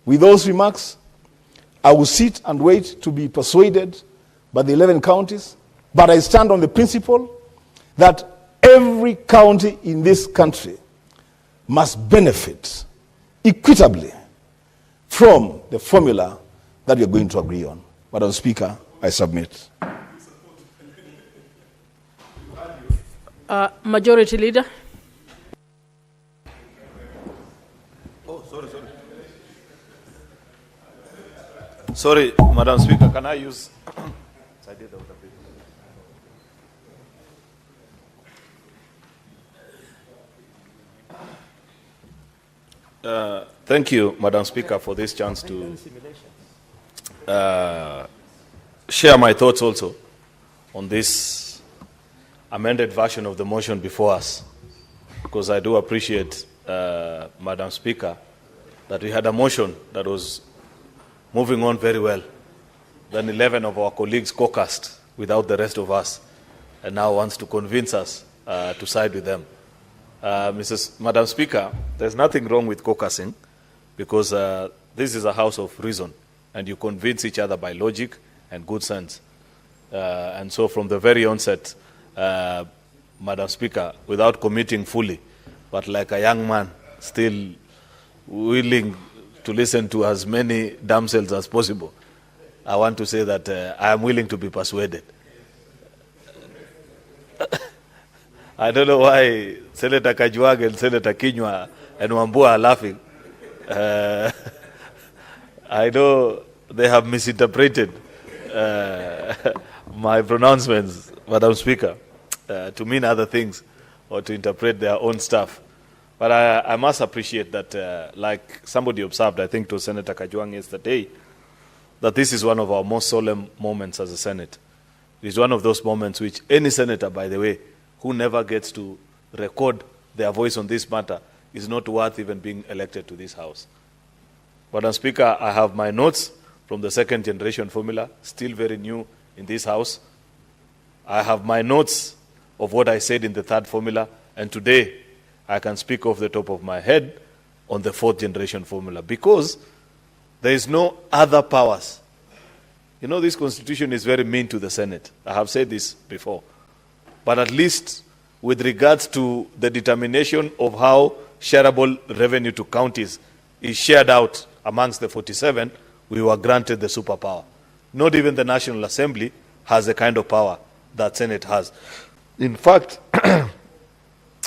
with those remarks, I will sit and wait to be persuaded by the 11 counties, but I stand on the principle that every county in this country must benefit equitably from the formula that we are going to agree on. Madam Speaker, I submit. Majority Leader. Sorry, Madam Speaker, can I use... Thank you, Madam Speaker, for this chance to share my thoughts also on this amended version of the motion before us, because I do appreciate, Madam Speaker, that we had a motion that was moving on very well. Then 11 of our colleagues caucused without the rest of us, and now wants to convince us to side with them. Madam Speaker, there's nothing wrong with caucusing, because this is a house of reason, and you convince each other by logic and good sense. And so from the very onset, Madam Speaker, without committing fully, but like a young man, still willing to listen to as many damsels as possible, I want to say that I am willing to be persuaded. I don't know why Senator Kajwang and Senator Kinyua and Wambua are laughing. I know they have misinterpreted my pronouncements, Madam Speaker, to mean other things or to interpret their own stuff. But I must appreciate that, like somebody observed, I think to Senator Kajwang yesterday, that this is one of our most solemn moments as a Senate. It is one of those moments which any senator, by the way, who never gets to record their voice on this matter is not worth even being elected to this House. Madam Speaker, I have my notes from the second generation formula, still very new in this House. I have my notes of what I said in the third formula, and today I can speak off the top of my head on the fourth generation formula, because there is no other powers. You know, this constitution is very mean to the Senate. I have said this before. But at least with regards to the determination of how shareable revenue to counties is shared out amongst the 47, we were granted the superpower. Not even the National Assembly has the kind of power that Senate has. In fact,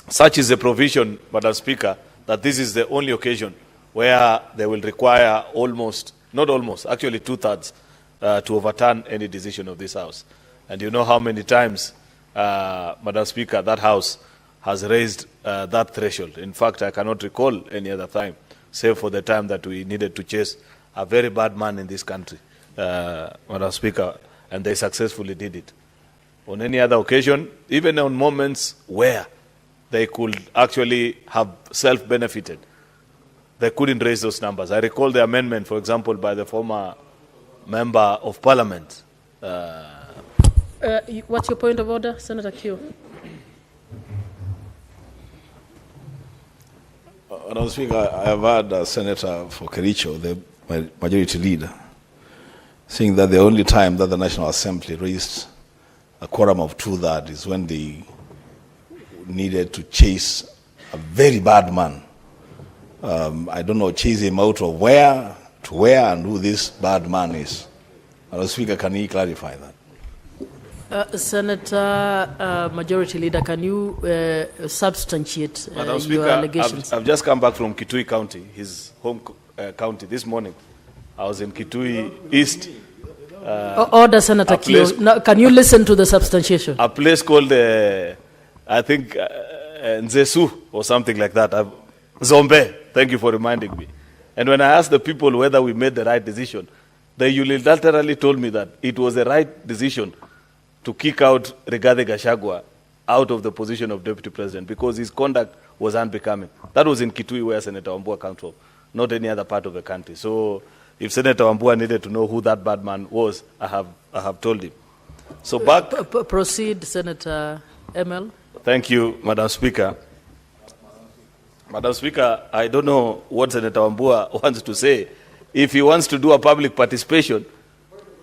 such is the provision, Madam Speaker, that this is the only occasion where they will require actually two-thirds to overturn any decision of this House. And you know how many times, Madam Speaker, that House has raised that threshold. In fact, I cannot recall any other time, save for the time that we needed to chase a very bad man in this country, Madam Speaker, and they successfully did it. On any other occasion, even on moments where they could actually have self-benefited. They couldn't raise those numbers. I recall the amendment, for example, by the former member of parliament. What's your point of order, Senator Kyo? Madam Speaker, I have heard Senator for Kericho, the majority leader, saying that the only time that the National Assembly raised a quorum of 2/3 is when they needed to chase a very bad man. I don't know, chase him out of where to where and who this bad man is. Madam Speaker, can you clarify that? Senator Majority Leader, can you substantiate Madam your Speaker, allegations? I've just come back from Kitui County, his home county, this morning. I was in Kitui East. Order, Senator Kyo. Now, can you listen to the substantiation? A place called, I think, Nzesu or something like that. Zombe, thank you for reminding me. And when I asked the people whether we made the right decision, they unilaterally told me that it was the right decision to kick out Rigathi Gachagua out of the position of Deputy President because his conduct was unbecoming. That was in Kitui where Senator Wambua comes from, not any other part of the country. So if Senator Wambua needed to know who that bad man was, I have told him. So back... Proceed, Senator ML. Thank you, Madam Speaker. Madam Speaker, I don't know what Senator Wambua wants to say. If he wants to do a public participation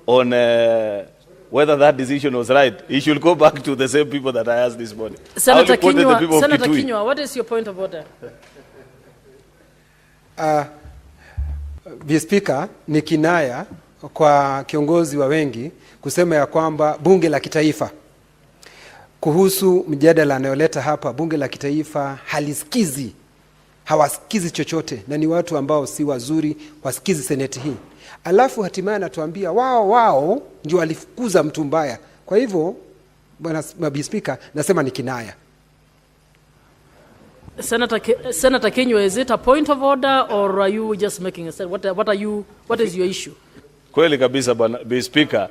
on whether that decision was right, he should go back to the same people that I asked this morning. Senator Kinyua, what is your point of order? Speaker, ni kinaya kwa kiongozi wa wengi kusema ya kwamba bunge la kitaifa kuhusu mjadala anayoleta hapa, bunge la kitaifa halisikizi, hawasikizi chochote na ni watu ambao si wazuri wasikizi seneti hii. Alafu hatimaye anatuambia wao ndio walifukuza mtu mbaya. Kwa hivyo bwana Speaker, nasema ni kinaya. Senator Kinyua, is it a point of order or are you just making a statement? What is your issue? Kweli kabisa bwana Speaker.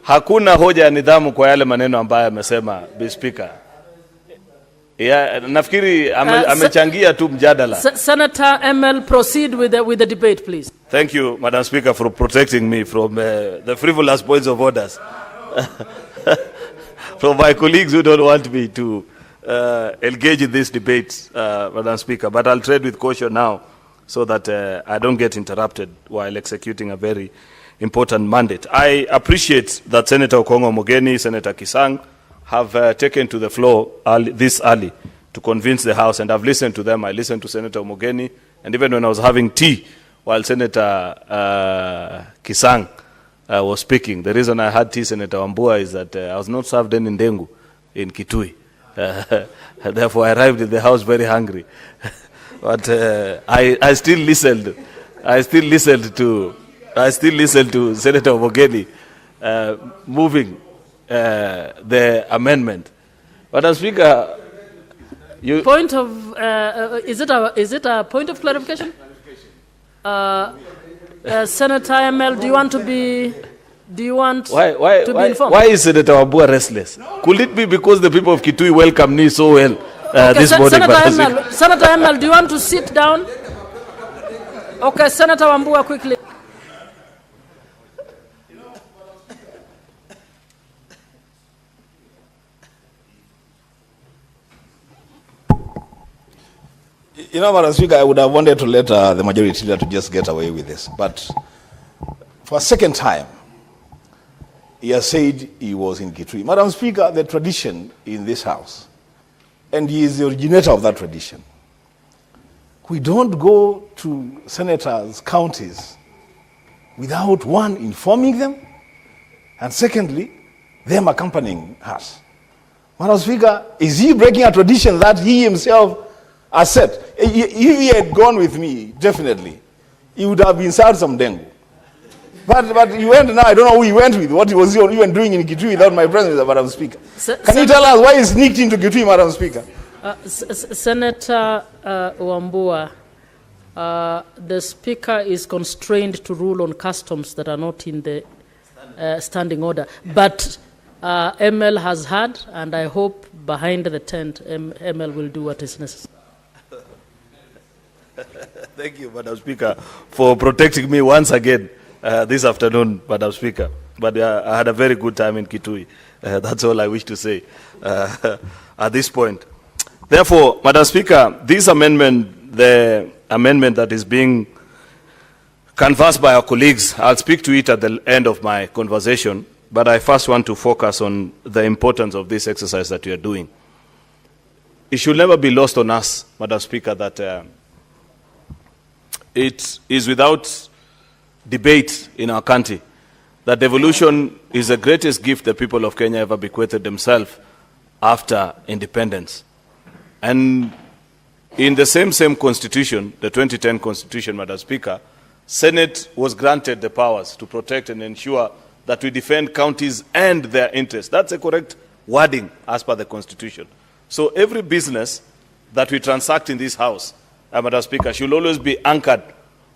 Hakuna hoja ya nidhamu kwa yale maneno ambayo amesema Speaker. Nafikiri amechangia tu mjadala. Senator ML, proceed with the debate, please. Thank you, Madam Speaker, for protecting me from the frivolous points of orders from my colleagues who don't want me to engage in this debate, Madam Speaker. But I'll tread with caution now so that I don't get interrupted while executing a very important mandate. I appreciate that Senator Okongo Mogeni, Senator Kisang have taken to the floor this early to convince the House, and I've listened to them. I listened to Senator Mogeni, and even when I was having tea while Senator Kisang was speaking, the reason I had tea, Senator Wambua, is that I was not served any ndengu in Kitui. Therefore, I arrived in the House very hungry. But I still listened. I still listened to Senator Mogeni moving the amendment. Madam Speaker, point of is it a point of clarification? Senator ML, do you want to be informed? Why is Senator Wambua restless? Could it be because the people of Kitui welcomed me so well this morning? Senator ML, do you want to sit down? Okay, Senator Wambua, quickly. You know, Madam Speaker, I would have wanted to let the majority leader to just get away with this. But for a second time, he has said he was in Kitui. Madam Speaker, the tradition in this House, and he is the originator of that tradition, we don't go to senators' counties without, one, informing them, and secondly, them accompanying us. Madam Speaker, is he breaking a tradition that he himself has set? If he had gone with me, definitely, he would have been served some dengue. But he went now, I don't know who he went with, what he was even doing in Kitui without my presence, Madam Speaker. Can you tell us why he sneaked into Kitui, Madam Speaker? Senator Wambua, the Speaker is constrained to rule on customs that are not in the standing order. But ML has heard, and I hope behind the tent, ML will do what is necessary. Thank you, Madam Speaker, for protecting me once again this afternoon, Madam Speaker. But I had a very good time in Kitui. That's all I wish to say at this point. Therefore, Madam Speaker, this amendment, the amendment that is being canvassed by our colleagues, I'll speak to it at the end of my conversation, but I first want to focus on the importance of this exercise that we are doing. It should never be lost on us, Madam Speaker, that it is without debate in our country that devolution is the greatest gift the people of Kenya ever bequeathed themselves after independence. And in the same constitution, the 2010 constitution, Madam Speaker, Senate was granted the powers to protect and ensure that we defend counties and their interests. That's a correct wording as per the constitution. So every business that we transact in this house, Madam Speaker, should always be anchored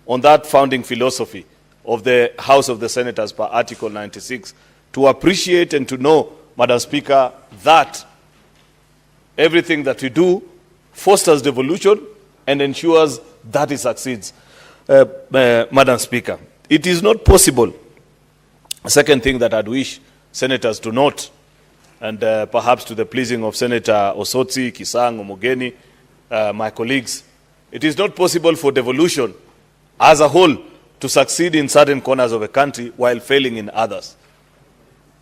on that founding philosophy of the House of the Senators per Article 96, to appreciate and to know, Madam Speaker, that everything that we do fosters devolution and ensures that it succeeds. Madam Speaker, it is not possible. A second thing that I'd wish senators to note, and perhaps to the pleasing of Senator Osotsi, Kisang, Omogeni, my colleagues, it is not possible for devolution as a whole to succeed in certain corners of a country while failing in others.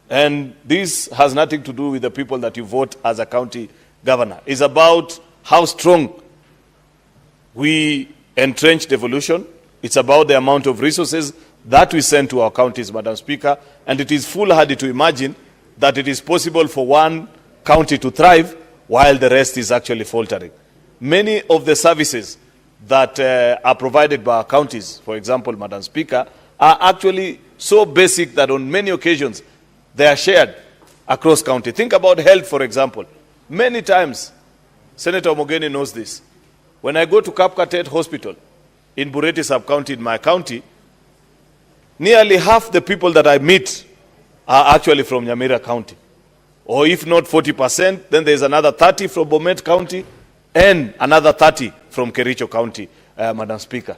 And this has nothing to do with the people that you vote as a county governor. It's about how strong we entrench devolution. It's about the amount of resources that we send to our counties, Madam Speaker, and it is foolhardy to imagine that it is possible for one county to thrive while the rest is actually faltering. Many of the services that are provided by our counties, for example, Madam Speaker, are actually so basic that on many occasions they are shared across county. Think about health, for example. Many times, Senator Omogeni knows this. When I go to Kapkatet Hospital in Bureti sub-county in my county, nearly half the people that I meet are actually from Nyamira County. Or if not 40%, then there's another 30 from Bomet County and another 30 from Kericho County, Madam Speaker.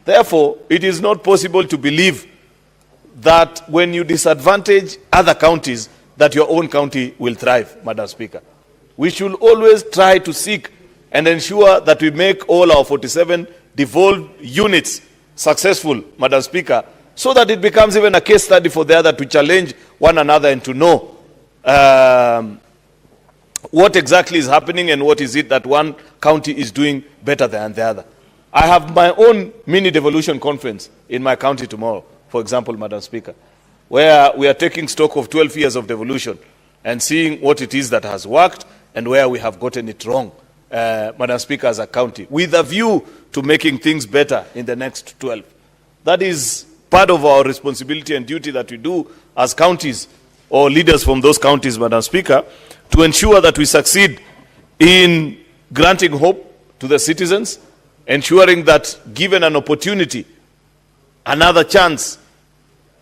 Therefore, it is not possible to believe that when you disadvantage other counties, that your own county will thrive, Madam Speaker. We should always try to seek and ensure that we make all our 47 devolved units successful, Madam Speaker, so that it becomes even a case study for the other to challenge one another and to know what exactly is happening and what is it that one county is doing better than the other. I have my own mini devolution conference in my county tomorrow, for example, Madam Speaker, where we are taking stock of 12 years of devolution and seeing what it is that has worked and where we have gotten it wrong, Madam Speaker, as a county, with a view to making things better in the next 12. That is part of our responsibility and duty that we do as counties or leaders from those counties, Madam Speaker, to ensure that we succeed in granting hope to the citizens, ensuring that given an opportunity, another chance,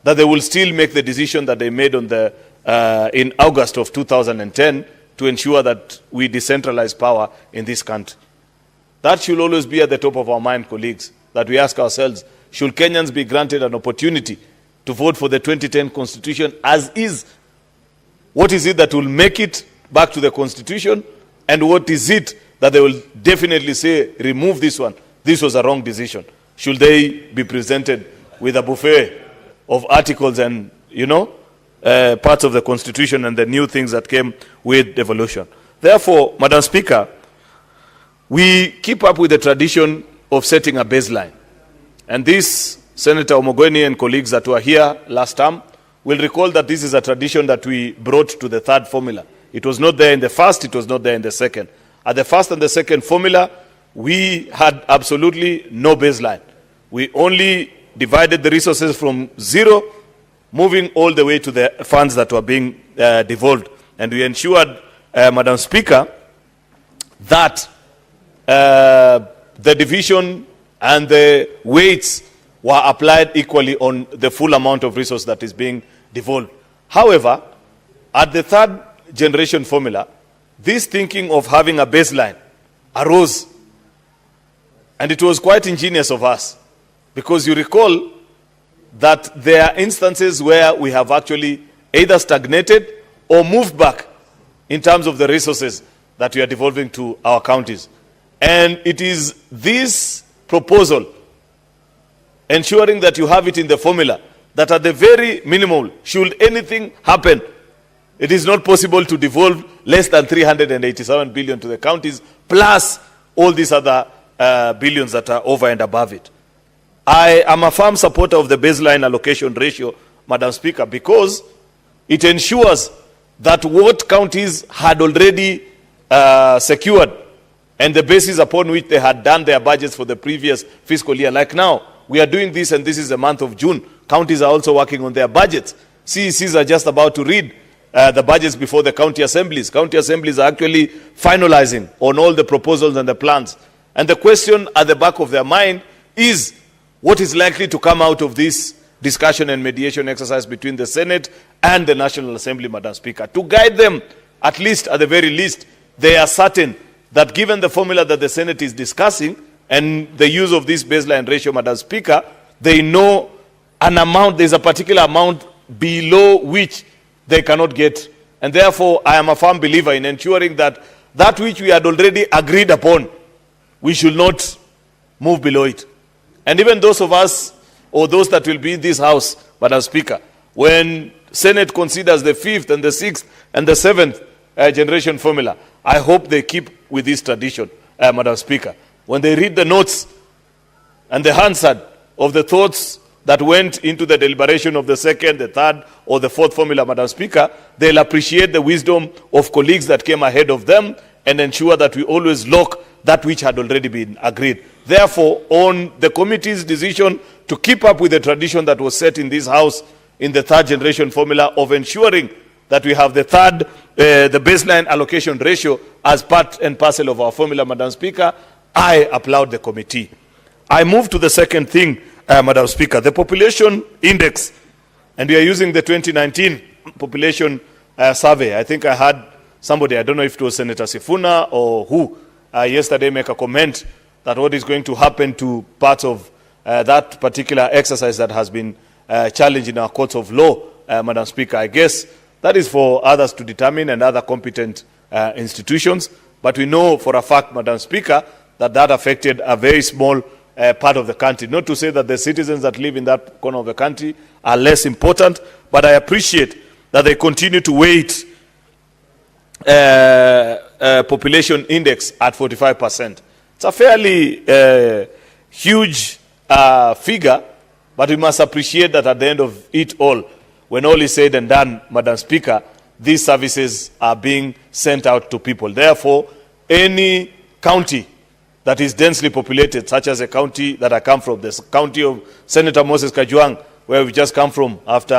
that they will still make the decision that they made on the, in August of 2010 to ensure that we decentralize power in this country. That should always be at the top of our mind, colleagues, that we ask ourselves, should Kenyans be granted an opportunity to vote for the 2010 Constitution as is? What is it that will make it back to the Constitution? And what is it that they will definitely say, remove this one, this was a wrong decision? Should they be presented with a buffet of articles and, parts of the Constitution and the new things that came with devolution? Therefore, Madam Speaker, we keep up with the tradition of setting a baseline. And this, Senator Omogeni and colleagues that were here last term will recall that this is a tradition that we brought to the third formula. It was not there in the first, it was not there in the second. At the first and the second formula, we had absolutely no baseline. We only divided the resources from zero, moving all the way to the funds that were being devolved. And we ensured, Madam Speaker, that the division and the weights were applied equally on the full amount of resource that is being devolved. However, at the third generation formula, this thinking of having a baseline arose. And it was quite ingenious of us, because you recall that there are instances where we have actually either stagnated or moved back in terms of the resources that we are devolving to our counties. And it is this proposal, ensuring that you have it in the formula, that at the very minimum, should anything happen, it is not possible to devolve less than 387 billion to the counties, plus all these other billions that are over and above it. I am a firm supporter of the baseline allocation ratio, Madam Speaker, because it ensures that what counties had already secured and the basis upon which they had done their budgets for the previous fiscal year, like now, we are doing this and this is the month of June. Counties are also working on their budgets. CECs are just about to read the budgets before the county assemblies. County assemblies are actually finalizing on all the proposals and the plans. And the question at the back of their mind is what is likely to come out of this discussion and mediation exercise between the Senate and the National Assembly, Madam Speaker. To guide them, at least, at the very least, they are certain that given the formula that the Senate is discussing and the use of this baseline ratio, Madam Speaker, they know an amount, there's a particular amount below which they cannot get. And therefore, I am a firm believer in ensuring that that which we had already agreed upon, we should not move below it. And even those of us, or those that will be in this house, Madam Speaker, when Senate considers the 5th and the 6th and the 7th generation formula, I hope they keep with this tradition, Madam Speaker. When they read the notes and the Hansard of the thoughts that went into the deliberation of the 2nd, the 3rd, or the 4th formula, Madam Speaker, they'll appreciate the wisdom of colleagues that came ahead of them and ensure that we always lock that which had already been agreed. Therefore, on the committee's decision to keep up with the tradition that was set in this house in the 3rd generation formula of ensuring that we have the baseline allocation ratio as part and parcel of our formula, Madam Speaker, I applaud the committee. I move to the second thing, Madam Speaker, the population index. And we are using the 2019 population survey. I think I had somebody, I don't know if it was Senator Sifuna or who, yesterday make a comment that what is going to happen to parts of that particular exercise that has been challenged in our courts of law, Madam Speaker. I guess that is for others to determine and other competent institutions. But we know for a fact, Madam Speaker, that that affected a very small part of the country. Not to say that the citizens that live in that corner of the country are less important, but I appreciate that they continue to weight population index at 45%. It's a fairly huge figure, but we must appreciate that at the end of it all, when all is said and done, Madam Speaker, these services are being sent out to people. Therefore, any county that is densely populated, such as a county that I come from, the county of Senator Moses Kajwang, where we just come from after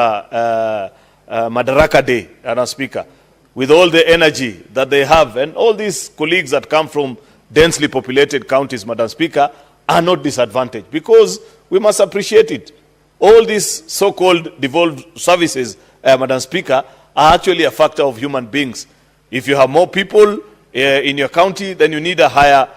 Madaraka Day, Madam Speaker, with all the energy that they have, and all these colleagues that come from densely populated counties, Madam Speaker, are not disadvantaged, because we must appreciate it. All these so-called devolved services, Madam Speaker, are actually a factor of human beings. If you have more people in your county, then you need a higher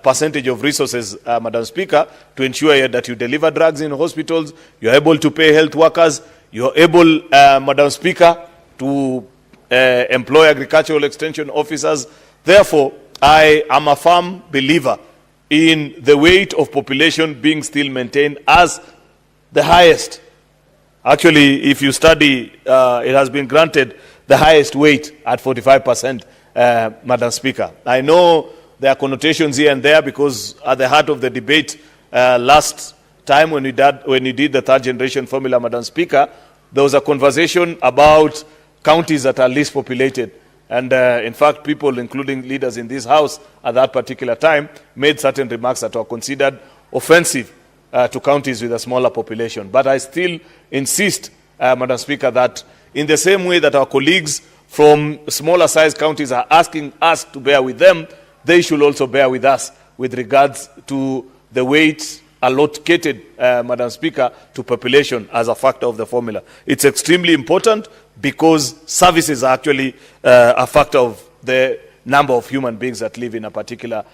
percentage of resources, Madam Speaker, to ensure that you deliver drugs in hospitals, you're able to pay health workers, you're able, Madam Speaker, to employ agricultural extension officers. Therefore, I am a firm believer in the weight of population being still maintained as the highest. Actually, if you study, it has been granted the highest weight at 45%, Madam Speaker. I know there are connotations here and there, because at the heart of the debate last time when we did the 3rd generation formula, Madam Speaker, there was a conversation about counties that are least populated. And in fact, people, including leaders in this house at that particular time, made certain remarks that were considered offensive to counties with a smaller population. But I still insist, Madam Speaker, that in the same way that our colleagues from smaller sized counties are asking us to bear with them, they should also bear with us with regards to the weight allocated, Madam Speaker, to population as a factor of the formula. It's extremely important because services are actually a factor of the number of human beings that live in a particular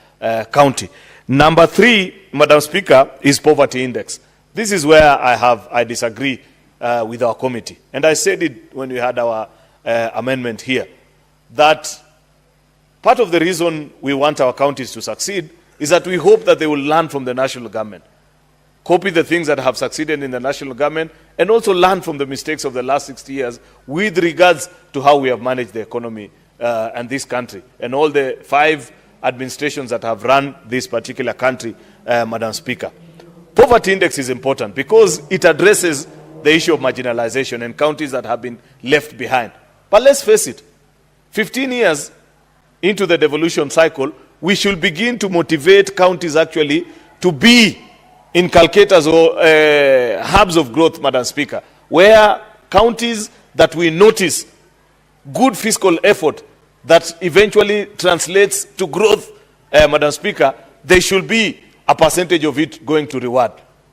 county. Number 3, Madam Speaker, is poverty index. This is where I disagree with our committee. And I said it when we had our amendment here, that part of the reason we want our counties to succeed is that we hope that they will learn from the national government, copy the things that have succeeded in the national government, and also learn from the mistakes of the last 60 years with regards to how we have managed the economy and this country, and all the 5 administrations that have run this particular country, Madam Speaker. Poverty index is important because it addresses the issue of marginalization and counties that have been left behind. But let's face it, 15 years into the devolution cycle, we should begin to motivate counties actually to be inculcators or hubs of growth, Madam Speaker, where counties that we notice good fiscal effort that eventually translates to growth, Madam Speaker, there should be a percentage of it going to reward.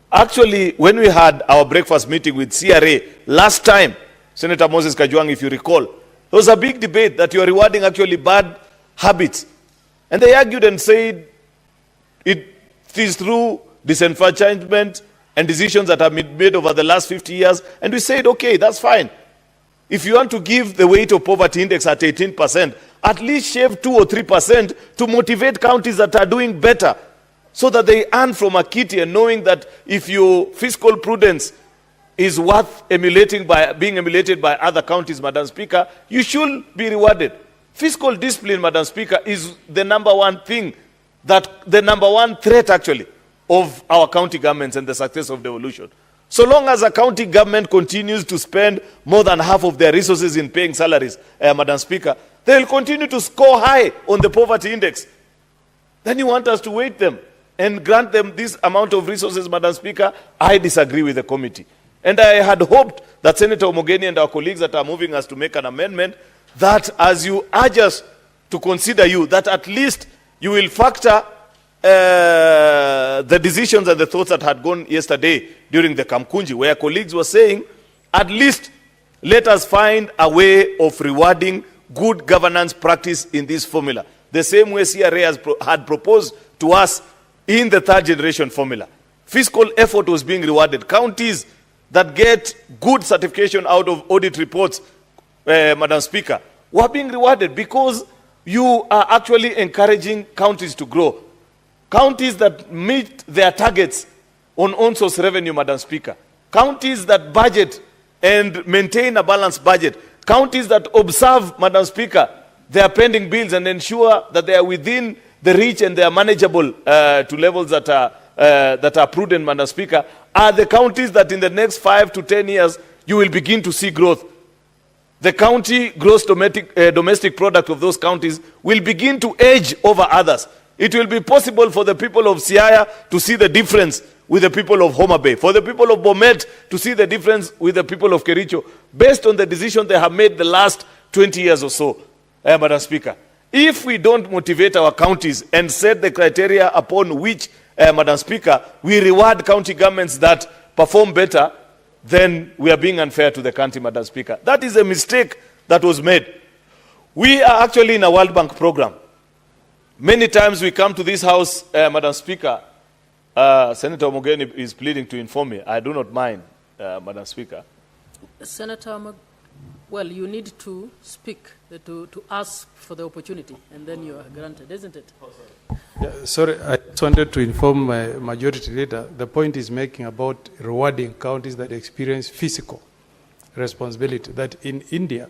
Actually, when we had our breakfast meeting with CRA last time, Senator Moses Kajwang, if you recall, there was a big debate that you are rewarding actually bad habits. And they argued and said it is through disenfranchisement and decisions that have been made over the last 50 years. And we said, okay, that's fine. If you want to give the weight of poverty index at 18%, at least shave 2 or 3% to motivate counties that are doing better, so that they earn from a kitty, and knowing that if your fiscal prudence is worth being emulated by other counties, Madam Speaker, you should be rewarded. Fiscal discipline, Madam Speaker, is the number one thing, the number one threat actually of our county governments and the success of devolution. So long as a county government continues to spend more than half of their resources in paying salaries, Madam Speaker, they will continue to score high on the poverty index. Then you want us to weight them and grant them this amount of resources, Madam Speaker? I disagree with the committee. And I had hoped that Senator Omogeni and our colleagues that are moving us to make an amendment, that as you urge us to consider that at least you will factor the decisions and the thoughts that had gone yesterday during the Kamkunji, where colleagues were saying, at least let us find a way of rewarding good governance practice in this formula. The same way CRA had proposed to us in the 3rd generation formula. Fiscal effort was being rewarded. Counties that get good certification out of audit reports, Madam Speaker, were being rewarded because you are actually encouraging counties to grow. Counties that meet their targets on on-source revenue, Madam Speaker. Counties that budget and maintain a balanced budget. Counties that observe, Madam Speaker, their pending bills and ensure that they are within the reach and they are manageable to levels that are prudent, Madam Speaker, are the counties that in the next 5 to 10 years you will begin to see growth. The county gross domestic product of those counties will begin to edge over others. It will be possible for the people of Siaya to see the difference with the people of Homa Bay, for the people of Bomet to see the difference with the people of Kericho, based on the decision they have made the last 20 years or so, Madam Speaker. If we don't motivate our counties and set the criteria upon which, Madam Speaker, we reward county governments that perform better, then we are being unfair to the country, Madam Speaker. That is a mistake that was made. We are actually in a World Bank program. Many times we come to this house, Madam Speaker, Senator Omogeni is pleading to inform me. I do not mind, Madam Speaker. Senator, well, you need to speak, to ask for the opportunity, and then you are granted, isn't it? Yeah, sorry, I just wanted to inform my majority leader. The point is making about rewarding counties that experience fiscal responsibility, that in India,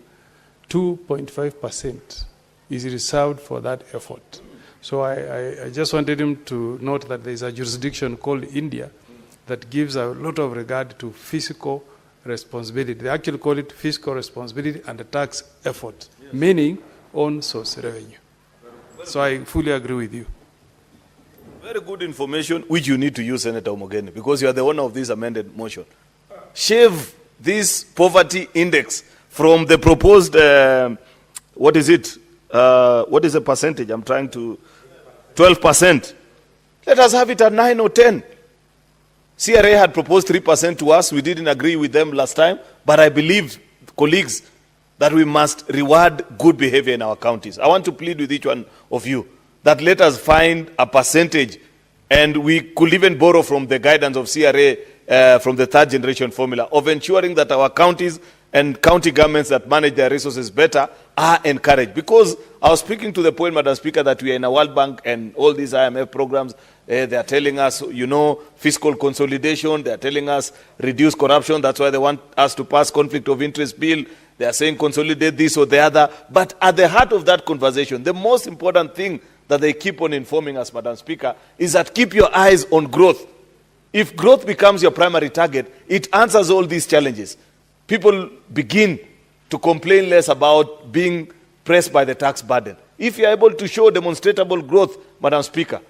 2.5% is reserved for that effort. So I just wanted him to note that there is a jurisdiction called India that gives a lot of regard to fiscal responsibility. They actually call it fiscal responsibility and the tax effort, yes, meaning on source revenue. So I fully agree with you. Very good information, which you need to use, Senator Omogeni, because you are the owner of this amended motion. Shave this poverty index from the proposed, what is it? What is the percentage? I'm trying to, 12%. Let us have it at 9 or 10. CRA had proposed 3% to us. We didn't agree with them last time, but I believe, colleagues, that we must reward good behavior in our counties. I want to plead with each one of you that let us find a percentage, and we could even borrow from the guidance of CRA from the third generation formula of ensuring that our counties and county governments that manage their resources better are encouraged. Because I was speaking to the point, Madam Speaker, that we are in a World Bank and all these IMF programs, they are telling us, fiscal consolidation, they are telling us reduce corruption, that's why they want us to pass conflict of interest bill. They are saying consolidate this or the other. But at the heart of that conversation, the most important thing that they keep on informing us, Madam Speaker, is that keep your eyes on growth. If growth becomes your primary target, it answers all these challenges. People begin to complain less about being pressed by the tax burden. If you are able to show demonstrable growth, Madam Speaker,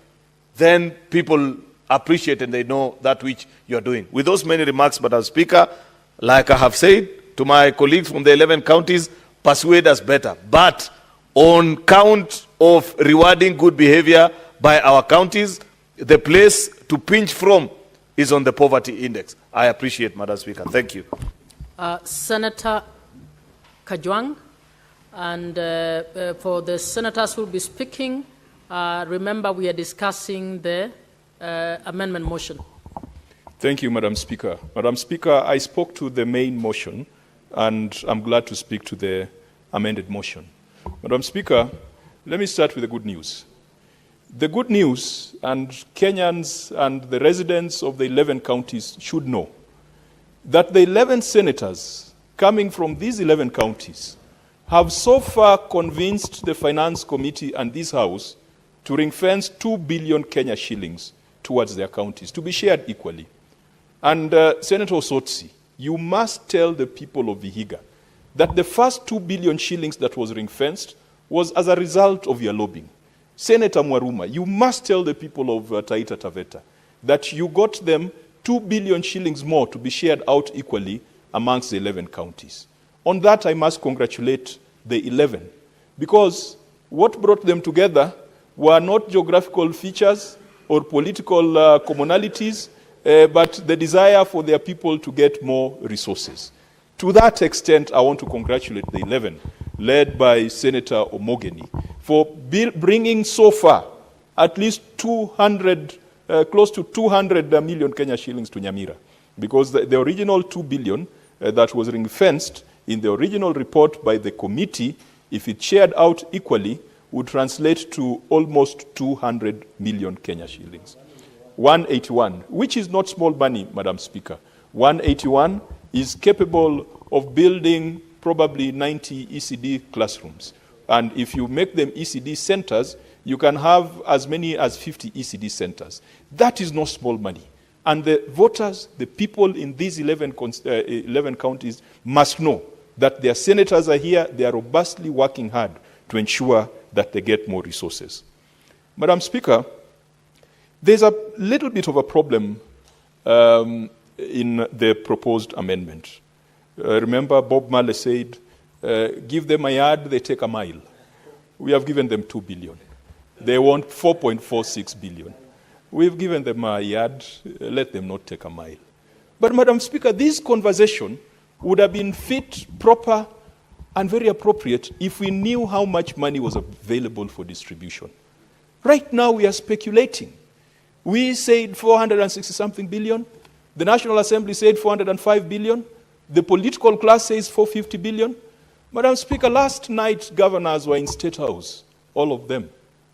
then people appreciate and they know that which you are doing. With those many remarks, Madam Speaker, like I have said to my colleagues from the 11 counties, persuade us better. But on count of rewarding good behavior by our counties, the place to pinch from is on the poverty index. I appreciate, Madam Speaker. Thank you. Senator Kajwang, and for the senators who will be speaking, remember we are discussing the amendment motion. Thank you, Madam Speaker. Madam Speaker, I spoke to the main motion, and I'm glad to speak to the amended motion. Madam Speaker, let me start with the good news. The good news, and Kenyans and the residents of the 11 counties should know, that the 11 senators coming from these 11 counties have so far convinced the Finance Committee and this House to ring-fence 2 billion Kenya shillings towards their counties, to be shared equally. And Senator Osotsi, you must tell the people of Vihiga that the first 2 billion shillings that was ring-fenced was as a result of your lobbying. Senator Mwaruma, you must tell the people of Taita Taveta that you got them 2 billion shillings more to be shared out equally amongst the 11 counties. On that, I must congratulate the 11, because what brought them together were not geographical features or political commonalities, but the desire for their people to get more resources. To that extent, I want to congratulate the 11, led by Senator Omogeni, for bringing so far at least 200, close to 200 million Kenya shillings to Nyamira, because the original 2 billion that was ring-fenced in the original report by the committee, if it shared out equally, would translate to almost 200 million Kenya shillings. 181, which is not small money, Madam Speaker. 181 is capable of building probably 90 ECD classrooms. And if you make them ECD centers, you can have as many as 50 ECD centers. That is not small money. And the voters, the people in these 11 counties must know that their senators are here, they are robustly working hard to ensure that they get more resources. Madam Speaker, there's a little bit of a problem in the proposed amendment. Remember, Bob Marley said, give them a yard, they take a mile. We have given them 2 billion. They want 4.46 billion. We've given them a yard, let them not take a mile. But, Madam Speaker, this conversation would have been fit, proper, and very appropriate if we knew how much money was available for distribution. Right now, we are speculating. We said 460-something billion. The National Assembly said 405 billion. The political class says 450 billion. Madam Speaker, last night, governors were in State House, all of them,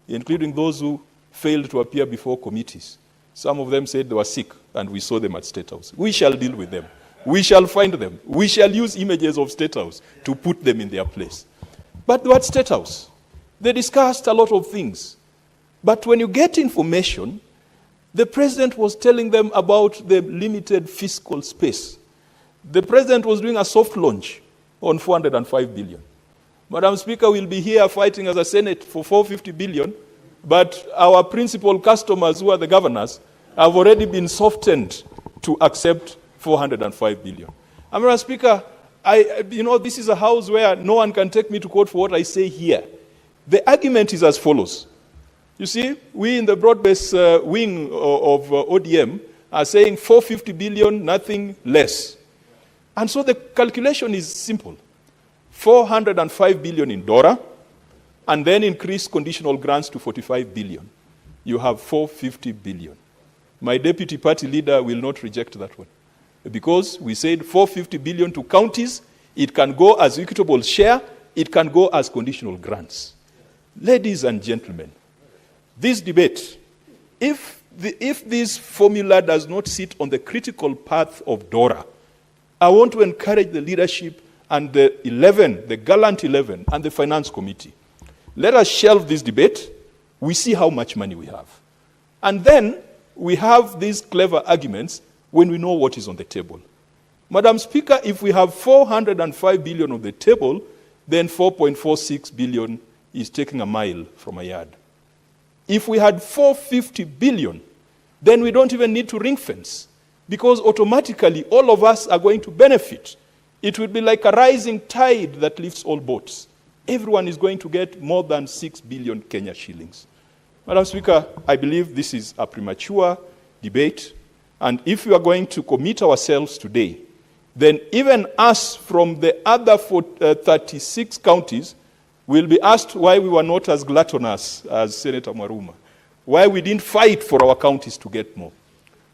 including those who failed to appear before committees. Some of them said they were sick, and we saw them at State House. We shall deal with them. We shall find them. We shall use images of State House to put them in their place. But they were at State House. They discussed a lot of things. But when you get information, the president was telling them about the limited fiscal space. The president was doing a soft launch on 405 billion. Madam Speaker, we'll be here fighting as a Senate for 450 billion, but our principal customers, who are the governors, have already been softened to accept 405 billion. Madam Speaker, this is a house where no one can take me to court for what I say here. The argument is as follows. You see, we in the broad-based wing of ODM are saying 450 billion, nothing less. And so the calculation is simple. 405 billion in DORA, and then increase conditional grants to 45 billion, you have 450 billion. My deputy party leader will not reject that one, because we said 450 billion to counties. It can go as equitable share. It can go as conditional grants. Ladies and gentlemen, this debate, if this formula does not sit on the critical path of DORA, I want to encourage the leadership and the gallant 11 and the finance committee. Let us shelve this debate. We see how much money we have. And then we have these clever arguments when we know what is on the table. Madam Speaker, if we have 405 billion on the table, then 4.46 billion is taking a mile from a yard. If we had 450 billion, then we don't even need to ring fence, because automatically all of us are going to benefit. It would be like a rising tide that lifts all boats. Everyone is going to get more than 6 billion Kenya shillings. Madam Speaker, I believe this is a premature debate, and if we are going to commit ourselves today, then even us from the other 36 counties will be asked why we were not as gluttonous as Senator Maruma, why we didn't fight for our counties to get more.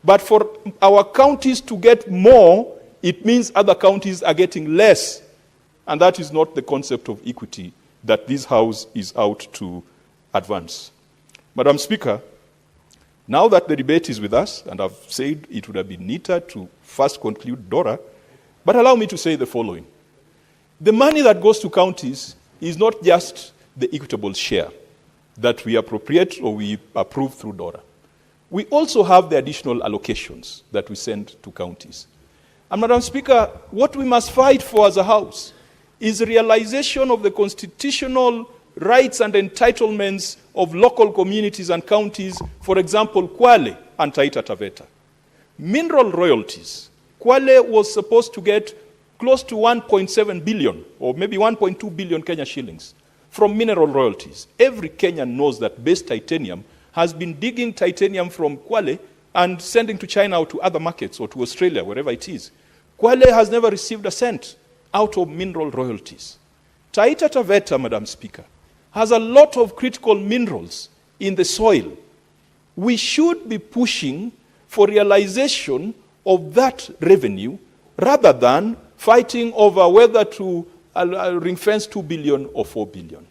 But for our counties to get more, it means other counties are getting less. And that is not the concept of equity that this House is out to advance. Madam Speaker, now that the debate is with us, and I've said it would have been neater to first conclude DORA, but allow me to say the following. The money that goes to counties is not just the equitable share that we appropriate or we approve through DORA. We also have the additional allocations that we send to counties. And Madam Speaker, what we must fight for as a House is realization of the constitutional rights and entitlements of local communities and counties, for example, Kwale and Taita Taveta. Mineral royalties. Kwale was supposed to get close to 1.7 billion, or maybe 1.2 billion Kenya shillings from mineral royalties. Every Kenyan knows that base titanium has been digging titanium from Kwale and sending to China or to other markets or to Australia, wherever it is. Kwale has never received a cent out of mineral royalties. Taita Taveta, Madam Speaker, has a lot of critical minerals in the soil. We should be pushing for realization of that revenue rather than fighting over whether to ring-fence 2 billion or 4 billion.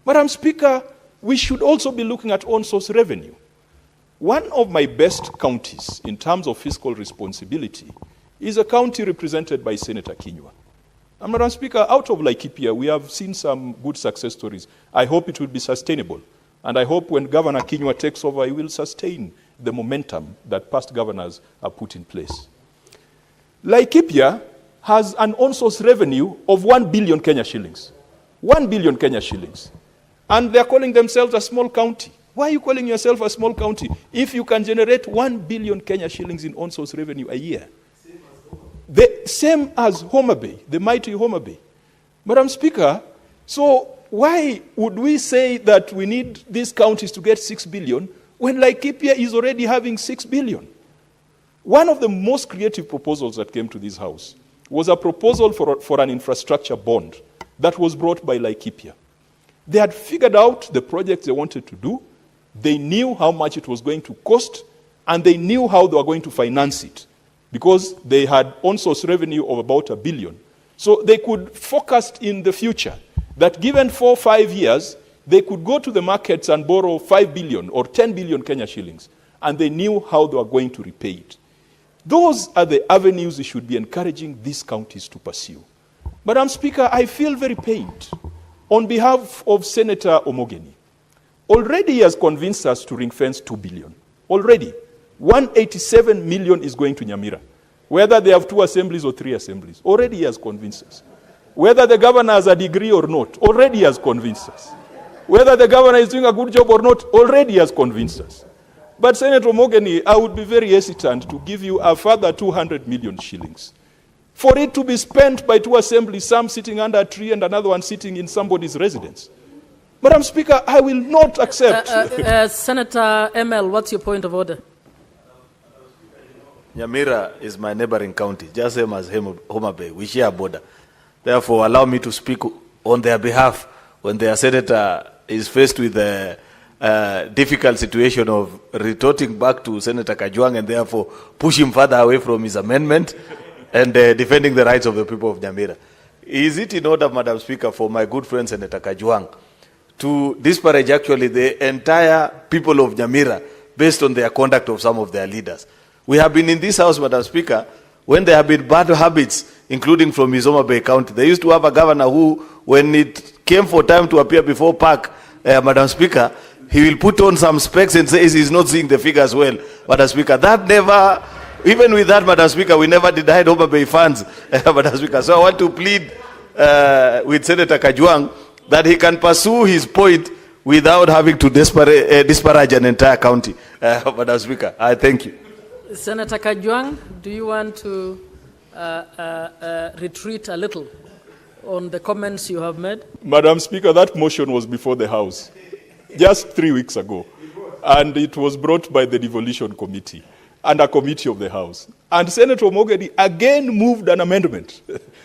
Madam Speaker, we should also be looking at on-source revenue. One of my best counties in terms of fiscal responsibility is a county represented by Senator Kinyua. And Madam Speaker, out of Laikipia, we have seen some good success stories. I hope it will be sustainable. And I hope when Governor Kinyua takes over, he will sustain the momentum that past governors have put in place. Laikipia has an on-source revenue of 1 billion Kenya shillings. 1 billion Kenya shillings. And they're calling themselves a small county. Why are you calling yourself a small county if you can generate 1 billion Kenya shillings in on-source revenue a year? The same as Homa Bay, the mighty Homa Bay. Madam Speaker, so why would we say that we need these counties to get 6 billion when Laikipia is already having 6 billion? One of the most creative proposals that came to this House was a proposal for an infrastructure bond that was brought by Laikipia. They had figured out the projects they wanted to do, they knew how much it was going to cost, and they knew how they were going to finance it, because they had on-source revenue of about 1 billion. So they could focus in the future that given 4 or 5 years, they could go to the markets and borrow 5 billion or 10 billion Kenya shillings, and they knew how they were going to repay it. Those are the avenues we should be encouraging these counties to pursue. Madam Speaker, I feel very pained on behalf of Senator Omogeni. Already he has convinced us to ring-fence 2 billion. Already. 187 million is going to Nyamira. Whether they have 2 assemblies or 3 assemblies. Already he has convinced us. Whether the governor has a degree or not. Already he has convinced us. Whether the governor is doing a good job or not. Already he has convinced us. But Senator Omogeni, I would be very hesitant to give you a further 200 million shillings. For it to be spent by 2 assemblies, some sitting under a tree and another one sitting in somebody's residence. Madam Speaker, I will not accept. Senator ML, what's your point of order? Nyamira is my neighboring county, just same as Homa Bay. We share a border. Therefore, allow me to speak on their behalf when their senator is faced with a difficult situation of retorting back to Senator Kajwang and therefore push him further away from his amendment and defending the rights of the people of Nyamira. Is it in order, Madam Speaker, for my good friend Senator Kajwang to disparage actually the entire people of Nyamira based on their conduct of some of their leaders? We have been in this house, Madam Speaker, when there have been bad habits, including from Izoma Bay County. They used to have a governor who, when it came for time to appear before PAC, Madam Speaker, he will put on some specs and says he's not seeing the figures well. Madam Speaker, that never, even with that, Madam Speaker, we never denied Homa Bay funds, Madam Speaker. So I want to plead with Senator Kajwang that he can pursue his point without having to disparage an entire county. Madam Speaker, I thank you. Senator Kajwang, do you want to retreat a little on the comments you have made? Madam Speaker, that motion was before the House just 3 weeks ago, and it was brought by the Devolution Committee and a committee of the House. And Senator Mogedi again moved an amendment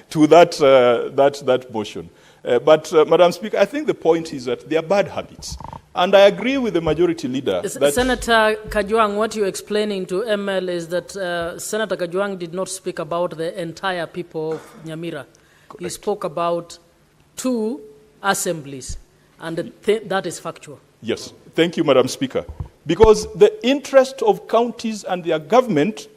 to that motion. But Madam Speaker, I think the point is that they are bad habits. And I agree with the majority leader. Senator Kajwang, what you're explaining to ML is that Senator Kajwang did not speak about the entire people of Nyamira. Correct. He spoke about 2 assemblies, and that is factual. Yes, thank you, Madam Speaker. Because the interest of counties and their government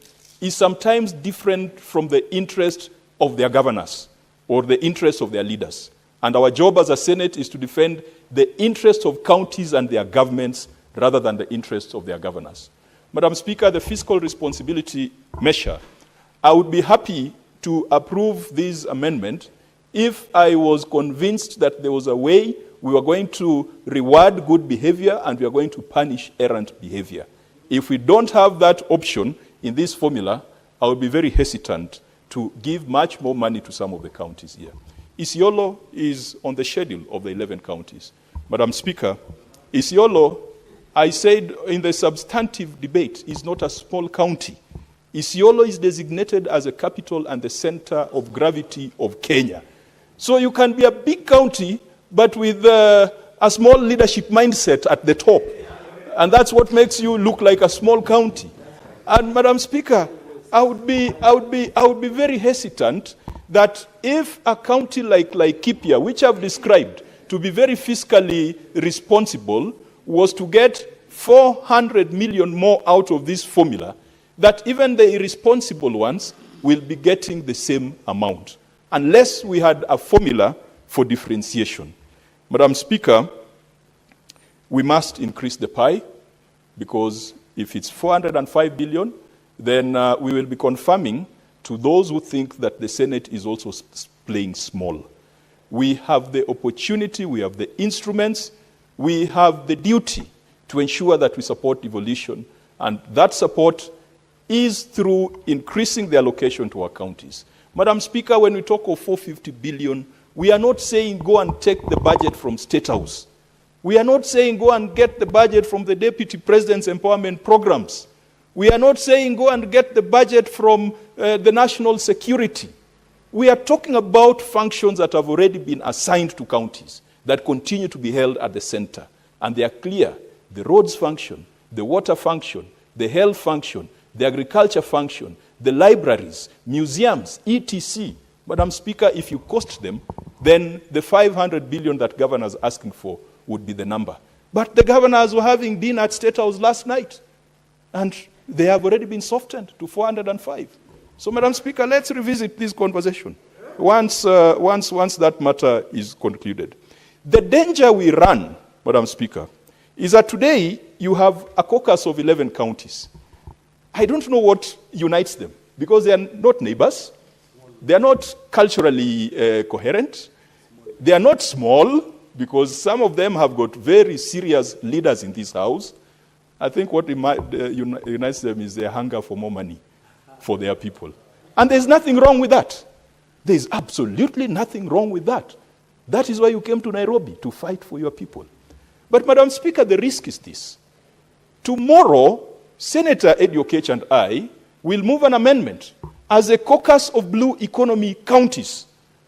is sometimes different from the interest of their governors or the interest of their leaders. And our job as a Senate is to defend the interests of counties and their governments rather than the interests of their governors. Madam Speaker, the fiscal responsibility measure, I would be happy to approve this amendment if I was convinced that there was a way we were going to reward good behavior and we are going to punish errant behavior. If we don't have that option in this formula, I would be very hesitant to give much more money to some of the counties here. Isiolo is on the schedule of the 11 counties. Madam Speaker, Isiolo, I said in the substantive debate, is not a small county. Isiolo is designated as a capital and the center of gravity of Kenya. So you can be a big county, but with a small leadership mindset at the top. And that's what makes you look like a small county. And Madam Speaker, I would be very hesitant that if a county like Laikipia, which I've described to be very fiscally responsible, was to get 400 million more out of this formula, that even the irresponsible ones will be getting the same amount, unless we had a formula for differentiation. Madam Speaker, we must increase the pie, because if it's 405 billion, then we will be confirming to those who think that the Senate is also playing small. We have the opportunity, we have the instruments, we have the duty to ensure that we support devolution, and that support is through increasing the allocation to our counties. Madam Speaker, when we talk of 450 billion, we are not saying go and take the budget from State House. We are not saying go and get the budget from the Deputy President's empowerment programs. We are not saying go and get the budget from the national security. We are talking about functions that have already been assigned to counties that continue to be held at the center. And they are clear. The roads function, the water function, the health function, the agriculture function, the libraries, museums, etc. Madam Speaker, if you cost them, then the 500 billion that governors are asking for would be the number. But the governors were having dinner at State House last night, and they have already been softened to 405. So, Madam Speaker, let's revisit this conversation once that matter is concluded. The danger we run, Madam Speaker, is that today you have a caucus of 11 counties. I don't know what unites them, because they are not neighbors, they are not culturally coherent, they are not small, because some of them have got very serious leaders in this house. I think what unites them is their hunger for more money for their people. And there's nothing wrong with that. There's absolutely nothing wrong with that. That is why you came to Nairobi, to fight for your people. But, Madam Speaker, the risk is this. Tomorrow, Senator Eddie Oketch and I will move an amendment as a caucus of blue economy counties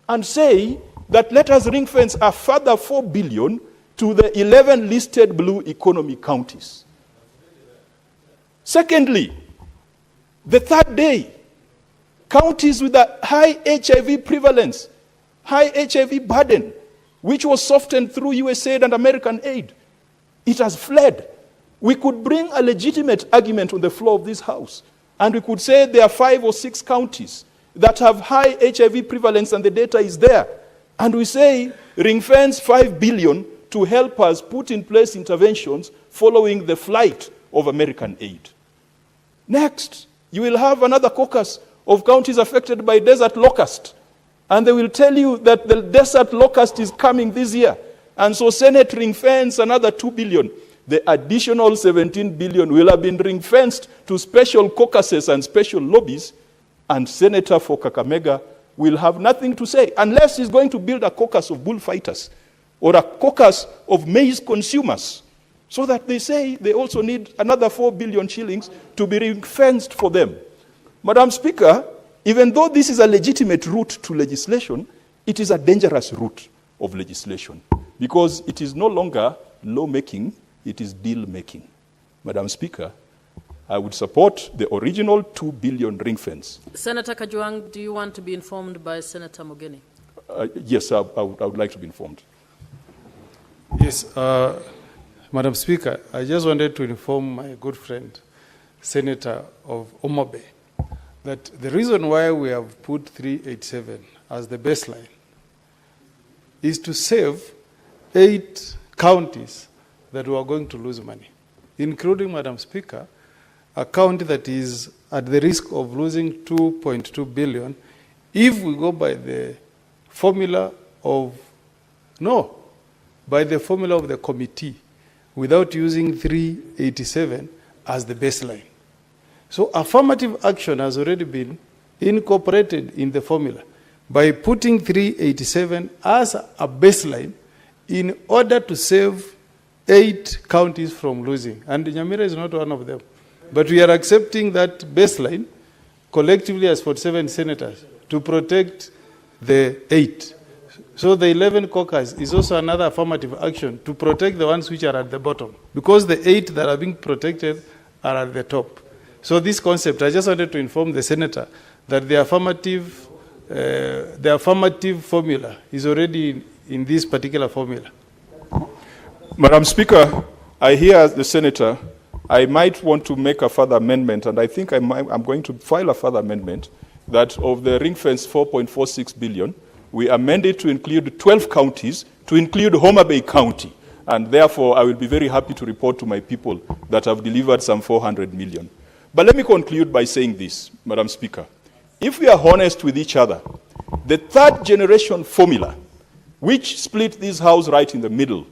and say that let us ring fence a further 4 billion to the 11 listed blue economy counties. Secondly, the third day, counties with a high HIV prevalence, high HIV burden, which was softened through USAID and American aid, it has fled. We could bring a legitimate argument on the floor of this House, and we could say there are 5 or 6 counties that have high HIV prevalence and the data is there. And we say ring fence 5 billion to help us put in place interventions following the flight of American aid. Next, you will have another caucus of counties affected by desert locust. And they will tell you that the desert locust is coming this year. And so Senate ring fence another 2 billion. The additional 17 billion will have been ring fenced to special caucuses and special lobbies. And Senator for Kakamega will have nothing to say unless he's going to build a caucus of bullfighters or a caucus of maize consumers, so that they say they also need another 4 billion shillings to be ring-fenced for them. Madam Speaker, even though this is a legitimate route to legislation, it is a dangerous route of legislation because it is no longer law-making, it is deal-making. Madam Speaker, I would support the original 2 billion ring fence. Senator Kajwang, do you want to be informed by Senator Mogeni? Yes, I would like to be informed. Yes, Madam Speaker, I just wanted to inform my good friend, Senator of Omabe, that the reason why we have put 387 as the baseline is to save 8 counties that were going to lose money, including, Madam Speaker, a county that is at the risk of losing 2.2 billion if we go by the formula of, by the formula of the committee without using 387 as the baseline. So affirmative action has already been incorporated in the formula by putting 387 as a baseline in order to save 8 counties from losing. And Nyamira is not one of them. But we are accepting that baseline collectively as 47 senators to protect the 8. So the 11 caucus is also another affirmative action to protect the ones which are at the bottom, because the 8 that are being protected are at the top. So this concept, I just wanted to inform the senator that the affirmative formula is already in this particular formula. Madam Speaker, I hear the senator. I might want to make a further amendment, and I think I'm going to file a further amendment that of the ring fence 4.46 billion, we amend it to include 12 counties, to include Homa Bay County. And therefore, I will be very happy to report to my people that I've delivered some 400 million. But let me conclude by saying this, Madam Speaker. If we are honest with each other, the third generation formula, which split this house right in the middle,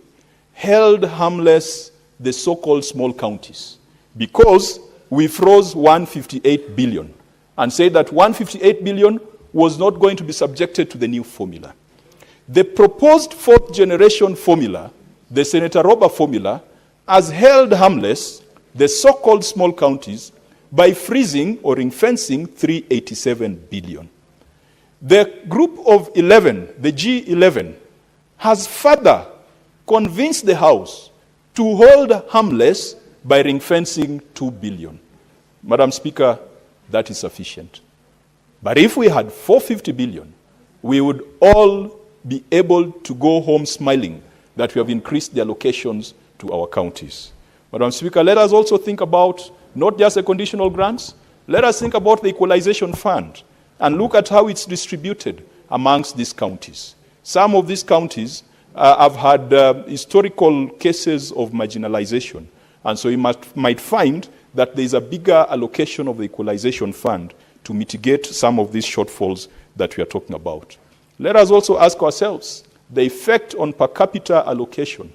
held harmless the so-called small counties because we froze 158 billion and said that 158 billion was not going to be subjected to the new formula. The proposed fourth generation formula, the Senator Roba formula, has held harmless the so-called small counties by freezing or ring-fencing 387 billion. The group of 11, the G11, has further convinced the House to hold harmless by ring-fencing 2 billion. Madam Speaker, that is sufficient. But if we had 450 billion, we would all be able to go home smiling that we have increased the allocations to our counties. Madam Speaker, let us also think about not just the conditional grants, let us think about the equalization fund and look at how it's distributed amongst these counties. Some of these counties have had historical cases of marginalization, and so you might find that there is a bigger allocation of the equalization fund to mitigate some of these shortfalls that we are talking about. Let us also ask ourselves the effect on per capita allocation.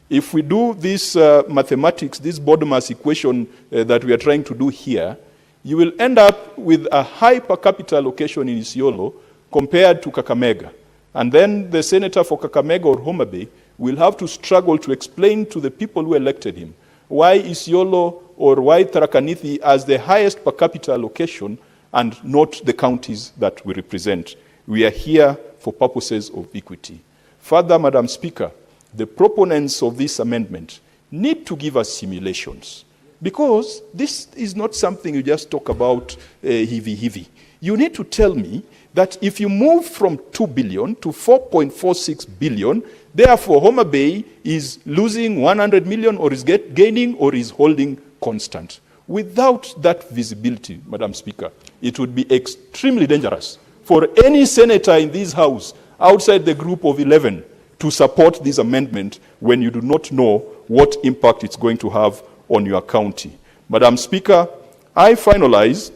If we do this mathematics, this bottom-up equation that we are trying to do here, you will end up with a high per capita allocation in Isiolo compared to Kakamega. And then the senator for Kakamega or Homa Bay will have to struggle to explain to the people who elected him why Isiolo or why Tharaka Nithi has the highest per capita allocation and not the counties that we represent. We are here for purposes of equity. Further, Madam Speaker, the proponents of this amendment need to give us simulations, because this is not something you just talk about heavy. You need to tell me that if you move from 2 billion to 4.46 billion, therefore Homa Bay is losing 100 million or is gaining or is holding constant. Without that visibility, Madam Speaker, it would be extremely dangerous for any senator in this House outside the group of 11 to support this amendment when you do not know what impact it's going to have on your county. Madam Speaker, I finalize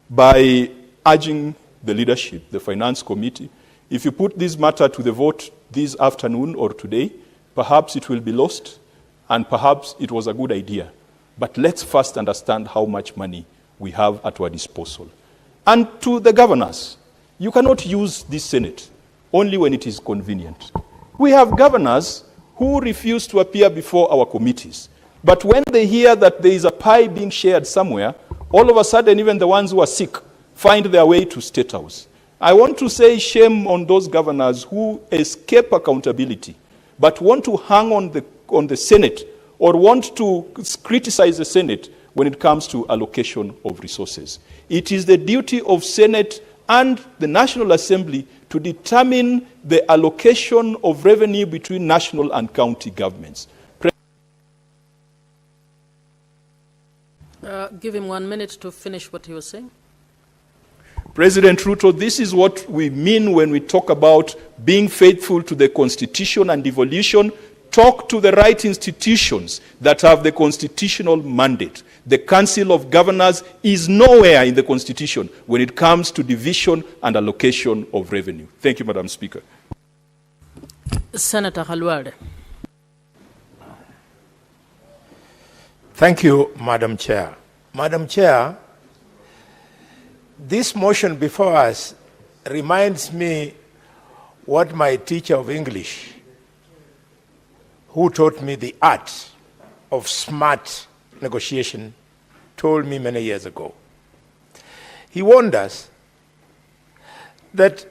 by urging the leadership, the Finance Committee, if you put this matter to the vote this afternoon or today, perhaps it will be lost, and perhaps it was a good idea. But let's first understand how much money we have at our disposal. And to the governors, you cannot use this Senate only when it is convenient. We have governors who refuse to appear before our committees. But when they hear that there is a pie being shared somewhere, all of a sudden, even the ones who are sick find their way to State House. I want to say shame on those governors who escape accountability, but want to hang on the Senate or want to criticize the Senate when it comes to allocation of resources. It is the duty of Senate and the National Assembly to determine the allocation of revenue between national and county governments. Give him 1 minute to finish what he was saying. President Ruto, this is what we mean when we talk about being faithful to the Constitution and devolution. Talk to the right institutions that have the constitutional mandate. The Council of Governors is nowhere in the Constitution when it comes to division and allocation of revenue. Thank you, Madam Speaker. Senator Halwade. Thank you, Madam Chair. Madam Chair, this motion before us reminds me what my teacher of English, who taught me the art of smart negotiation, told me many years ago. He warned us that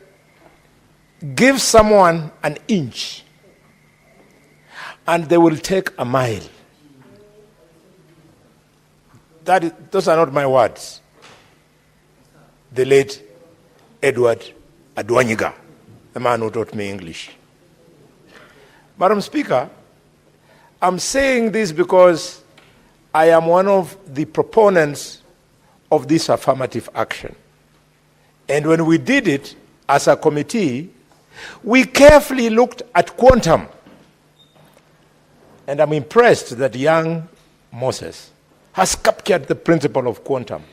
give someone an inch and they will take a mile. Those are not my words. The late Edward Odinga, the man who taught me English. Madam Speaker, I'm saying this because I am one of the proponents of this affirmative action. And when we did it as a committee, we carefully looked at quantum. And I'm impressed that young Moses has captured the principle of quantum.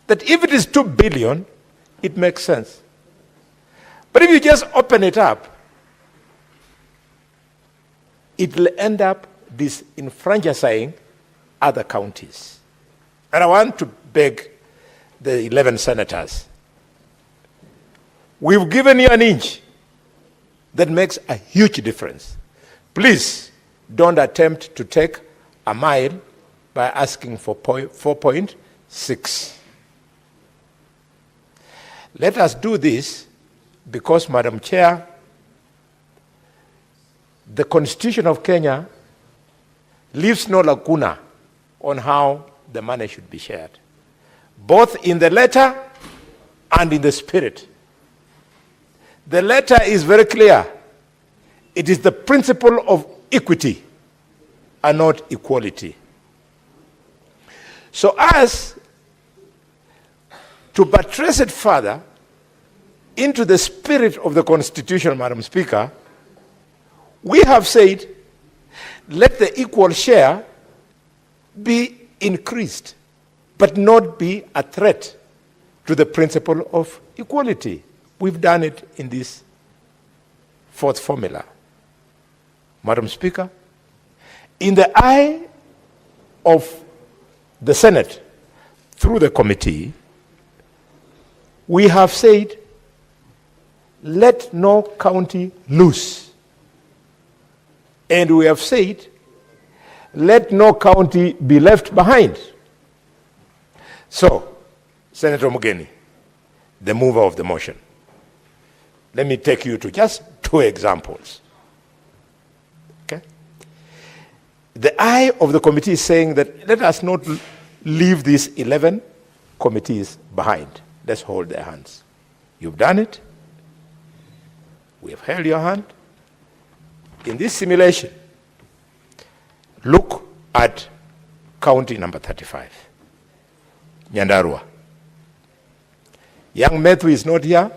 That if it is 2 billion, it makes sense. But if you just open it up, it will end up disenfranchising other counties. And I want to beg the 11 senators. We've given you an inch that makes a huge difference. Please don't attempt to take a mile by asking for 4.6. Let us do this because, Madam Chair, the Constitution of Kenya leaves no lacuna on how the money should be shared, both in the letter and in the spirit. The letter is very clear. It is the principle of equity and not equality. So as to buttress it further into the spirit of the Constitution, Madam Speaker, we have said, let the equal share be increased, but not be a threat to the principle of equality. We've done it in this fourth formula. Madam Speaker, in the eye of the Senate, through the committee, we have said, let no county lose. And we have said, let no county be left behind. So, Senator Mugeni, the mover of the motion, Let me take you to just 2 examples. Okay? The eye of the committee is saying that let us not leave these 11 committees behind. Let's hold their hands. You've done it. We have held your hand. In this simulation, look at county number 35, Nyandarua. Young Methu is not here.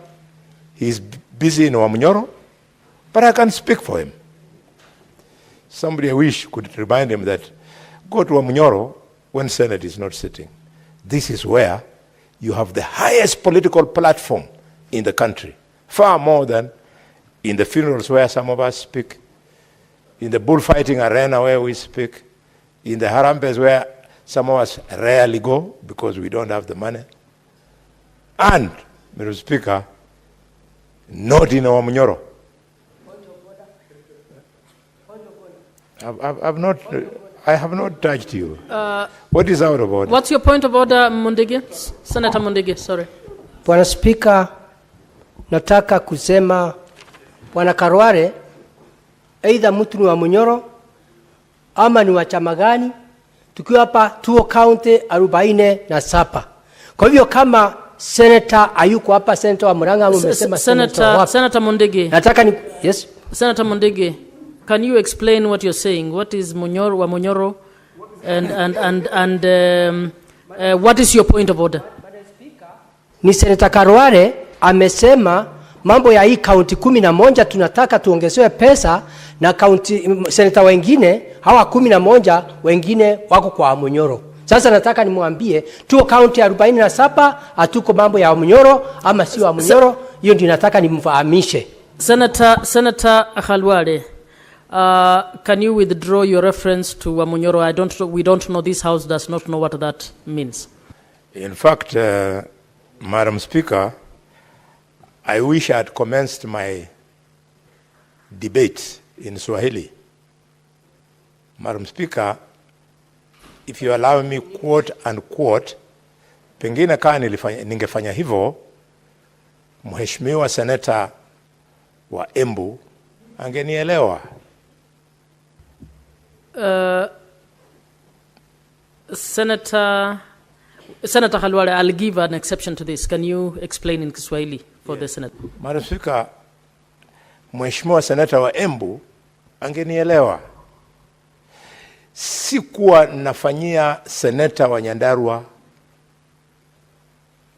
He's busy in Wamunyoro, but I can speak for him. Somebody I wish could remind him that go to Wamunyoro when Senate is not sitting. This is where you have the highest political platform in the country, far more than in the funerals where some of us speak, in the bullfighting arena where we speak, in the Harambes where some of us rarely go because we don't have the money, and, Mr. Speaker, not in Wamunyoro. I have not touched you. What is out of order? What's your point of order, Mundigi? Senator Mundigi, sorry. Bwana Spika, nataka kusema Bwana Karware, either mtu ni wa Munyoro ama ni wa chama gani, tukiwa hapa Tuo County 47. Kwa hivyo kama Senator ayuko hapa, Senator wa Murang'a umesema Senator Mundigi. Nataka ni yes. Senator Mundigi, can you explain what you're saying? What is Munyoro wa Munyoro and what is your point of order? Ni Senator Karware amesema mambo ya hii kaunti 11 tunataka tuongezewe pesa, na kaunti senator wengine hawa 11 wengine wako kwa Munyoro. Sasa nataka nimwambie Tuo County 47 hatuko mambo ya Munyoro ama si wa Munyoro, hiyo ndio nataka nimfahamishe. Senator Khalwale, can you withdraw your reference to Wamunyoro? We don't know, this house does not know what that means. In fact, Madam Speaker, I wish I had commenced my debate in Swahili. Madam Speaker, if you allow me quote unquote, pengine kama ningefanya hivyo, Mheshimiwa Senator wa Embu angenielewa. Senator Khalwale, I'll give an exception to this. Can you explain in Kiswahili for the Senate? Madam Speaker, Mheshimiwa Senator wa Embu angenielewa. Sikuwa nafanyia Senator wa Nyandarua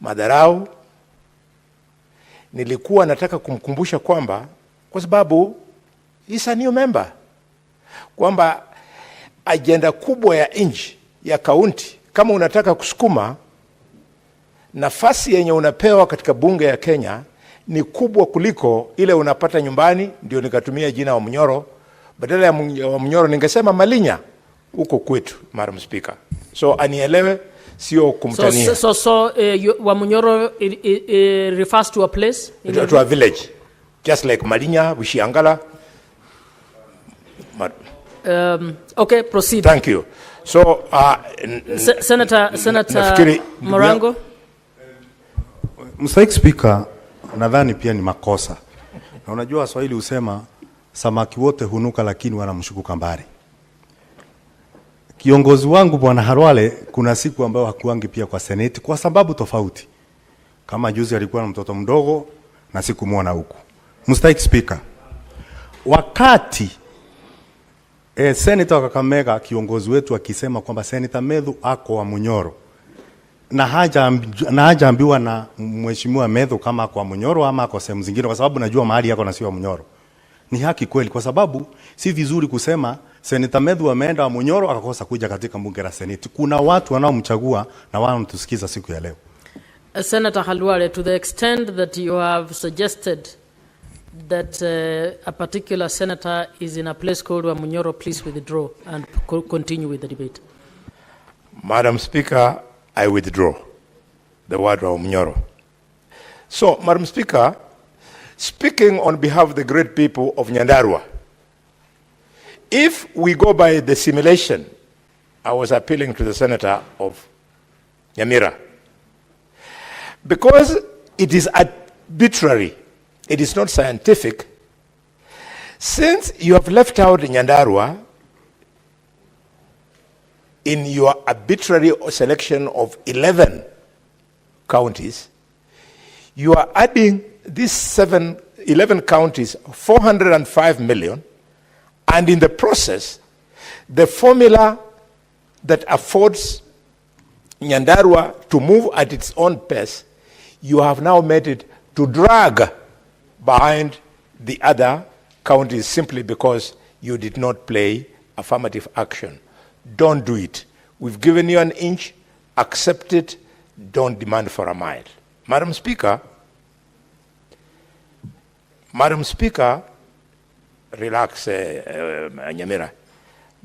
madharau. Nilikuwa nataka kumkumbusha kwamba, kwa sababu he's a new member, kwamba agenda kubwa ya nchi ya kaunti, kama unataka kusukuma, nafasi yenye unapewa katika bunge ya Kenya ni kubwa kuliko ile unapata nyumbani. Ndio nikatumia jina wa Munyoro, badala ya Munyoro ningesema Malinya huko kwetu, Madam Speaker. So anielewe, sio kumtania. So wa Munyoro refers to a place? To a village, just like Malinya, Bushiangala. Okay, proceed. Thank you. So, Senator Morango. Mr. Speaker, nadhani pia ni makosa. Na unajua Swahili husema samaki wote hunuka lakini wanamshuku kambari. Kiongozi wangu Bwana Harwale kuna siku ambayo hakuangi pia kwa Senate kwa sababu tofauti. Kama juzi alikuwa na mtoto mdogo na sikumuona huku. Mr. Speaker, wakati Senator wa Kakamega kiongozi wetu akisema kwamba Senator Methu ako wa Munyoro, na hajaambiwa na Mheshimiwa Methu kama kwa Munyoro ama kwa sehemu zingine, kwa sababu najua mahali yako na sio wa Munyoro. Ni haki kweli, kwa sababu si vizuri kusema Senator Methu ameenda wa Munyoro akakosa kuja katika bunge la Senate. Kuna watu wanaomchagua na wanatusikiza siku ya leo. Senator Khalwale, to the extent that you have suggested that a particular senator is in a place called Wamunyoro, please withdraw and continue with the debate. Madam Speaker, I withdraw the word Wamunyoro. So, Madam Speaker, speaking on behalf of the great people of Nyandarua, if we go by the simulation, I was appealing to the senator of Nyamira, because it is arbitrary it is not scientific. Since you have left out Nyandarua in your arbitrary selection of 11 counties, you are adding these 11 counties 405 million, and in the process, the formula that affords Nyandarua to move at its own pace, you have now made it to drag behind the other counties simply because you did not play affirmative action. Don't do it. We've given you an inch, accept it, don't demand for a mile. Madam Speaker, relax, Nyamira.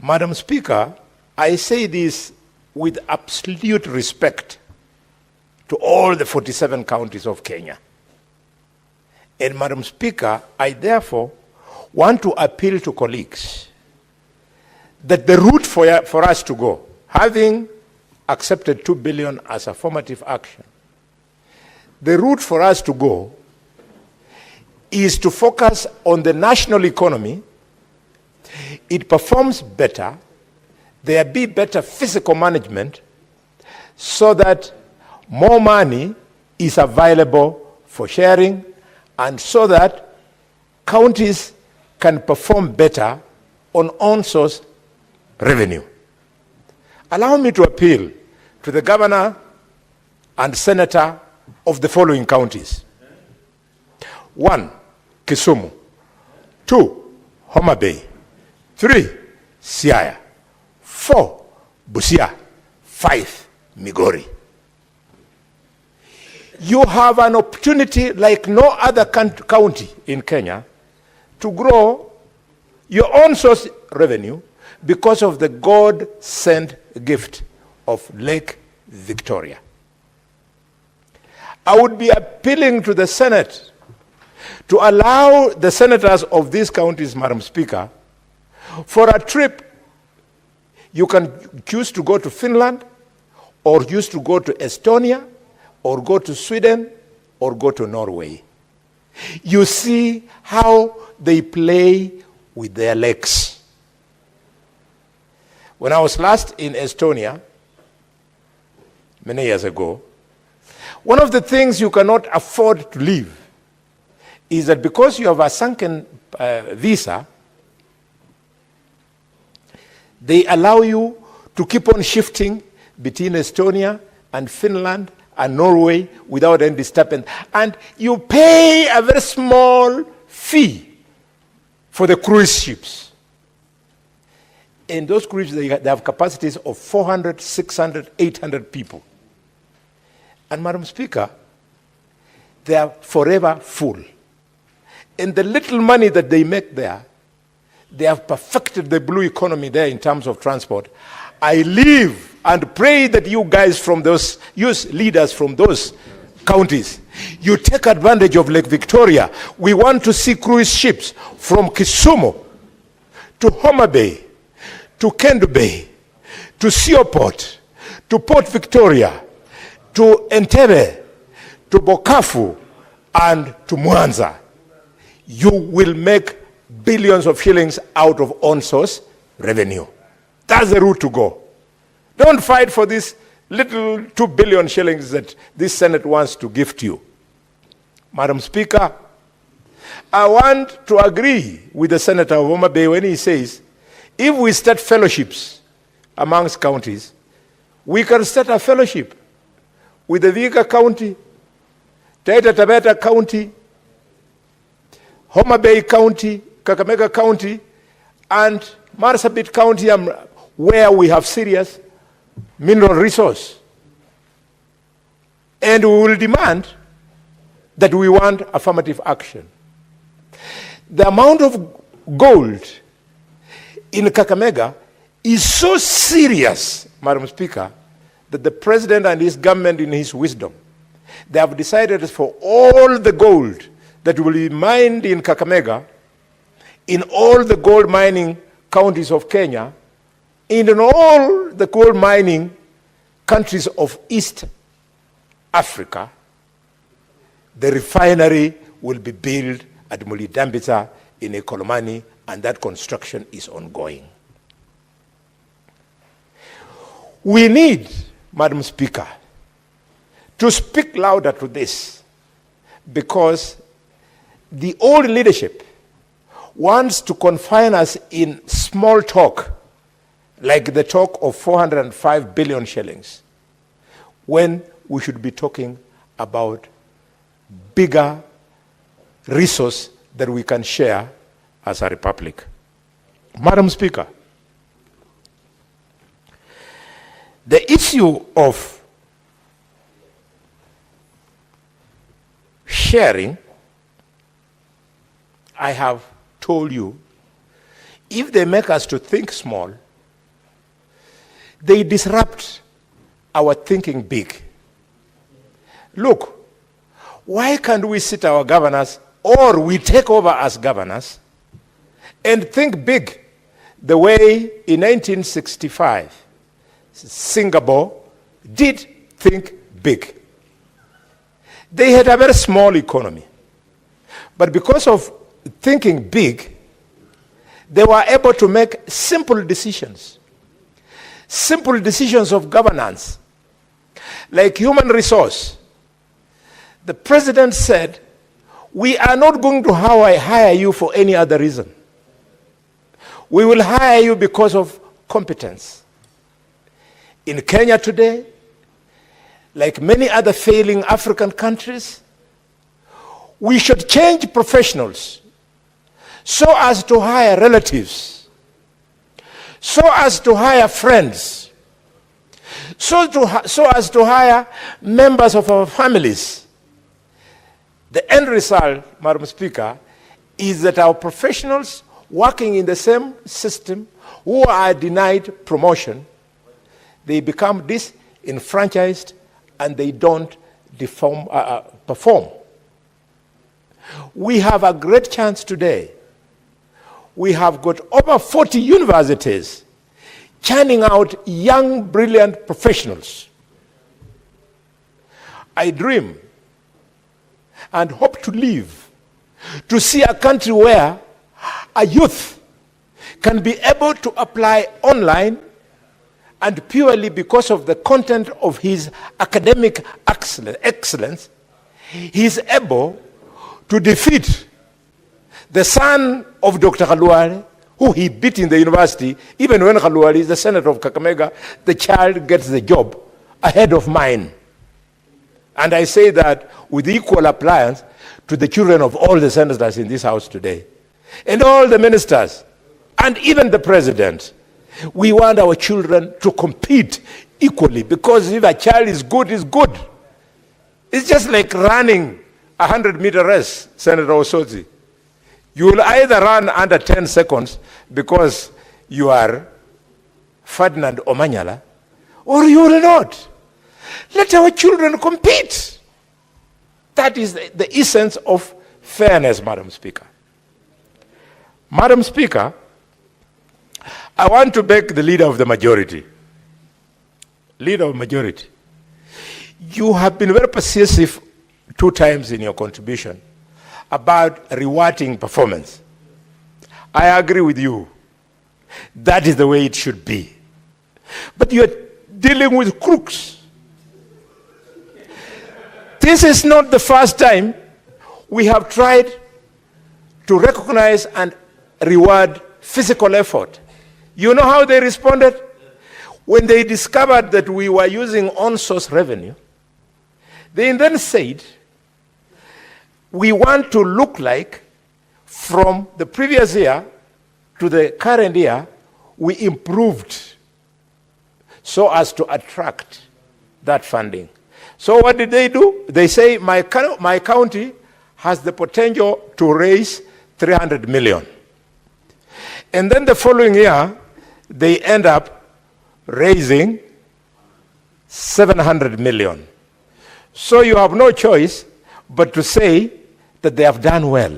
Madam Speaker, I say this with absolute respect to all the 47 counties of Kenya. And Madam Speaker, I therefore want to appeal to colleagues that the route for us to go, having accepted 2 billion as affirmative action, the route for us to go is to focus on the national economy. It performs better, there be better physical management so that more money is available for sharing, and so that counties can perform better on on-source revenue. Allow me to appeal to the governor and senator of the following counties. 1, Kisumu. 2, Homa Bay. 3, Siaya. 4, Busia. 5, Migori. You have an opportunity like no other county in Kenya to grow your own source revenue because of the God-sent gift of Lake Victoria. I would be appealing to the Senate to allow the senators of these counties, Madam Speaker, for a trip. You can choose to go to Finland, or choose to go to Estonia, or go to Sweden, or go to Norway. You see how they play with their legs. When I was last in Estonia, many years ago, one of the things you cannot afford to leave is that because you have a sunken visa, they allow you to keep on shifting between Estonia and Finland and Norway without any disturbance. And you pay a very small fee for the cruise ships. And those cruise ships, they have capacities of 400, 600, 800 people. And Madam Speaker, they are forever full. And the little money that they make there, they have perfected the blue economy there in terms of transport. I live and pray that you guys from those, you leaders from those counties, you take advantage of Lake Victoria. We want to see cruise ships from Kisumu to Homa Bay, to Kendu Bay, to Seaport, to Port Victoria, to Entebbe, to Bokafu, and to Mwanza. You will make billions of shillings out of on-source revenue. That's the route to go. Don't fight for this little 2 billion shillings that this Senate wants to gift you. Madam Speaker, I want to agree with the Senator of Homa Bay when he says, if we start fellowships amongst counties, we can start a fellowship with the Vihiga County, Taita Taveta County, Homa Bay County, Kakamega County, and Marsabit County, where we have serious mineral resource. And we will demand that we want affirmative action. The amount of gold in Kakamega is so serious, Madam Speaker, that the President and his government, in his wisdom, they have decided for all the gold that will be mined in Kakamega, in all the gold mining counties of Kenya, in all the gold mining countries of East Africa, the refinery will be built at Mulidambisa in Ekolomani, and that construction is ongoing. We need, Madam Speaker, to speak louder to this, because the old leadership wants to confine us in small talk, like the talk of 405 billion shillings, when we should be talking about bigger resource that we can share as a republic. Madam Speaker, the issue of sharing, I have told you, if they make us to think small, they disrupt our thinking big. Look, why can't we sit our governors, or we take over as governors, and think big the way in 1965 Singapore did think big? They had a very small economy, but because of thinking big, they were able to make simple decisions of governance, like human resource. The president said, we are not going to hire you for any other reason. We will hire you because of competence. In Kenya today, like many other failing African countries, we should change professionals so as to hire relatives, so as to hire friends, so as to hire members of our families. The end result, Madam Speaker, is that our professionals working in the same system who are denied promotion, they become disenfranchised and they don't perform. We have a great chance today. We have got over 40 universities churning out young, brilliant professionals. I dream and hope to live to see a country where a youth can be able to apply online, and purely because of the content of his academic excellence, he is able to defeat the son of Dr. Khaluari, who he beat in the university. Even when Khaluari is the senator of Kakamega, the child gets the job ahead of mine. And I say that with equal appliance to the children of all the senators in this house today, and all the ministers, and even the president. We want our children to compete equally, because if a child is good, is good. It's just like running a 100-meter race, Senator Osozi. You will either run under 10 seconds because you are Ferdinand Omanyala, or you will not. Let our children compete. That is the essence of fairness, Madam Speaker. Madam Speaker, I want to beg the leader of the majority. Leader of majority, you have been very persuasive 2 times in your contribution about rewarding performance. I agree with you. That is the way it should be. But you are dealing with crooks. This is not the first time we have tried to recognize and reward physical effort. You know how they responded? When they discovered that we were using on-source revenue, they then said, we want to look like from the previous year to the current year, we improved so as to attract that funding. So what did they do? They say, my county has the potential to raise 300 million. And then the following year, they end up raising 700 million. So you have no choice but to say that they have done well.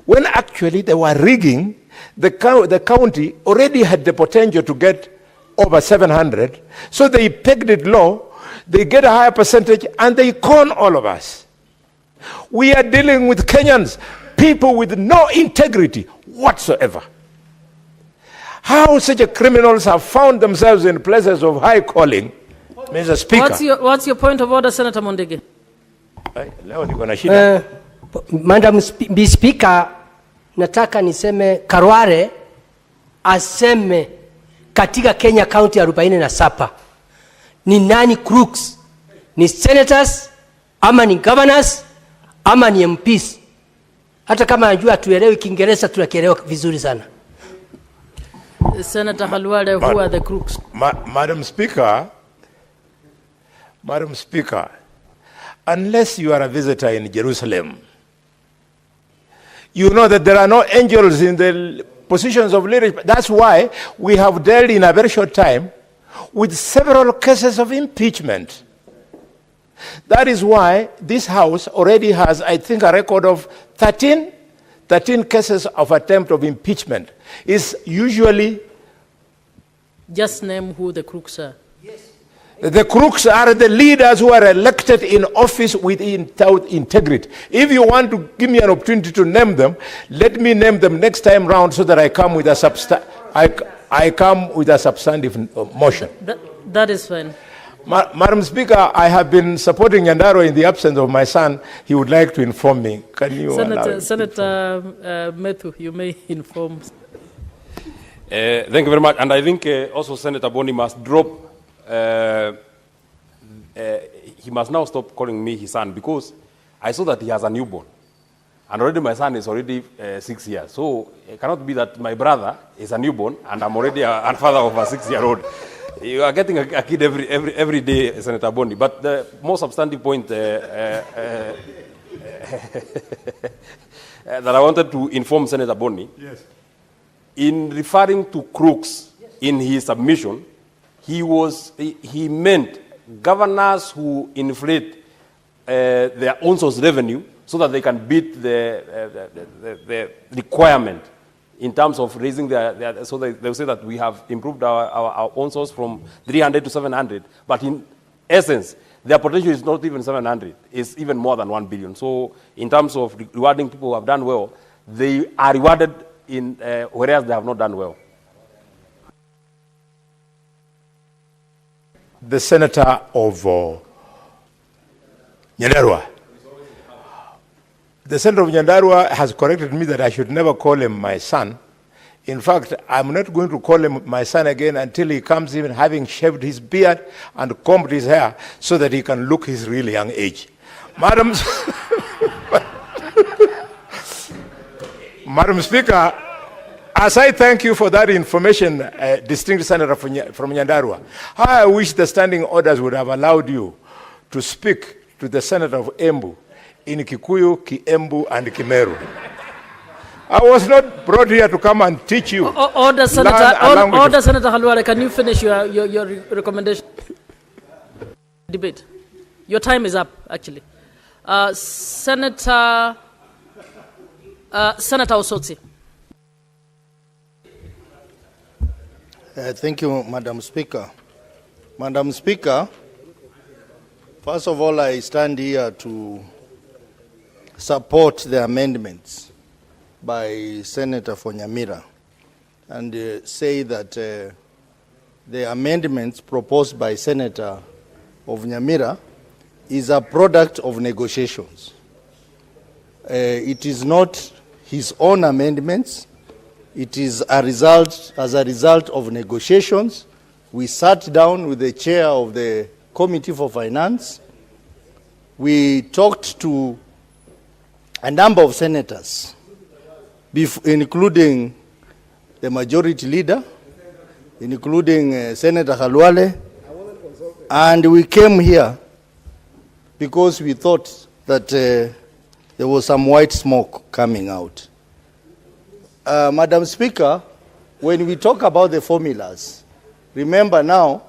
When actually they were rigging, the county already had the potential to get over 700, so they pegged it low, they get a higher percentage, and they con all of us. We are dealing with Kenyans, people with no integrity whatsoever. How such criminals have found themselves in places of high calling, Mr. Speaker. What's your point of order, Senator Mondege? Leo niko na shida. Madam Speaker, nataka niseme Karware aseme katika Kenya County 47 ni nani crooks? Ni senators ama ni governors ama ni MPs? Hata kama anajua tuelewi Kiingereza tunakielewa vizuri sana. Senator Halwale, who are the crooks? Madam Speaker, unless you are a visitor in Jerusalem, you know that there are no angels in the positions of leadership. That's why we have dealt in a very short time with several cases of impeachment. That is why this House already has, I think, a record of 13 cases of attempt of impeachment. Is usually... Just name who the crooks are. The crooks are the leaders who are elected in office without integrity. If you want to give me an opportunity to name them, let me name them next time round so that I come with a substantive motion. That is fine. Madam Speaker, I have been supporting Nyandaro in the absence of my son. He would like to inform me. Can you Senator Methu, you may inform. Thank you very much. And I think also Senator Boni must drop, he must now stop calling me his son, because I saw that he has a newborn. And already my son is already 6 years. So it cannot be that my brother is a newborn and I'm already a father of a 6-year-old. You are getting a kid every day, Senator Boni. But the more substantive point that I wanted to inform Senator Boni, yes, in referring to crooks in his submission, he meant governors who inflate their own source revenue so that they can beat the requirement in terms of raising their so they'll say that we have improved our own source from 300 to 700, but in essence, their potential is not even 700, it's even more than 1 billion. So in terms of rewarding people who have done well, they are rewarded in whereas they have not done well. The senator of Nyandarua. The senator of Nyandarua has corrected me that I should never call him my son. In fact, I'm not going to call him my son again until he comes in having shaved his beard and combed his hair so that he can look his really young age. Madam Speaker, as I thank you for that information, distinguished senator from Nyandarua, how I wish the standing orders would have allowed you to speak to the senator of Embu in Kikuyu, Kiembu, and Kimeru. I was not brought here to come and teach you. Order, Senator Halwale, can you finish your recommendation? Debate. Your time is up, actually. Senator Osotsi. Thank you, Madam Speaker. Madam Speaker, first of all, I stand here to support the amendments by Senator for Nyamira and say that the amendments proposed by Senator of Nyamira is a product of negotiations. It is not his own amendments. It is as a result of negotiations. We sat down with the chair of the Committee for Finance. We talked to a number of senators, including the majority leader, including Senator Halwale, and we came here because we thought that there was some white smoke coming out. Madam Speaker, when we talk about the formulas, remember now,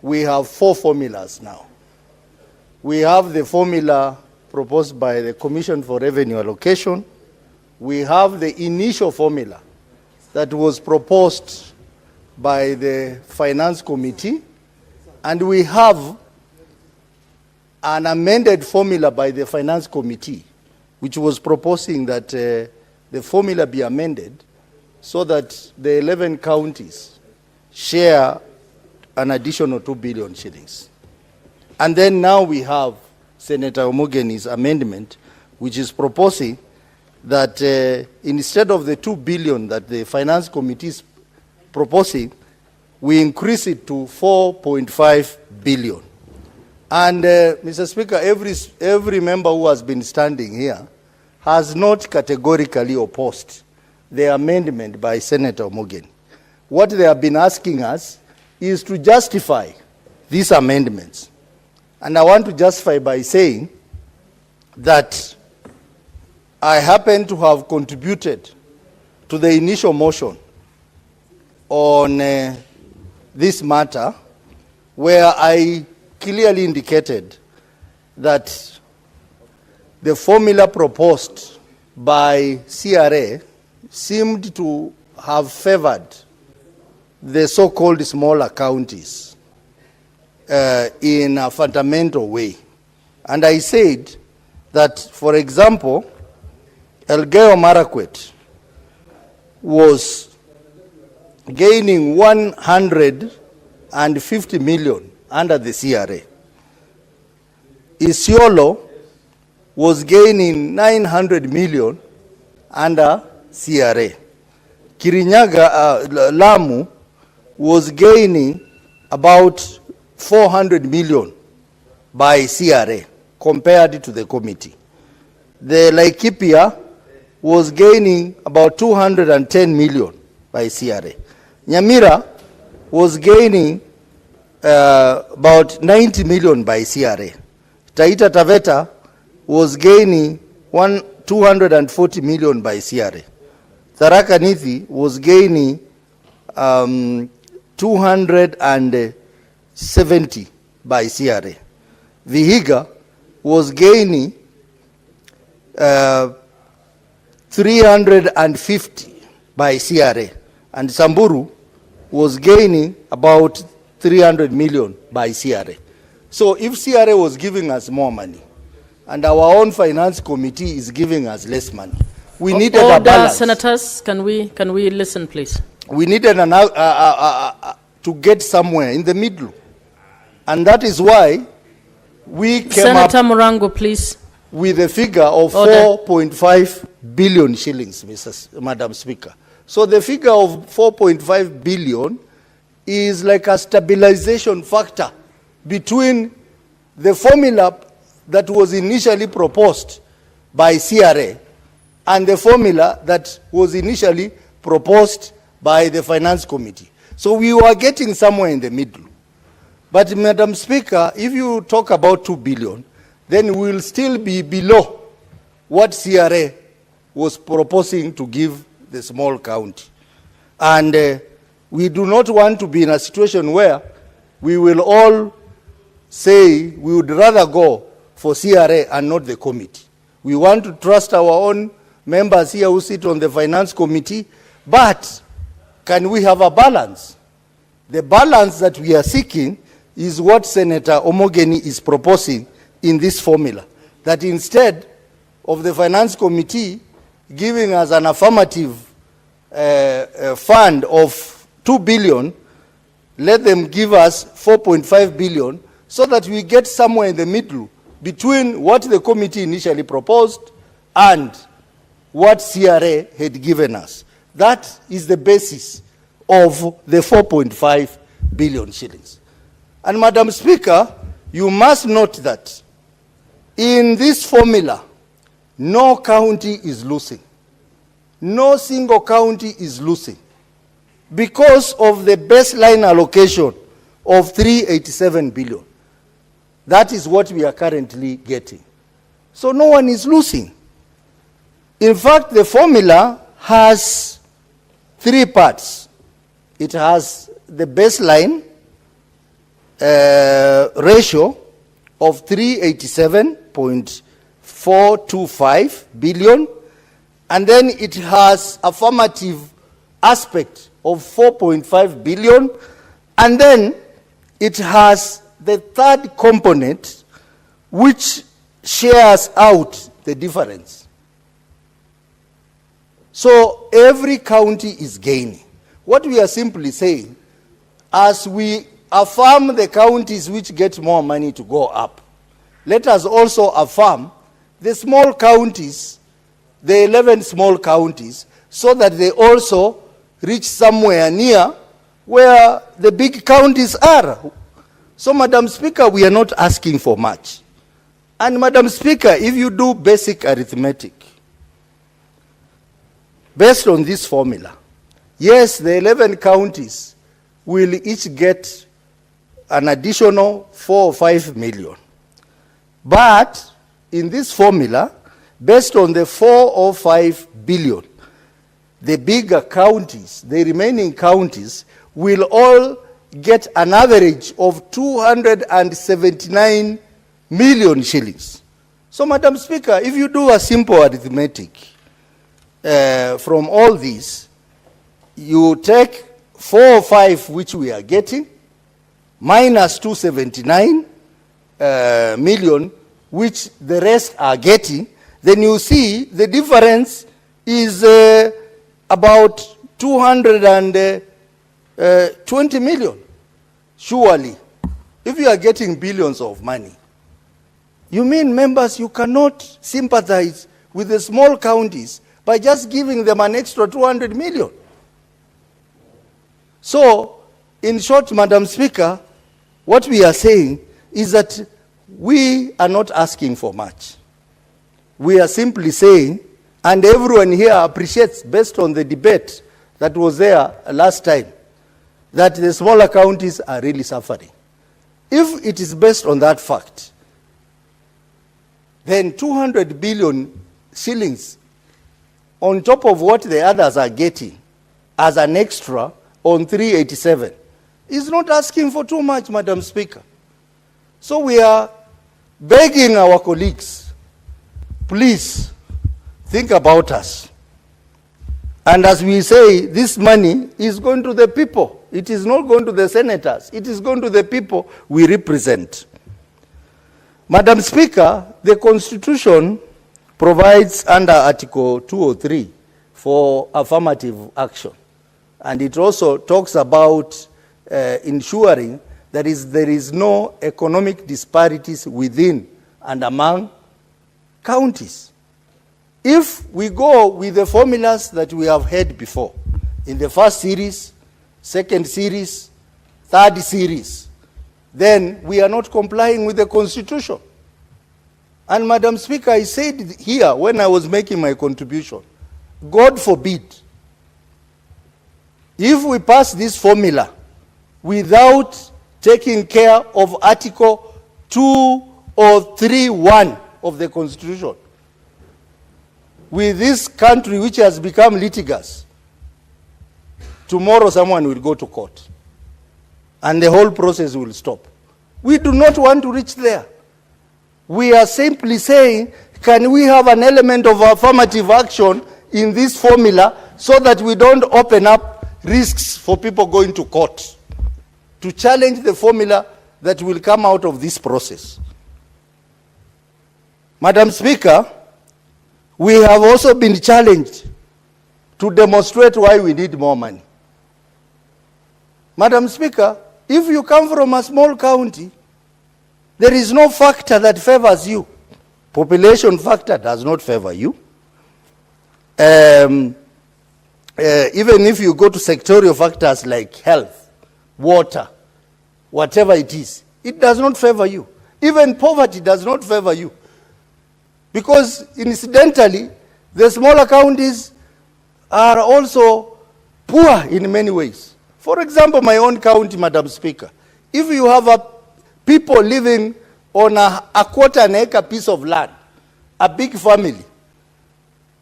we have 4 formulas now. We have the formula proposed by the Commission for Revenue Allocation. We have the initial formula that was proposed by the Finance Committee. And we have an amended formula by the Finance Committee, which was proposing that the formula be amended so that the 11 counties share an additional 2 billion shillings. And then now we have Senator Omogeni's amendment, which is proposing that instead of the 2 billion that the Finance Committee is proposing, we increase it to 4.5 billion. And Mr. Speaker, every member who has been standing here has not categorically opposed the amendment by Senator Omogeni. What they have been asking us is to justify these amendments. And I want to justify by saying that I happen to have contributed to the initial motion on this matter, where I clearly indicated that the formula proposed by CRA seemed to have favored the so-called smaller counties in a fundamental way. And I said that, for example, Elgeyo Marakwet was gaining 150 million under the CRA. Isiolo was gaining 900 million under CRA. Kirinyaga, Lamu was gaining about 400 million by CRA compared to the committee. The Laikipia was gaining about 210 million by CRA. Nyamira was gaining about 90 million by CRA. Taita Taveta was gaining 240 million by CRA. Tharaka Nithi was gaining 270 by CRA. Vihiga was gaining 350 by CRA. And Samburu was gaining about 300 million by CRA. So if CRA was giving us more money, and our own finance committee is giving us less money, we needed a balance. Senators, can we listen, please? We needed to get somewhere in the middle. And that is why we came Senator Murango, please. With a figure of 4.5 billion shillings, Madam Speaker. So the figure of 4.5 billion is like a stabilization factor between the formula that was initially proposed by CRA and the formula that was initially proposed by the Finance Committee. So we were getting somewhere in the middle. But Madam Speaker, if you talk about 2 billion, then we will still be below what CRA was proposing to give the small county. And we do not want to be in a situation where we will all say we would rather go for CRA and not the committee. We want to trust our own members here who sit on the Finance Committee, but can we have a balance? The balance that we are seeking is what Senator Omogeni is proposing in this formula, that instead of the Finance Committee giving us an affirmative fund of 2 billion, let them give us 4.5 billion so that we get somewhere in the middle between what the committee initially proposed and what CRA had given us. That is the basis of the 4.5 billion shillings. And Madam Speaker, you must note that in this formula, no county is losing. No single county is losing because of the baseline allocation of 387 billion. That is what we are currently getting. So no one is losing. In fact, the formula has 3 parts. It has the baseline ratio of 387.425 billion, and then it has affirmative aspect of 4.5 billion, and then it has the third component which shares out the difference. So every county is gaining. What we are simply saying, as we affirm the counties which get more money to go up, let us also affirm the small counties, the 11 small counties, so that they also reach somewhere near where the big counties are. So, Madam Speaker, we are not asking for much. And Madam Speaker, if you do basic arithmetic, based on this formula, yes, the 11 counties will each get an additional 4 or 5 million. But in this formula, based on the 4 or 5 billion, the bigger counties, the remaining counties, will all get an average of 279 million shillings. So, Madam Speaker, if you do a simple arithmetic from all these, you take 4 or 5 which we are getting, minus 279 million, which the rest are getting, then you see the difference is about 220 million. Surely, if you are getting billions of money, you mean, members, you cannot sympathize with the small counties by just giving them an extra 200 million. So, in short, Madam Speaker, what we are saying is that we are not asking for much. We are simply saying, and everyone here appreciates, based on the debate that was there last time, that the smaller counties are really suffering. If it is based on that fact, then 200 billion shillings on top of what the others are getting as an extra on 387 is not asking for too much, Madam Speaker. So we are begging our colleagues, please think about us. And as we say, this money is going to the people. It is not going to the senators. It is going to the people we represent. Madam Speaker, the Constitution provides under Article 203 for affirmative action. And it also talks about ensuring that there is no economic disparities within and among counties. If we go with the formulas that we have had before, in the first series, second series, third series, then we are not complying with the Constitution. And Madam Speaker, I said here when I was making my contribution, God forbid, if we pass this formula without taking care of Article 203(1) of the Constitution, with this country which has become litigious, tomorrow someone will go to court and the whole process will stop. We do not want to reach there. We are simply saying, can we have an element of affirmative action in this formula so that we don't open up risks for people going to court to challenge the formula that will come out of this process. Madam Speaker, we have also been challenged to demonstrate why we need more money. Madam Speaker, if you come from a small county, there is no factor that favors you. Population factor does not favor you. Even if you go to sectorial factors like health, water, whatever it is, it does not favor you. Even poverty does not favor you. Because incidentally, the smaller counties are also poor in many ways. For example, my own county, Madam Speaker, if you have people living on a quarter-acre piece of land, a big family,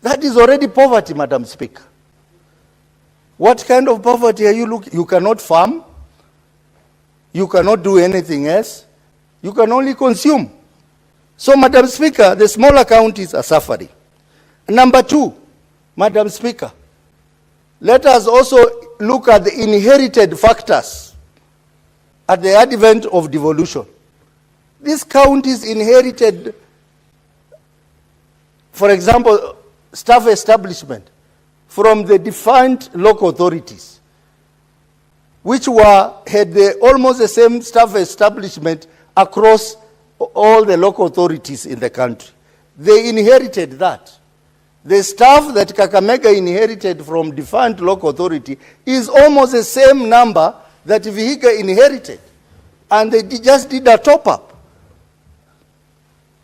that is already poverty, Madam Speaker. What kind of poverty are you looking? You cannot farm. You cannot do anything else. You can only consume. So, Madam Speaker, the smaller counties are suffering. Number two, Madam Speaker, let us also look at the inherited factors at the advent of devolution. These counties inherited, for example, staff establishment from the defunct local authorities, which had almost the same staff establishment across all the local authorities in the country. They inherited that. The staff that Kakamega inherited from defunct local authority is almost the same number that Vihiga inherited. And they just did a top-up.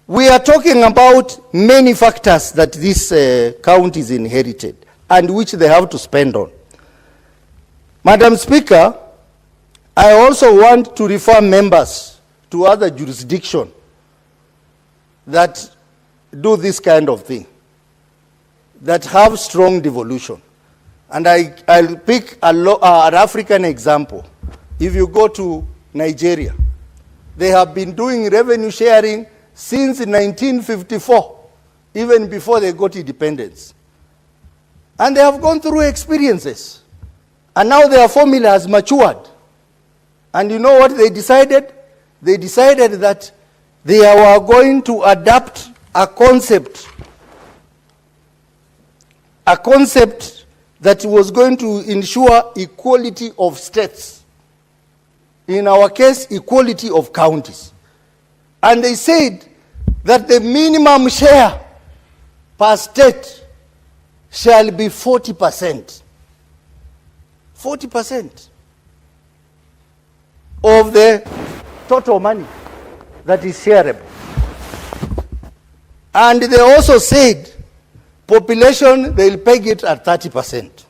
We are talking about many factors that these counties inherited and which they have to spend on. Madam Speaker, I also want to refer members to other jurisdictions that do this kind of thing, that have strong devolution. And I'll pick an African example. If you go to Nigeria, they have been doing revenue sharing since 1954, even before they got independence. And they have gone through experiences. And now their formula has matured. And you know what they decided? They decided that they were going to adapt a concept that was going to ensure equality of states. In our case, equality of counties. And they said that the minimum share per state shall be 40%. 40% of the total money that is shareable. And they also said population, they'll peg it at 30%.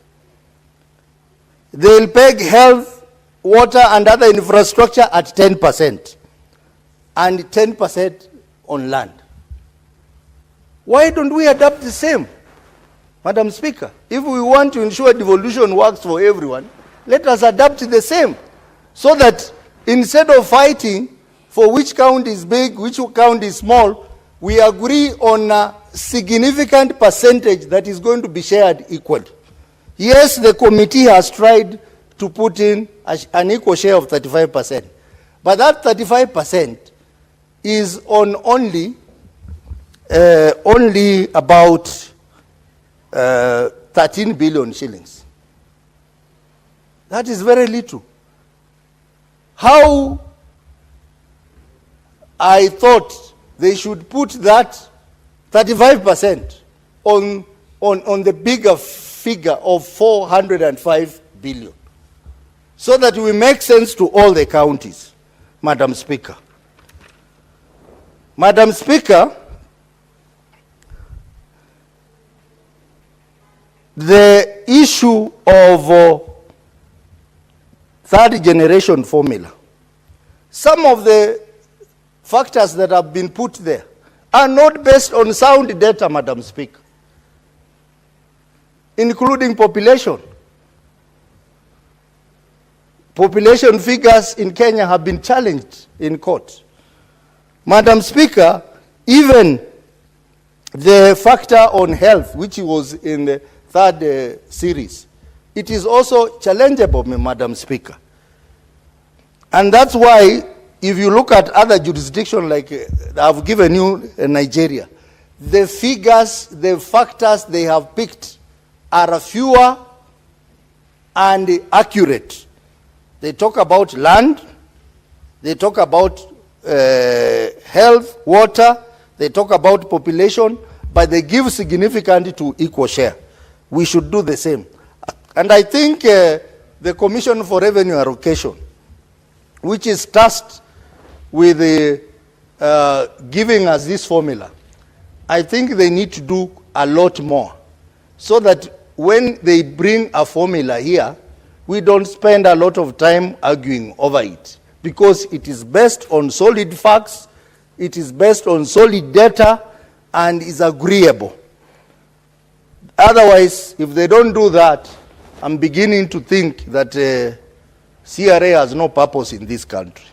They'll peg health, water, and other infrastructure at 10%. And 10% on land. Why don't we adopt the same, Madam Speaker? If we want to ensure devolution works for everyone, let us adopt the same, so that instead of fighting for which count is big, which count is small, we agree on a significant percentage that is going to be shared equally. Yes, the committee has tried to put in an equal share of 35%, but that 35% is on only about 13 billion shillings. That is very little. How I thought they should put that 35% on the bigger figure of 405 billion, so that we make sense to all the counties, Madam Speaker. Madam Speaker, the issue of third generation formula, some of the factors that have been put there are not based on sound data, Madam Speaker, including population. Population figures in Kenya have been challenged in court. Madam Speaker, even the factor on health, which was in the third series, it is also challengeable, Madam Speaker. And that's why, if you look at other jurisdictions, like I've given you Nigeria, the figures, the factors they have picked are fewer and accurate. They talk about land, they talk about health, water, they talk about population, but they give significance to equal share. We should do the same. And I think the Commission for Revenue Allocation, which is tasked with giving us this formula, I think they need to do a lot more, so that when they bring a formula here, we don't spend a lot of time arguing over it, because it is based on solid facts, it is based on solid data, and is agreeable. Otherwise, if they don't do that, I'm beginning to think that CRA has no purpose in this country.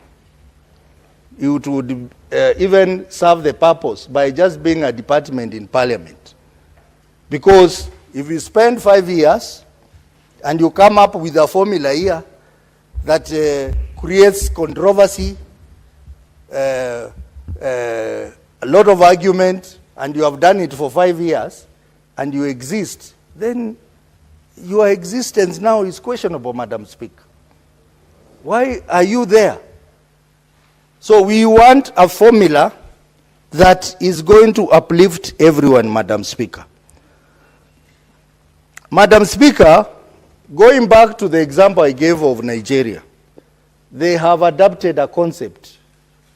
It would even serve the purpose by just being a department in Parliament. Because if you spend 5 years and you come up with a formula here that creates controversy, a lot of argument, and you have done it for 5 years, and you exist, then your existence now is questionable, Madam Speaker. Why are you there? So we want a formula that is going to uplift everyone, Madam Speaker. Madam Speaker, going back to the example I gave of Nigeria, they have adopted a concept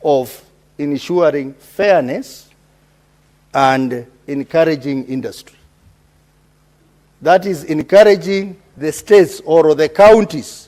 of ensuring fairness and encouraging industry. That is encouraging the states or the counties